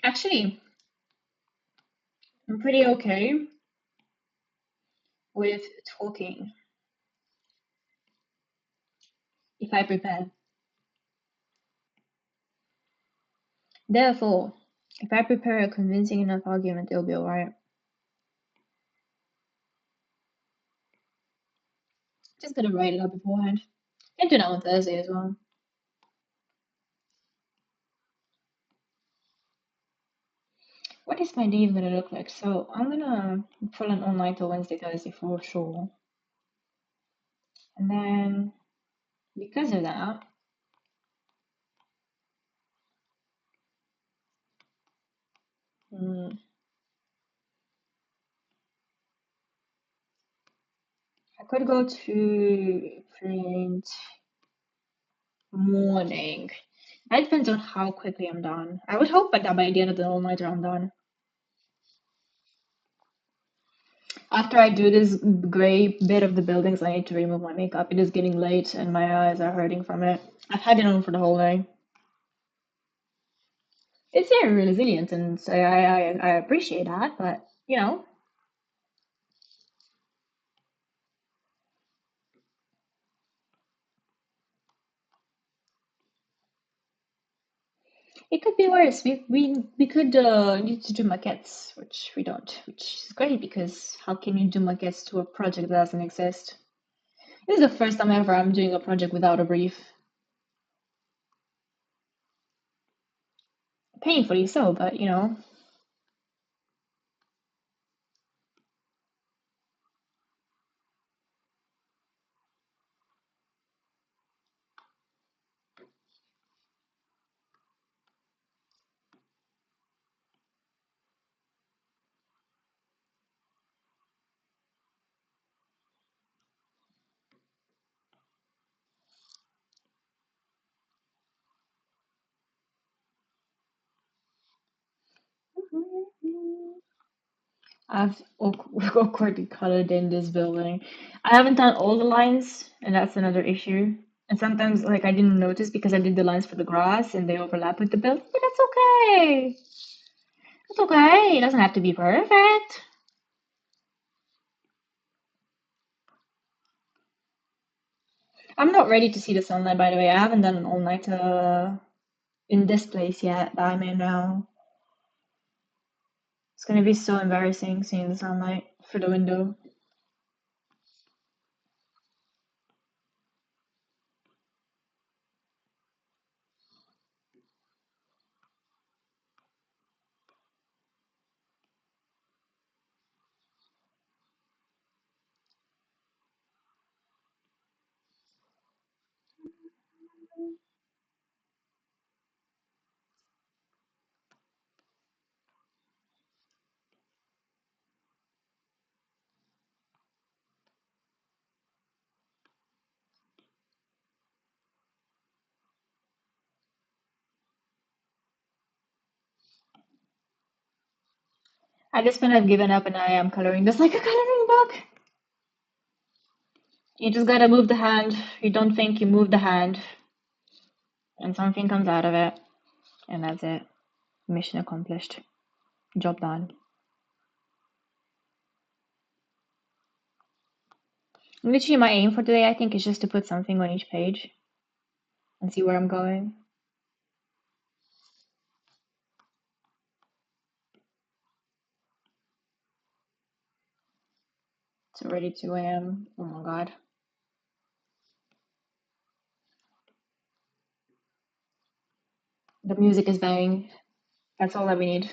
[SPEAKER 1] actually I'm pretty okay with talking if I prepare. Therefore, if I prepare a convincing enough argument, it'll be alright. Just gotta write it up beforehand. Can do that on Thursday as well. What is my day even gonna look like? So I'm gonna pull an all-nighter Wednesday, Thursday for sure. And then because of that, mm, I could go to print morning. That depends on how quickly I'm done. I would hope that by the end of the all-nighter I'm done. After I do this gray bit of the buildings, I need to remove my makeup. It is getting late and my eyes are hurting from it. I've had it on for the whole day. It's very resilient, and so I appreciate that, but you know, it could be worse. We could need to do maquettes, which we don't, which is great because how can you do maquettes to a project that doesn't exist? This is the first time ever I'm doing a project without a brief. Painfully so, but you know. I've awkwardly colored in this building. I haven't done all the lines, and that's another issue. And sometimes, like, I didn't notice because I did the lines for the grass and they overlap with the building, but that's okay. That's okay. It doesn't have to be perfect. I'm not ready to see the sunlight, by the way. I haven't done an all-night in this place yet that I'm in now. It's gonna be so embarrassing seeing the sunlight through the window. At this point, I've given up and I am coloring this like a coloring book. You just gotta move the hand. You don't think, you move the hand, and something comes out of it. And that's it. Mission accomplished. Job done. Literally, my aim for today, I think, is just to put something on each page and see where I'm going. It's already 2 a.m. Oh my god. The music is dying. That's all that we need.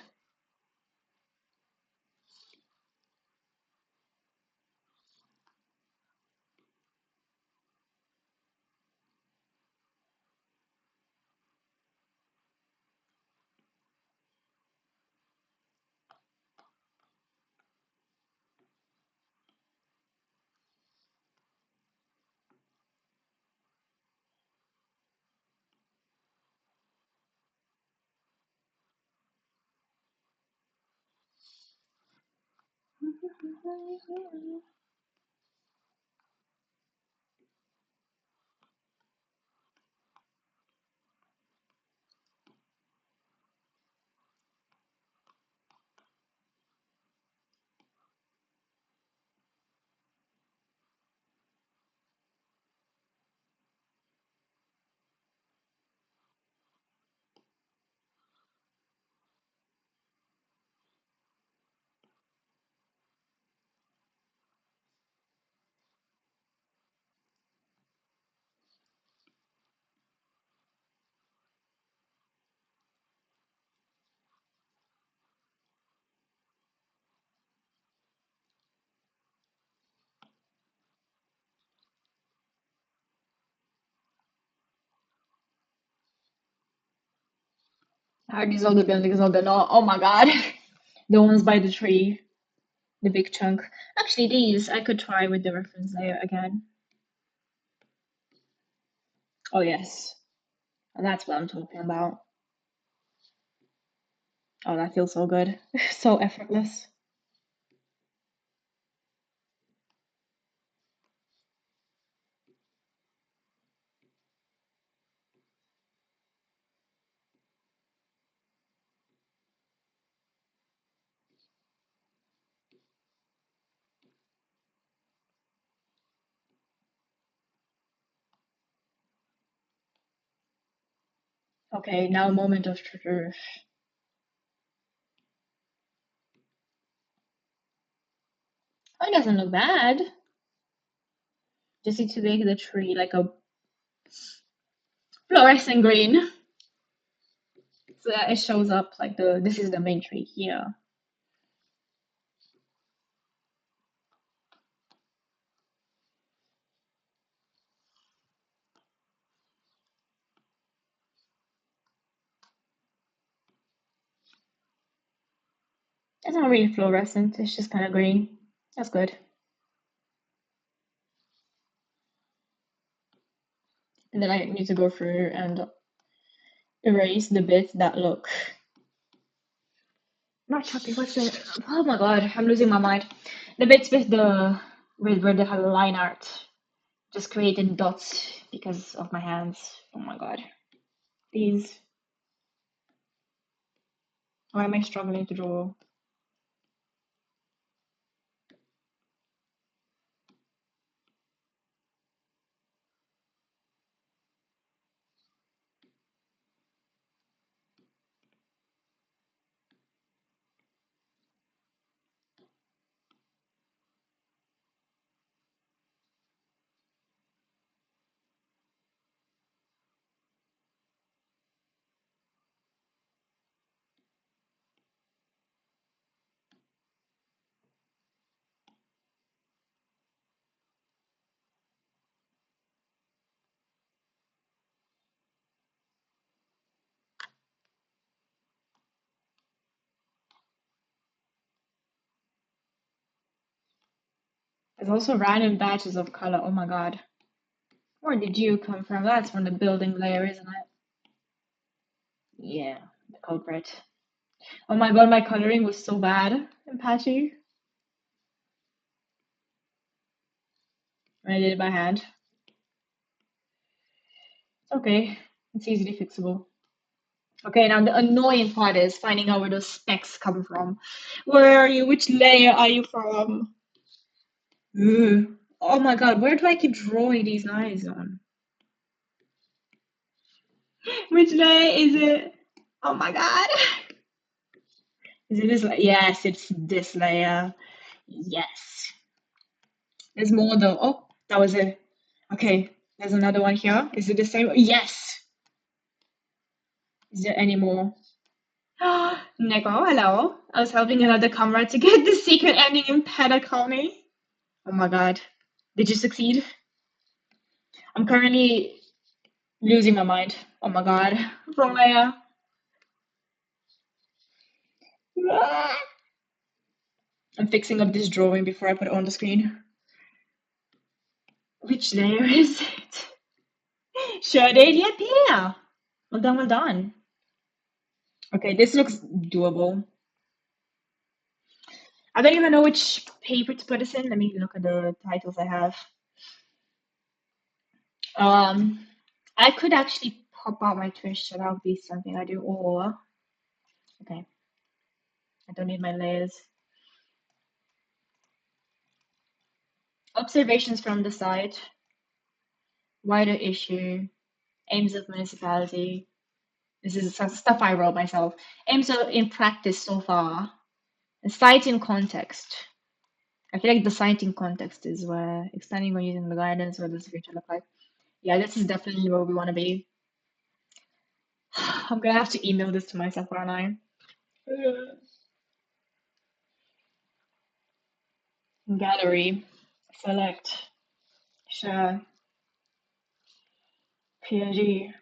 [SPEAKER 1] Are these all the buildings on the north? Oh my god. The ones by the tree. The big chunk. Actually, these I could try with the reference layer again. Oh, yes. And that's what I'm talking about. Oh, that feels so good. So effortless. Okay, now a moment of truth. Oh, it doesn't look bad. Just need to make the tree like a fluorescent green. So that it shows up like this is the main tree here. It's not really fluorescent, it's just kind of green. That's good. And then I need to go through and erase the bits that look not choppy. What's it? Oh my god, I'm losing my mind. The bits with the where they have line art just created dots because of my hands. Oh my god, these. Why am I struggling to draw? There's also random batches of color. Oh my god. Where did you come from? That's from the building layer, isn't it? Yeah, the culprit. Oh my god, my coloring was so bad and patchy. I did it by hand. It's okay. It's easily fixable. Okay, now the annoying part is finding out where those specks come from. Where are you? Which layer are you from? Ugh. Oh my god, where do I keep drawing these lines on? Which layer is it? Oh my god. Is it this layer? Yes, it's this layer. Yes. There's more though. Oh, that was it. Okay, there's another one here. Is it the same? Yes. Is there any more? Nico, hello. I was helping another comrade to get the secret ending in Patacomy. Oh my god. Did you succeed? I'm currently losing my mind. Oh my god. Wrong layer. I'm fixing up this drawing before I put it on the screen. Which layer is it? Sure did. Yep, yeah. Well done, well done. Okay, this looks doable. I don't even know which paper to put this in. Let me look at the titles I have. I could actually pop out my Twitch, so that would be something I do. Or okay, I don't need my layers. Observations from the site. Wider issue. Aims of municipality. This is stuff I wrote myself. Aims of in practice so far. The site in context. I feel like the site in context is where expanding on using the guidance. What does the future look like? Yeah, this is definitely where we want to be. I'm gonna have to email this to myself, aren't I? Gallery. Select. Share. PNG.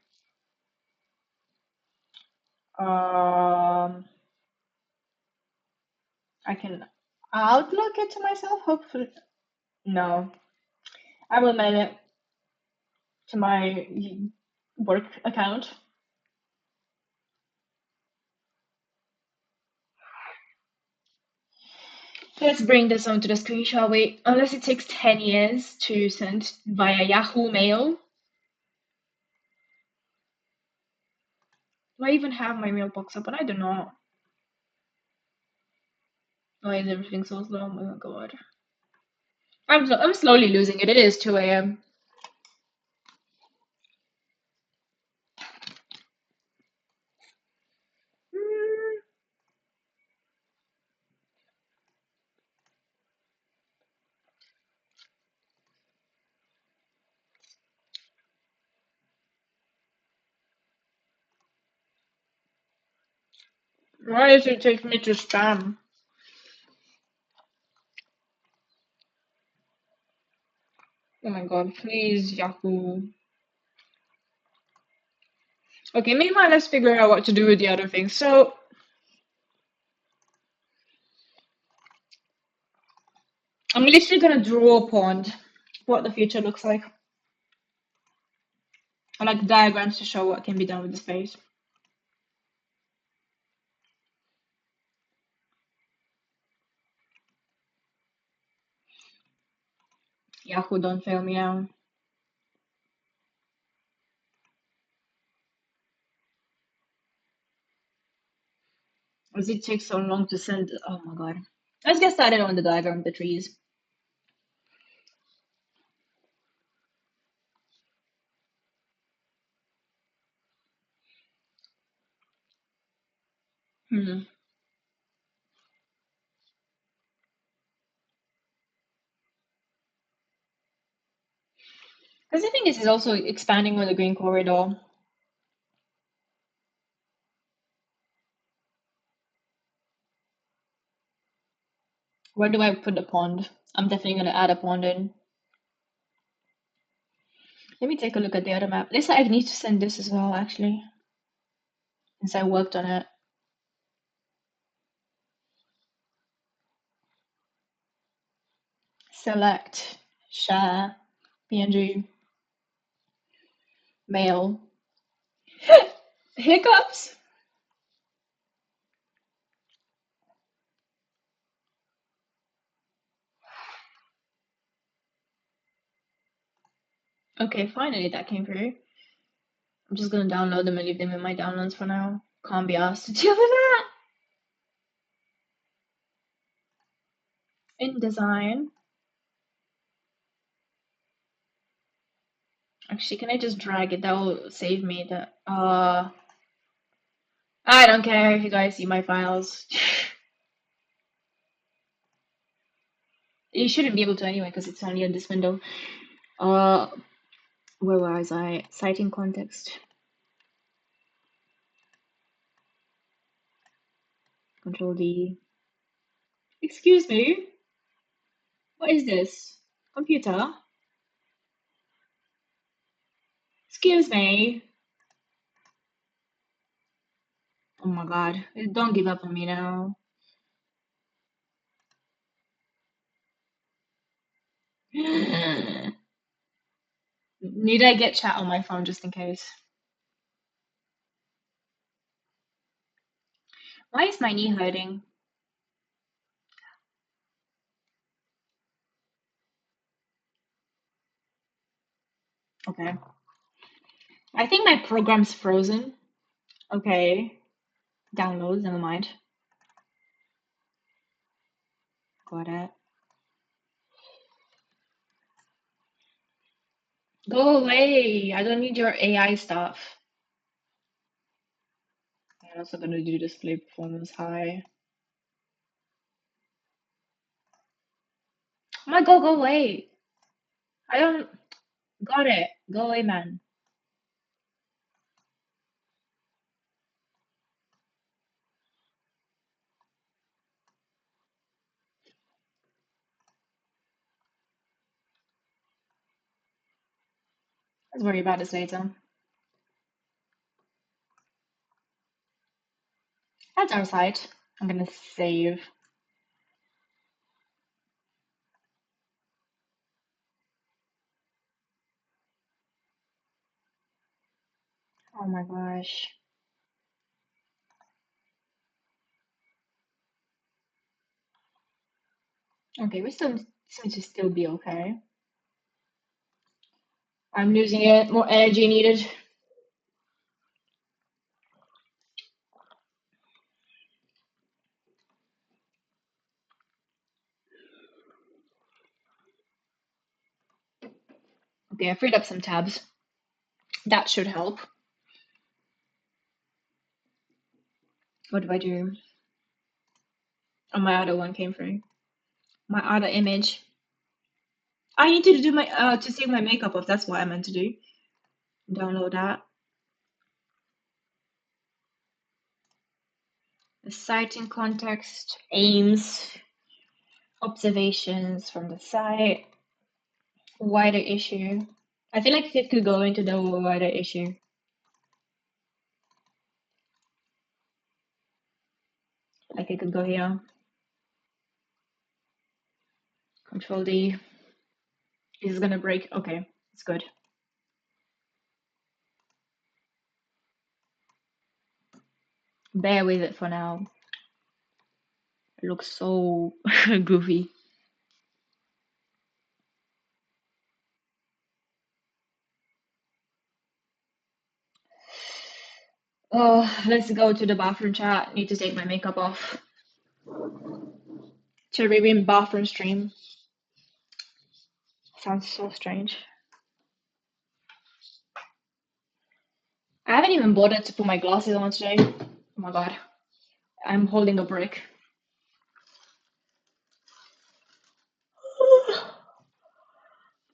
[SPEAKER 1] I can outlook it to myself, hopefully. No, I will mail it to my work account. Let's bring this onto the screen, shall we? Unless it takes 10 years to send via Yahoo Mail. Do I even have my mailbox open? I don't know. Why is everything so slow? Oh my god. I'm slowly losing it. It is 2 a.m. Why does it take me to spam? Oh my god, please, Yahoo. Okay, meanwhile, let's figure out what to do with the other things. So, I'm literally gonna draw upon what the future looks like. I like diagrams to show what can be done with the space. Yahoo, don't fail me out. Does it take so long to send? Oh my god. Let's get started on the diagram of the trees. Because I think this is also expanding on the green corridor. Where do I put the pond? I'm definitely gonna add a pond in. Let me take a look at the other map. Lisa, I need to send this as well, actually, since I worked on it. Select, share, PNG, mail. Hiccups. Okay, finally that came through. I'm just gonna download them and leave them in my downloads for now. Can't be asked to deal with that. InDesign. Actually, can I just drag it? That will save me the I don't care if you guys see my files. You shouldn't be able to anyway because it's only in this window. Uh, where was I? Citing context. Control D. Excuse me. What is this? Computer? Excuse me. Oh my god. Don't give up on me now. Need I get chat on my phone just in case? Why is my knee hurting? Okay. I think my program's frozen. Okay. Downloads, never mind. Got it. Go away. I don't need your AI stuff. I'm also gonna do display performance high. Oh my god, go away. I don't got it. Go away, man. Let's worry about this later. That's our site. I'm gonna save. Oh my gosh. Okay, we still seem to still be okay. I'm losing it. More energy needed. Okay, I freed up some tabs. That should help. What do I do? Oh, my other one came through. My other image. I need to do my to save my makeup off. That's what I meant to do. Download that. The site in context, aims, observations from the site, wider issue. I feel like it could go into the wider issue. Like it could go here. Control D. Is gonna break. Okay, it's good. Bear with it for now. It looks so goofy. Oh, let's go to the bathroom chat. Need to take my makeup off. Cherry bathroom stream. Sounds so strange. I haven't even bothered to put my glasses on today. Oh my god. I'm holding a brick.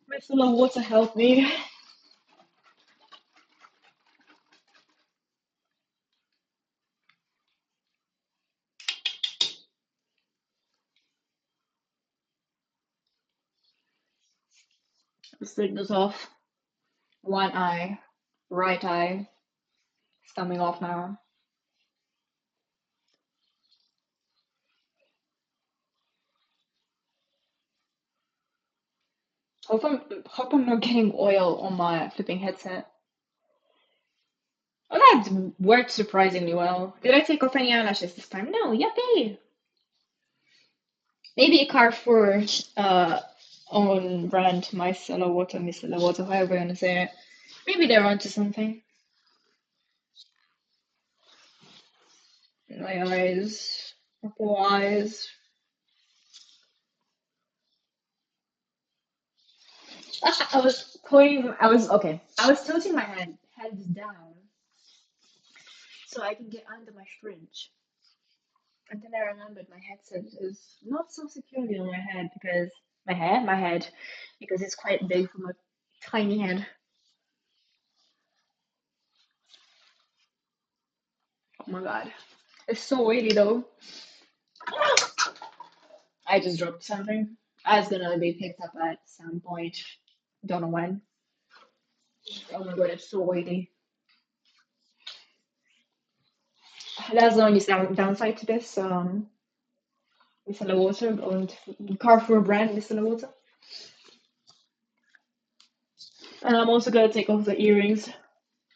[SPEAKER 1] My full of water help me. Let's take this off. One eye. Right eye. It's coming off now. Hope I'm not getting oil on my flipping headset. Oh, that worked surprisingly well. Did I take off any eyelashes this time? No, yuppie! Maybe a Carrefour own brand, micellar water, micellar water, however you want to say it. Maybe they're onto something. My eyes, purple eyes. I was putting, I was, okay, I was tilting my head down so I can get under my fridge. And then I remembered my headset is not so securely on my head because my head, because it's quite big for my tiny head. Oh my god. It's so weighty though. I just dropped something. It's gonna be picked up at some point. Don't know when. Oh my god, it's so weighty. That's the only downside to this. Micellar water, going to Carrefour brand micellar water. And I'm also gonna take off the earrings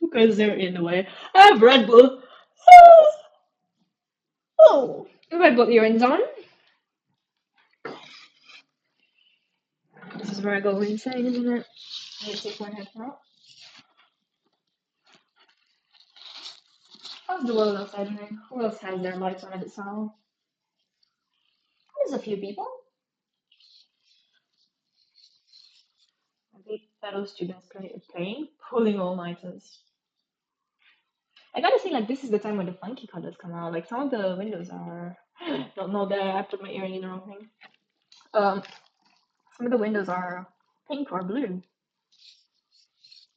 [SPEAKER 1] because they're in the way. I have Red Bull. Oh, Red Bull earrings on. This is where I go insane, isn't it? I need to take one headphone out. How's the world outside today? Who else has their lights on at this hour? There's a few people. I think fellow students playing, pulling all-nighters. I gotta say, like, this is the time when the funky colors come out. Like, some of the windows are. Don't know that I put my earring in the wrong thing. Um, some of the windows are pink or blue.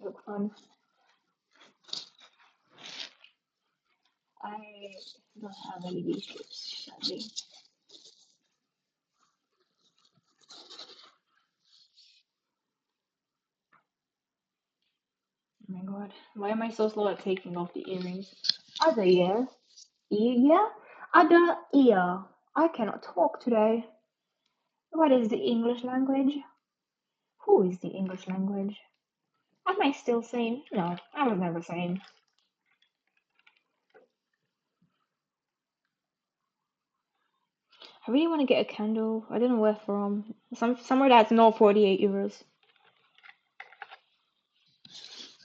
[SPEAKER 1] Look fun. I don't have any of these strips, sadly. Oh my god, why am I so slow at taking off the earrings? Other ear, ear, other ear. I cannot talk today. What is the English language? Who is the English language? Am I still sane? No, I was never sane. I really want to get a candle. I don't know where from. Somewhere that's not 48 euros.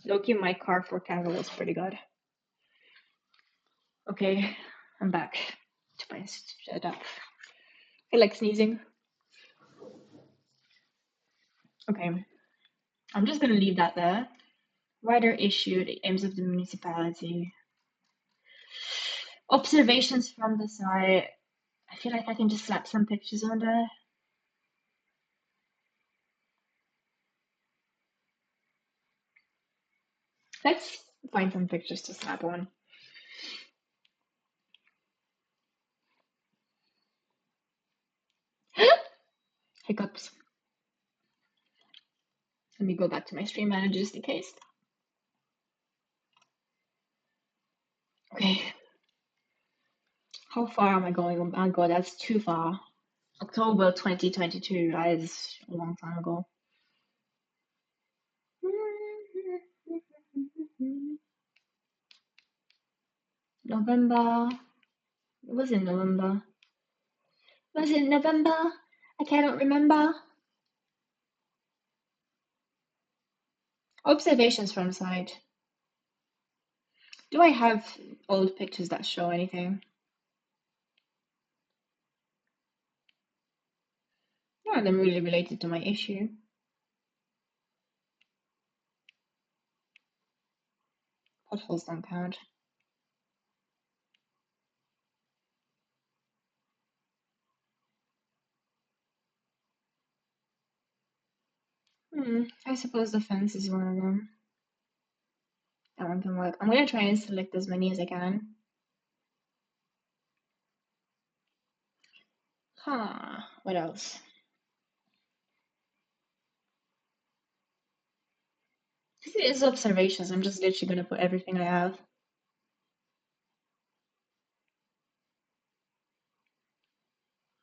[SPEAKER 1] Doki, my car for candle was pretty good. Okay, I'm back to my setup. I feel like sneezing. Okay, I'm just gonna leave that there. Rider issued, aims of the municipality. Observations from the site. I feel like I can just slap some pictures on there. Let's find some pictures to slap on. Hiccups. Let me go back to my stream manager just in case. Okay. How far am I going? Oh my god, that's too far. October 2022, that is a long time ago. November. Was it November? Was it November? I cannot remember. Observations from site. Do I have old pictures that show anything? None of them really related to my issue. Potholes don't count. I suppose the fence is one of them. That one can work. I'm gonna try and select as many as I can. Huh, what else? This is observations. I'm just literally gonna put everything I have.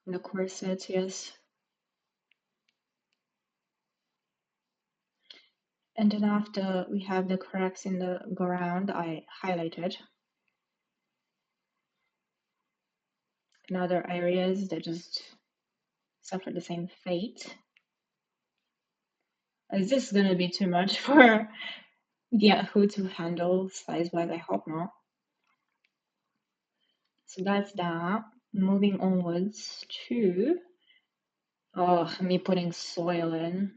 [SPEAKER 1] The corset, yes. And then after we have the cracks in the ground, I highlighted. And other areas that just suffer the same fate. Is this gonna be too much for Yahoo to handle size-wise? I hope not. So that's that. Moving onwards to me putting soil in.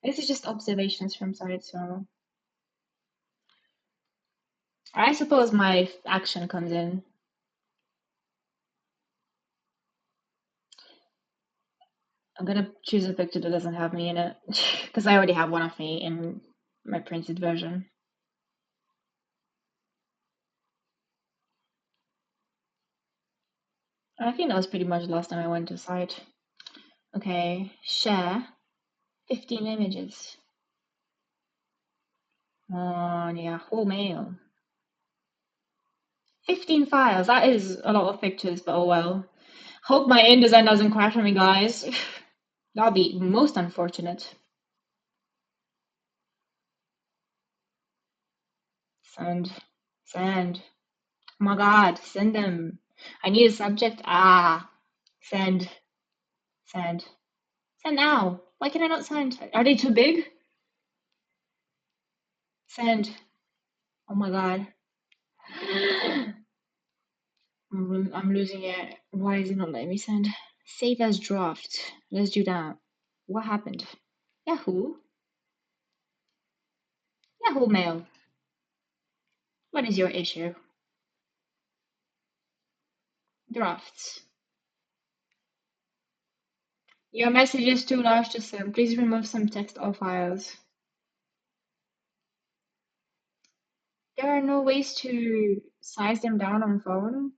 [SPEAKER 1] This is just observations from side, so I suppose my action comes in. I'm gonna choose a picture that doesn't have me in it because I already have one of me in my printed version. I think that was pretty much the last time I went to site. Okay, share 15 images on Yahoo Mail. 15 files, that is a lot of pictures, but oh well. Hope my InDesign doesn't crash on me, guys. That'll be most unfortunate. Send. Send. Oh my god, send them. I need a subject. Send. Send. Send now. Why can I not send? Are they too big? Send. Oh my god. I'm losing it. Why is it not letting me send? Save as draft. Let's do that. What happened? Yahoo? Yahoo Mail. What is your issue? Drafts. Your message is too large to send. Please remove some text or files. There are no ways to size them down on phone.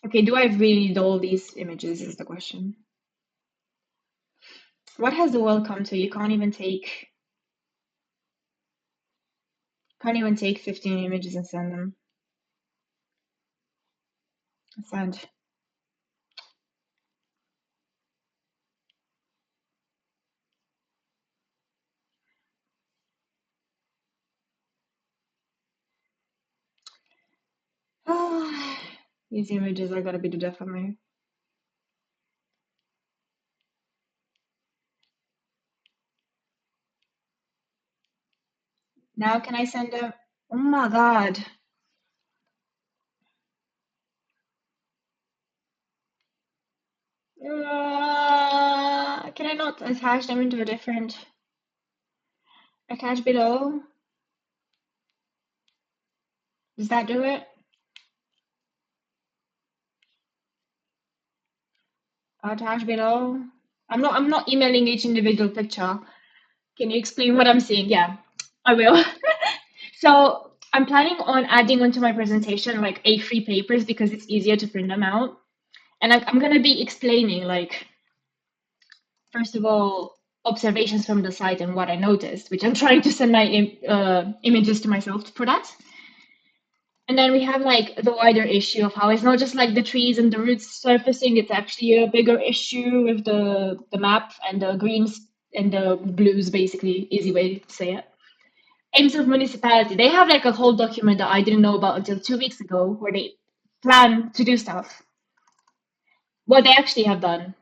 [SPEAKER 1] Okay, do I really need all these images is the question. What has the world come to? You can't even take 15 images and send them. Send. These images are gonna be the death of me. Now can I send them? Oh my god. Can I not attach them into a different attach below? Does that do it? Attach below. I'm not emailing each individual picture. Can you explain what I'm seeing? Yeah, I will. So I'm planning on adding onto my presentation like A3 papers because it's easier to print them out. And I'm gonna be explaining like, first of all, observations from the site and what I noticed, which I'm trying to send my images to myself for that. And then we have like the wider issue of how it's not just like the trees and the roots surfacing, it's actually a bigger issue with the map and the greens and the blues, basically, easy way to say it. Aims of municipality, they have like a whole document that I didn't know about until 2 weeks ago where they plan to do stuff. What they actually have done.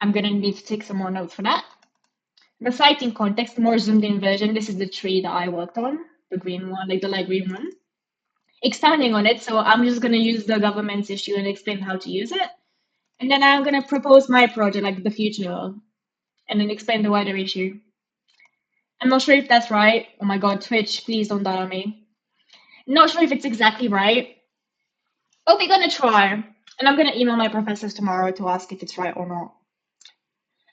[SPEAKER 1] I'm gonna need to take some more notes for that. The site in context, more zoomed in version. This is the tree that I worked on, the green one, like the light green one. Expanding on it, so I'm just gonna use the government's issue and explain how to use it. And then I'm gonna propose my project, like the future, and then explain the wider issue. I'm not sure if that's right. Oh my god, Twitch, please don't die on me. Not sure if it's exactly right. Oh, we're gonna try. And I'm gonna email my professors tomorrow to ask if it's right or not.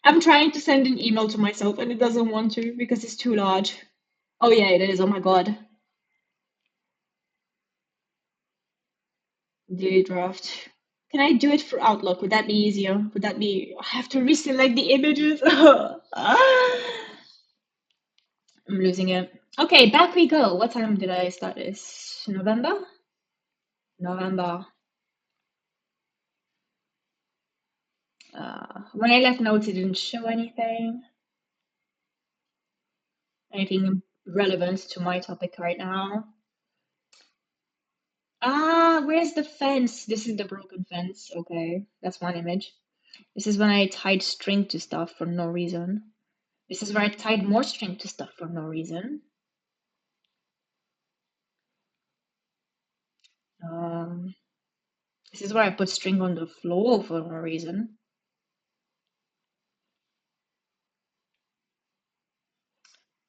[SPEAKER 1] I'm trying to send an email to myself and it doesn't want to because it's too large. Oh yeah, it is. Oh my god. Delete draft. Can I do it for Outlook? Would that be easier? Would that be... I have to reselect the images? I'm losing it. Okay, back we go. What time did I start this? November? November. When I left notes, it didn't show anything. Anything relevant to my topic right now. Where's the fence? This is the broken fence. Okay, that's one image. This is when I tied string to stuff for no reason. This is where I tied more string to stuff for no reason. This is where I put string on the floor for no reason.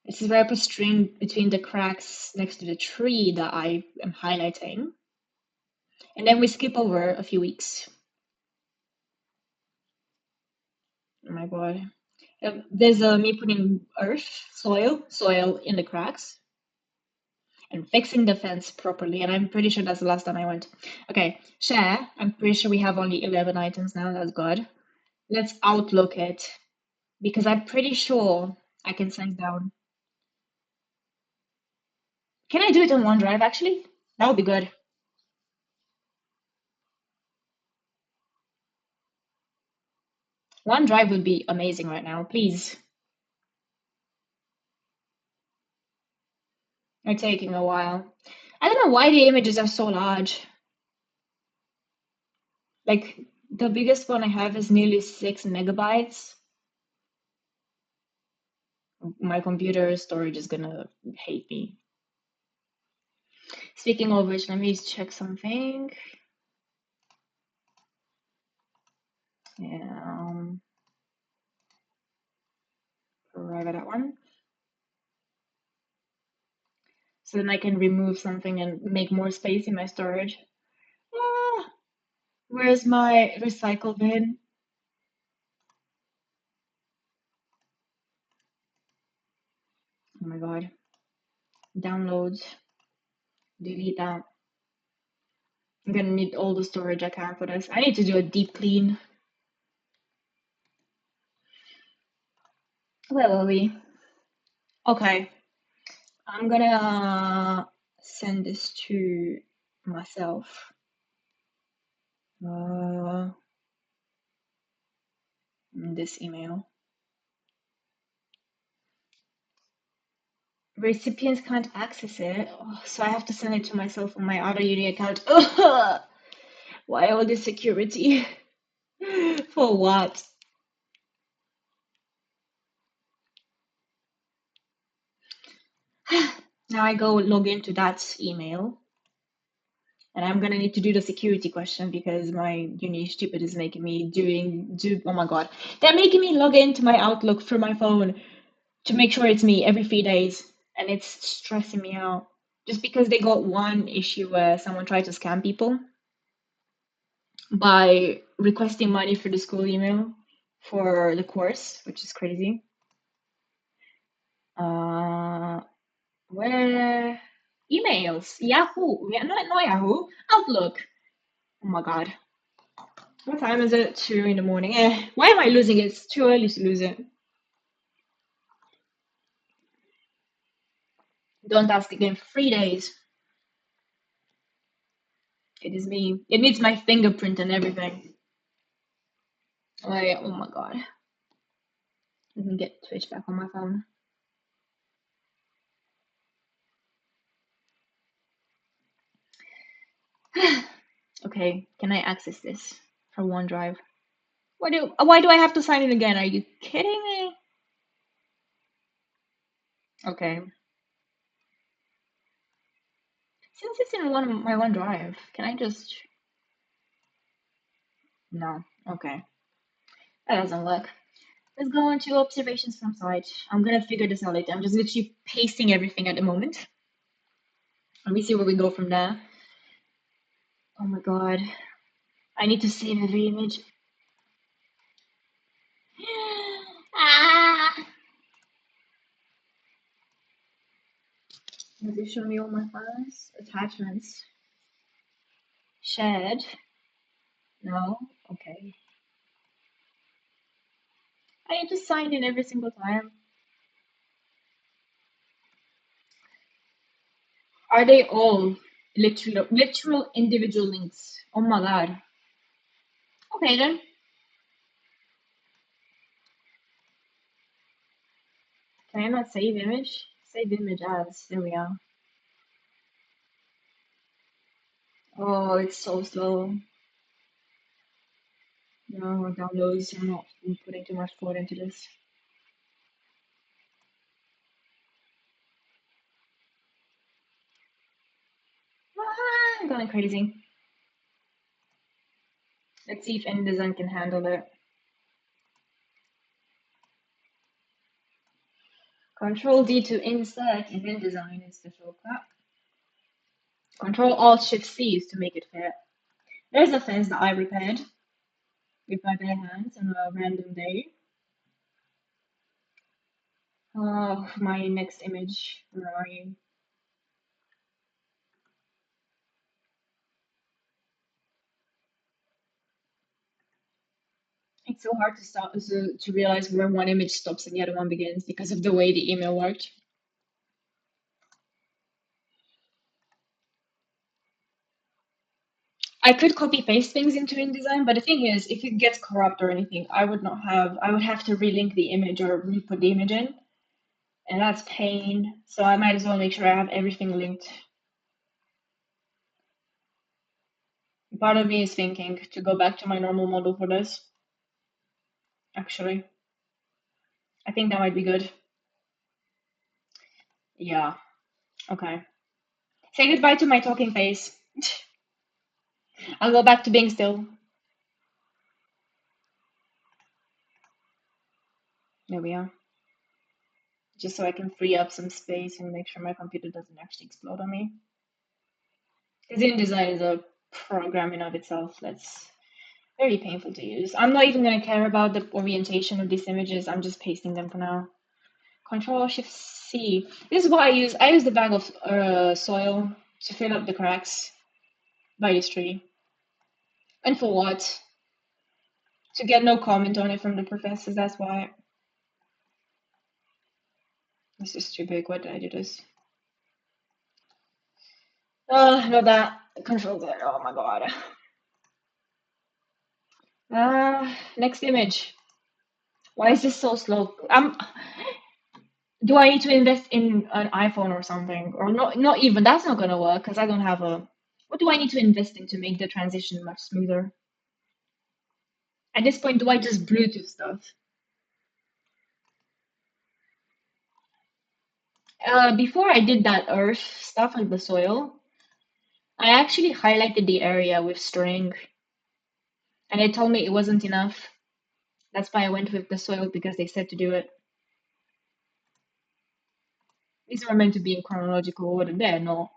[SPEAKER 1] This is where I put string between the cracks next to the tree that I am highlighting. And then we skip over a few weeks. Oh my god. There's me putting earth, soil in the cracks and fixing the fence properly. And I'm pretty sure that's the last time I went. Okay, share. I'm pretty sure we have only 11 items now. That's good. Let's outlook it because I'm pretty sure I can send down. Can I do it on OneDrive actually? That would be good. OneDrive would be amazing right now. Please. They're taking a while. I don't know why the images are so large. Like the biggest one I have is nearly 6 MB. My computer storage is gonna hate me. Speaking of which, let me check something. Yeah, arrive at that one. So then I can remove something and make more space in my storage. Ah, where's my recycle bin? Oh my god. Downloads. Delete that. I'm gonna need all the storage I can for this. I need to do a deep clean. Where were we? Okay. I'm gonna send this to myself. This email. Recipients can't access it, so I have to send it to myself on my other uni account. Ugh! Why all this security? For what? Now I go log into that email. And I'm gonna need to do the security question because my uni stupid is making me oh my god. They're making me log into my Outlook through my phone to make sure it's me every 3 days. And it's stressing me out. Just because they got one issue where someone tried to scam people by requesting money for the school email for the course, which is crazy. Where emails? Yahoo. Yeah, not Yahoo. Outlook. Oh my god. What time is it? 2 in the morning. Why am I losing it? It's too early to lose it. Don't ask again. 3 days. It is me. It needs my fingerprint and everything. Like, oh my god. Let me get Twitch back on my phone. Okay, can I access this from OneDrive? Why do I have to sign in again? Are you kidding me? Okay. Since it's in my OneDrive, can I just... No. Okay. That doesn't work. Let's go on to observations from site. I'm gonna figure this out later. I'm just literally pasting everything at the moment. Let me see where we go from there. Oh my god. I need to save every image. Ah! Does it show me all my files? Attachments. Shared. No? Okay. I need to sign in every single time. Are they all literal individual links? Oh my god. Okay then. Can I not save image? Save image as. There we are. Oh, it's so slow. No, downloads. I'm not putting too much thought into this. I'm going crazy. Let's see if InDesign can handle it. Control D to insert in InDesign is the shortcut. Control Alt Shift C is to make it fit. There's a fence that I repaired with my bare hands on a random day. Oh, my next image. Where are you? It's so hard to stop to realize where one image stops and the other one begins because of the way the email worked. I could copy paste things into InDesign, but the thing is, if it gets corrupt or anything, I would have to relink the image or re-put the image in, and that's pain. So I might as well make sure I have everything linked. Part of me is thinking to go back to my normal model for this, actually. I think that might be good. Yeah, okay. Say goodbye to my talking face. I'll go back to being still. There we are. Just so I can free up some space and make sure my computer doesn't actually explode on me. Because InDesign is a program in of itself that's very painful to use. I'm not even going to care about the orientation of these images. I'm just pasting them for now. Control Shift C. This is what I use. I use the bag of soil to fill up the cracks by this tree. And for what? To get no comment on it from the professors, that's why. This is too big. Why did I do this? Oh, not that. Control Z. Oh my god. Next image. Why is this so slow? Do I need to invest in an iPhone or something? Or not even. That's not gonna work because I don't have a. What do I need to invest in to make the transition much smoother? At this point, do I just Bluetooth stuff? Before I did that earth stuff on the soil, I actually highlighted the area with string, and they told me it wasn't enough. That's why I went with the soil because they said to do it. These are meant to be in chronological order. They're not.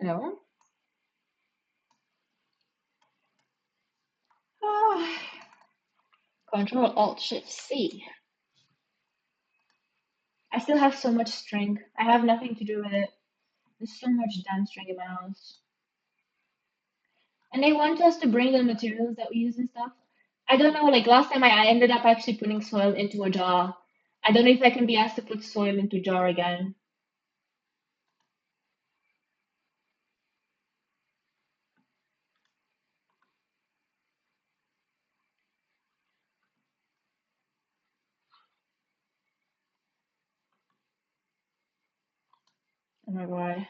[SPEAKER 1] No. Ah. Control Alt Shift C. I still have so much string. I have nothing to do with it. There's so much damn string in my house. And they want us to bring the materials that we use and stuff. I don't know, like last time I ended up actually putting soil into a jar. I don't know if I can be asked to put soil into a jar again. Oh my god.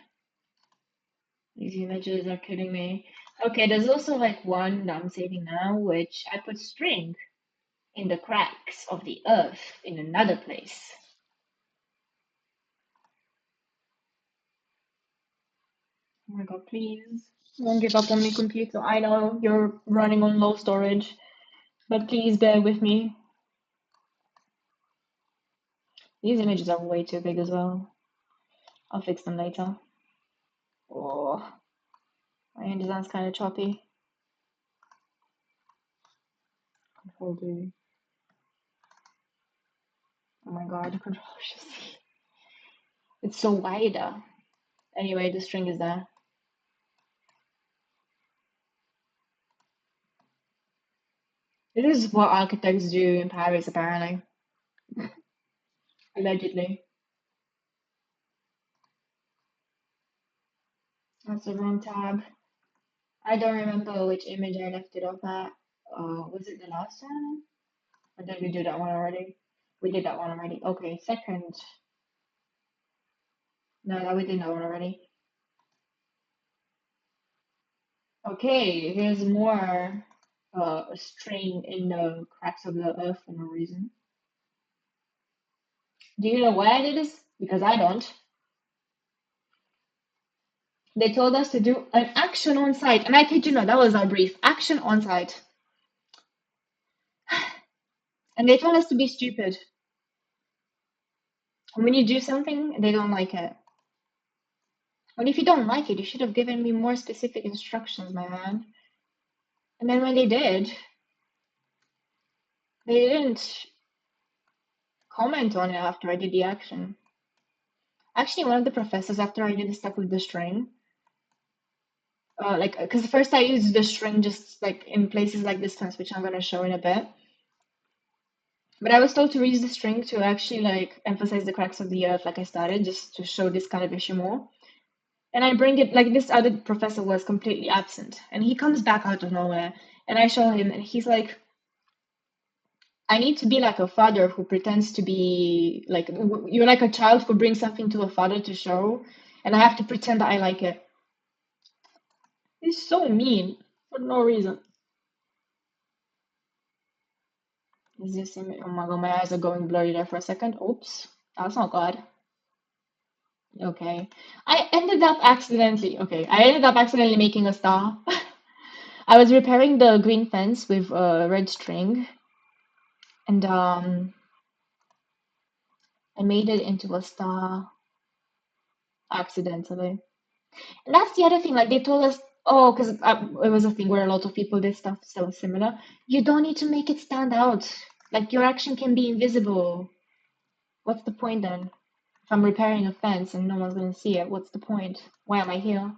[SPEAKER 1] These images are killing me. Okay, there's also like one that I'm saving now, which I put string in the cracks of the earth in another place. Oh my god, please. Don't give up on me, computer. I know you're running on low storage, but please bear with me. These images are way too big as well. I'll fix them later. Oh, my InDesign's kind of choppy. Control D. Oh my god, Control Shift C. It's so wide. Anyway, the string is there. This is what architects do in Paris, apparently. Allegedly. That's the wrong tab. I don't remember which image I left it off at. Was it the last one? Or did we do that one already? We did that one already. Okay, second. No, we did that one already. Okay, here's more string in the cracks of the earth for no reason. Do you know why I did this? Because I don't. They told us to do an action on site, and I kid you not, that was our brief. Action on site. And they told us to be stupid. And when you do something, they don't like it. And if you don't like it, you should have given me more specific instructions, my man. And then when they did, they didn't comment on it after I did the action. Actually, one of the professors, after I did the stuff with the string, like, because first I used the string just like in places like distance, which I'm going to show in a bit. But I was told to use the string to actually like emphasize the cracks of the earth, like I started, just to show this kind of issue more. And I bring it like this other professor was completely absent, and he comes back out of nowhere, and I show him, and he's like, I need to be like a father who pretends to be like you're like a child who brings something to a father to show, and I have to pretend that I like it. He's so mean for no reason. Is this image? Oh my god, my eyes are going blurry there for a second. Oops, that's not good. Okay, I ended up accidentally making a star. I was repairing the green fence with red string, and I made it into a star accidentally. And that's the other thing, like they told us, oh, because it was a thing where a lot of people did stuff so similar. You don't need to make it stand out. Like your action can be invisible. What's the point then? If I'm repairing a fence and no one's gonna see it, what's the point? Why am I here?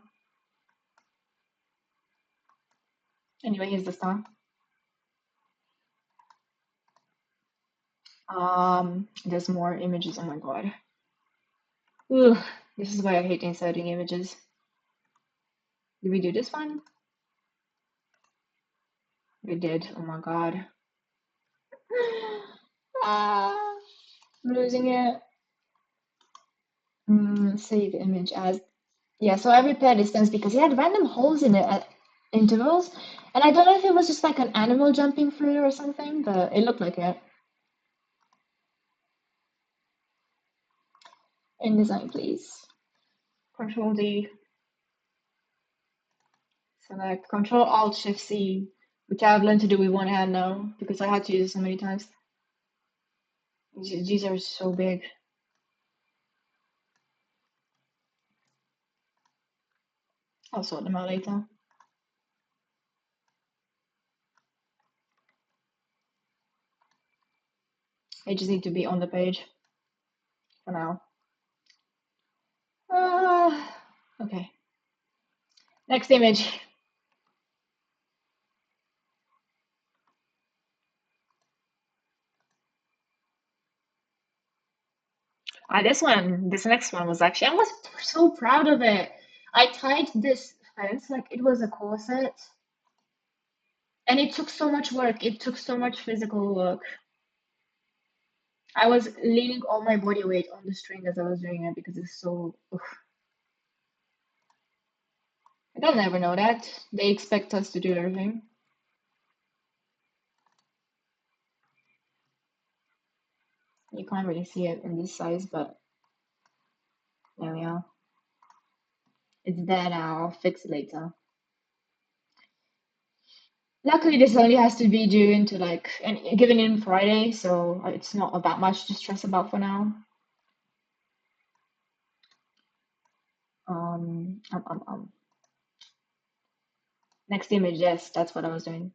[SPEAKER 1] Anyway, here's the star. There's more images. Oh my god. Ugh, this is why I hate inserting images. Did we do this one? We did. Oh my god. Ah, I'm losing it. Save image as. Yeah, so I repaired this fence because it had random holes in it at intervals. And I don't know if it was just like an animal jumping through or something, but it looked like it. InDesign, please. Control D. Select Control Alt Shift C, which I've learned to do with one hand now because I had to use it so many times. These are so big. I'll sort them out later. They just need to be on the page for now. Okay. Next image. This next one was actually, I was so proud of it. I tied this fence like it was a corset, and it took so much work. It took so much physical work. I was leaning all my body weight on the string as I was doing it because it's so. Ugh. They'll never know that. They expect us to do everything. You can't really see it in this size, but there we are. It's there now. I'll fix it later. Luckily, this only has to be due into like and given in Friday, so it's not that much to stress about for now. Um, um, um, um. Next image, yes, that's what I was doing.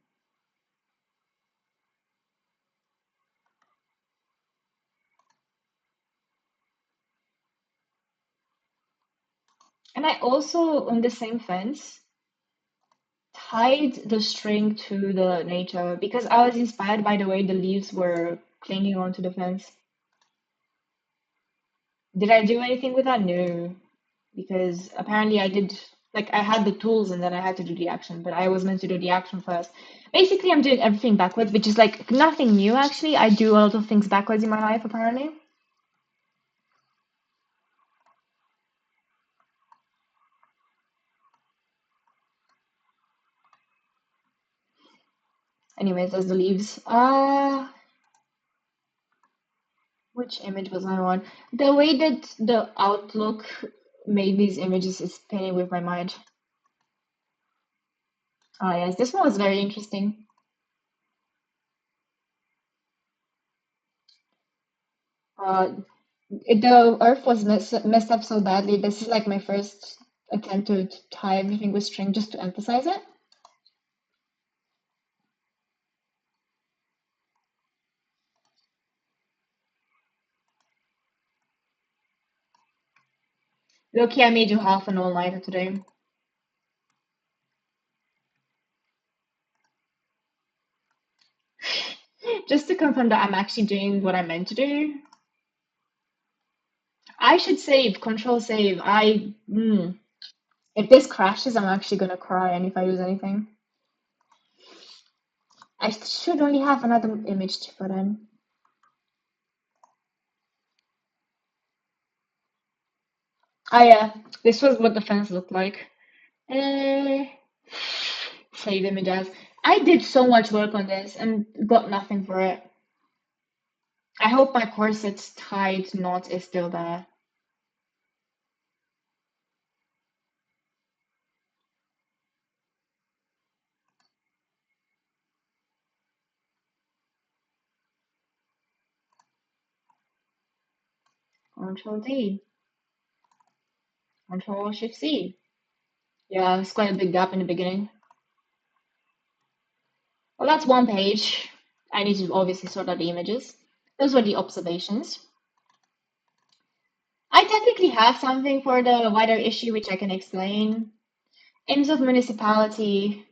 [SPEAKER 1] And I also, on the same fence, tied the string to the nature because I was inspired by the way the leaves were clinging onto the fence. Did I do anything with that? No, because apparently I did, like, I had the tools and then I had to do the action, but I was meant to do the action first. Basically, I'm doing everything backwards, which is like nothing new actually. I do a lot of things backwards in my life, apparently. Anyways, there's the leaves. Which image was I on? The way that the Outlook made these images is spinning with my mind. Ah, yes, this one was very interesting. Uh, the Earth was messed up so badly. This is like my first attempt to tie everything with string just to emphasize it. Loki, I made you half an all-nighter today. Just to confirm that I'm actually doing what I meant to do. I should save, control save. If this crashes, I'm actually gonna cry, and if I lose anything. I should only have another image to put in. Oh yeah, this was what the fence looked like. Uh, Save images. I did so much work on this and got nothing for it. I hope my corset's tied knot is still there. Control D. Control Shift C. Yeah, it's quite a big gap in the beginning. Well, that's one page. I need to obviously sort out the images. Those were the observations. I technically have something for the wider issue which I can explain. Aims of municipality,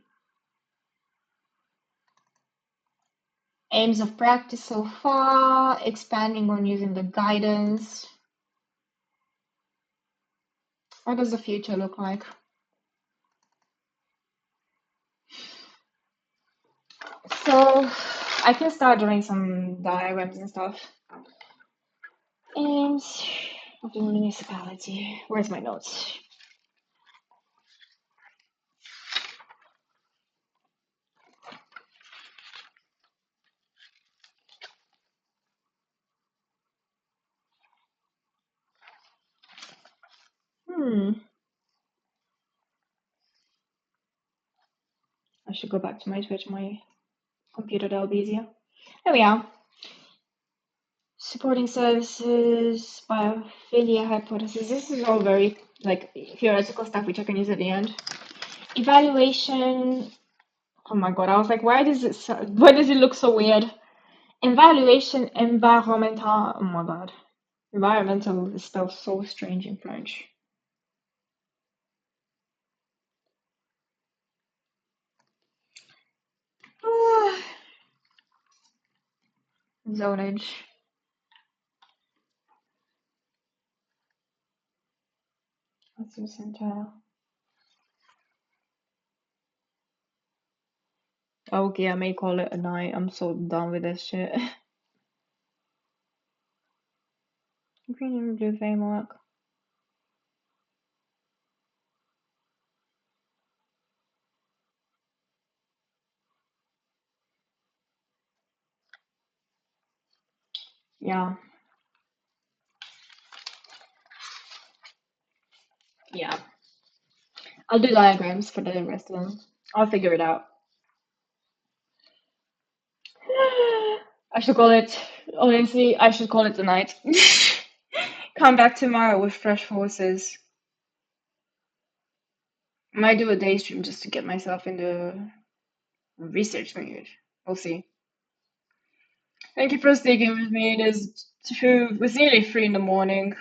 [SPEAKER 1] aims of practice so far, expanding on using the guidance. What does the future look like? So I can start drawing some diagrams and stuff. Aims of the municipality. Where's my notes? I should go back to my Twitch, my computer, that'll be easier. There we are. Supporting services, biophilia hypothesis. This is all very like theoretical stuff which I can use at the end. Evaluation. Oh my god, I was like, why does it look so weird? Evaluation environmental. Oh my god. Environmental is spelled so strange in French. Zonage. Let's do center. Okay, I may call it a night. I'm so done with this shit. Green blue framework. Yeah. Yeah. I'll do diagrams for the rest of them. I'll figure it out. I should call it, honestly, I should call it the night. Come back tomorrow with fresh forces. Might do a day stream just to get myself in the research mood. We'll see. Thank you for sticking with me. It's nearly 3 in the morning.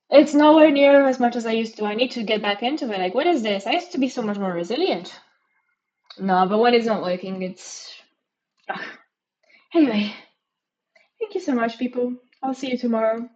[SPEAKER 1] It's nowhere near as much as I used to. I need to get back into it. Like, what is this? I used to be so much more resilient. No, but when it's not working, it's. Ugh. Anyway, thank you so much, people. I'll see you tomorrow.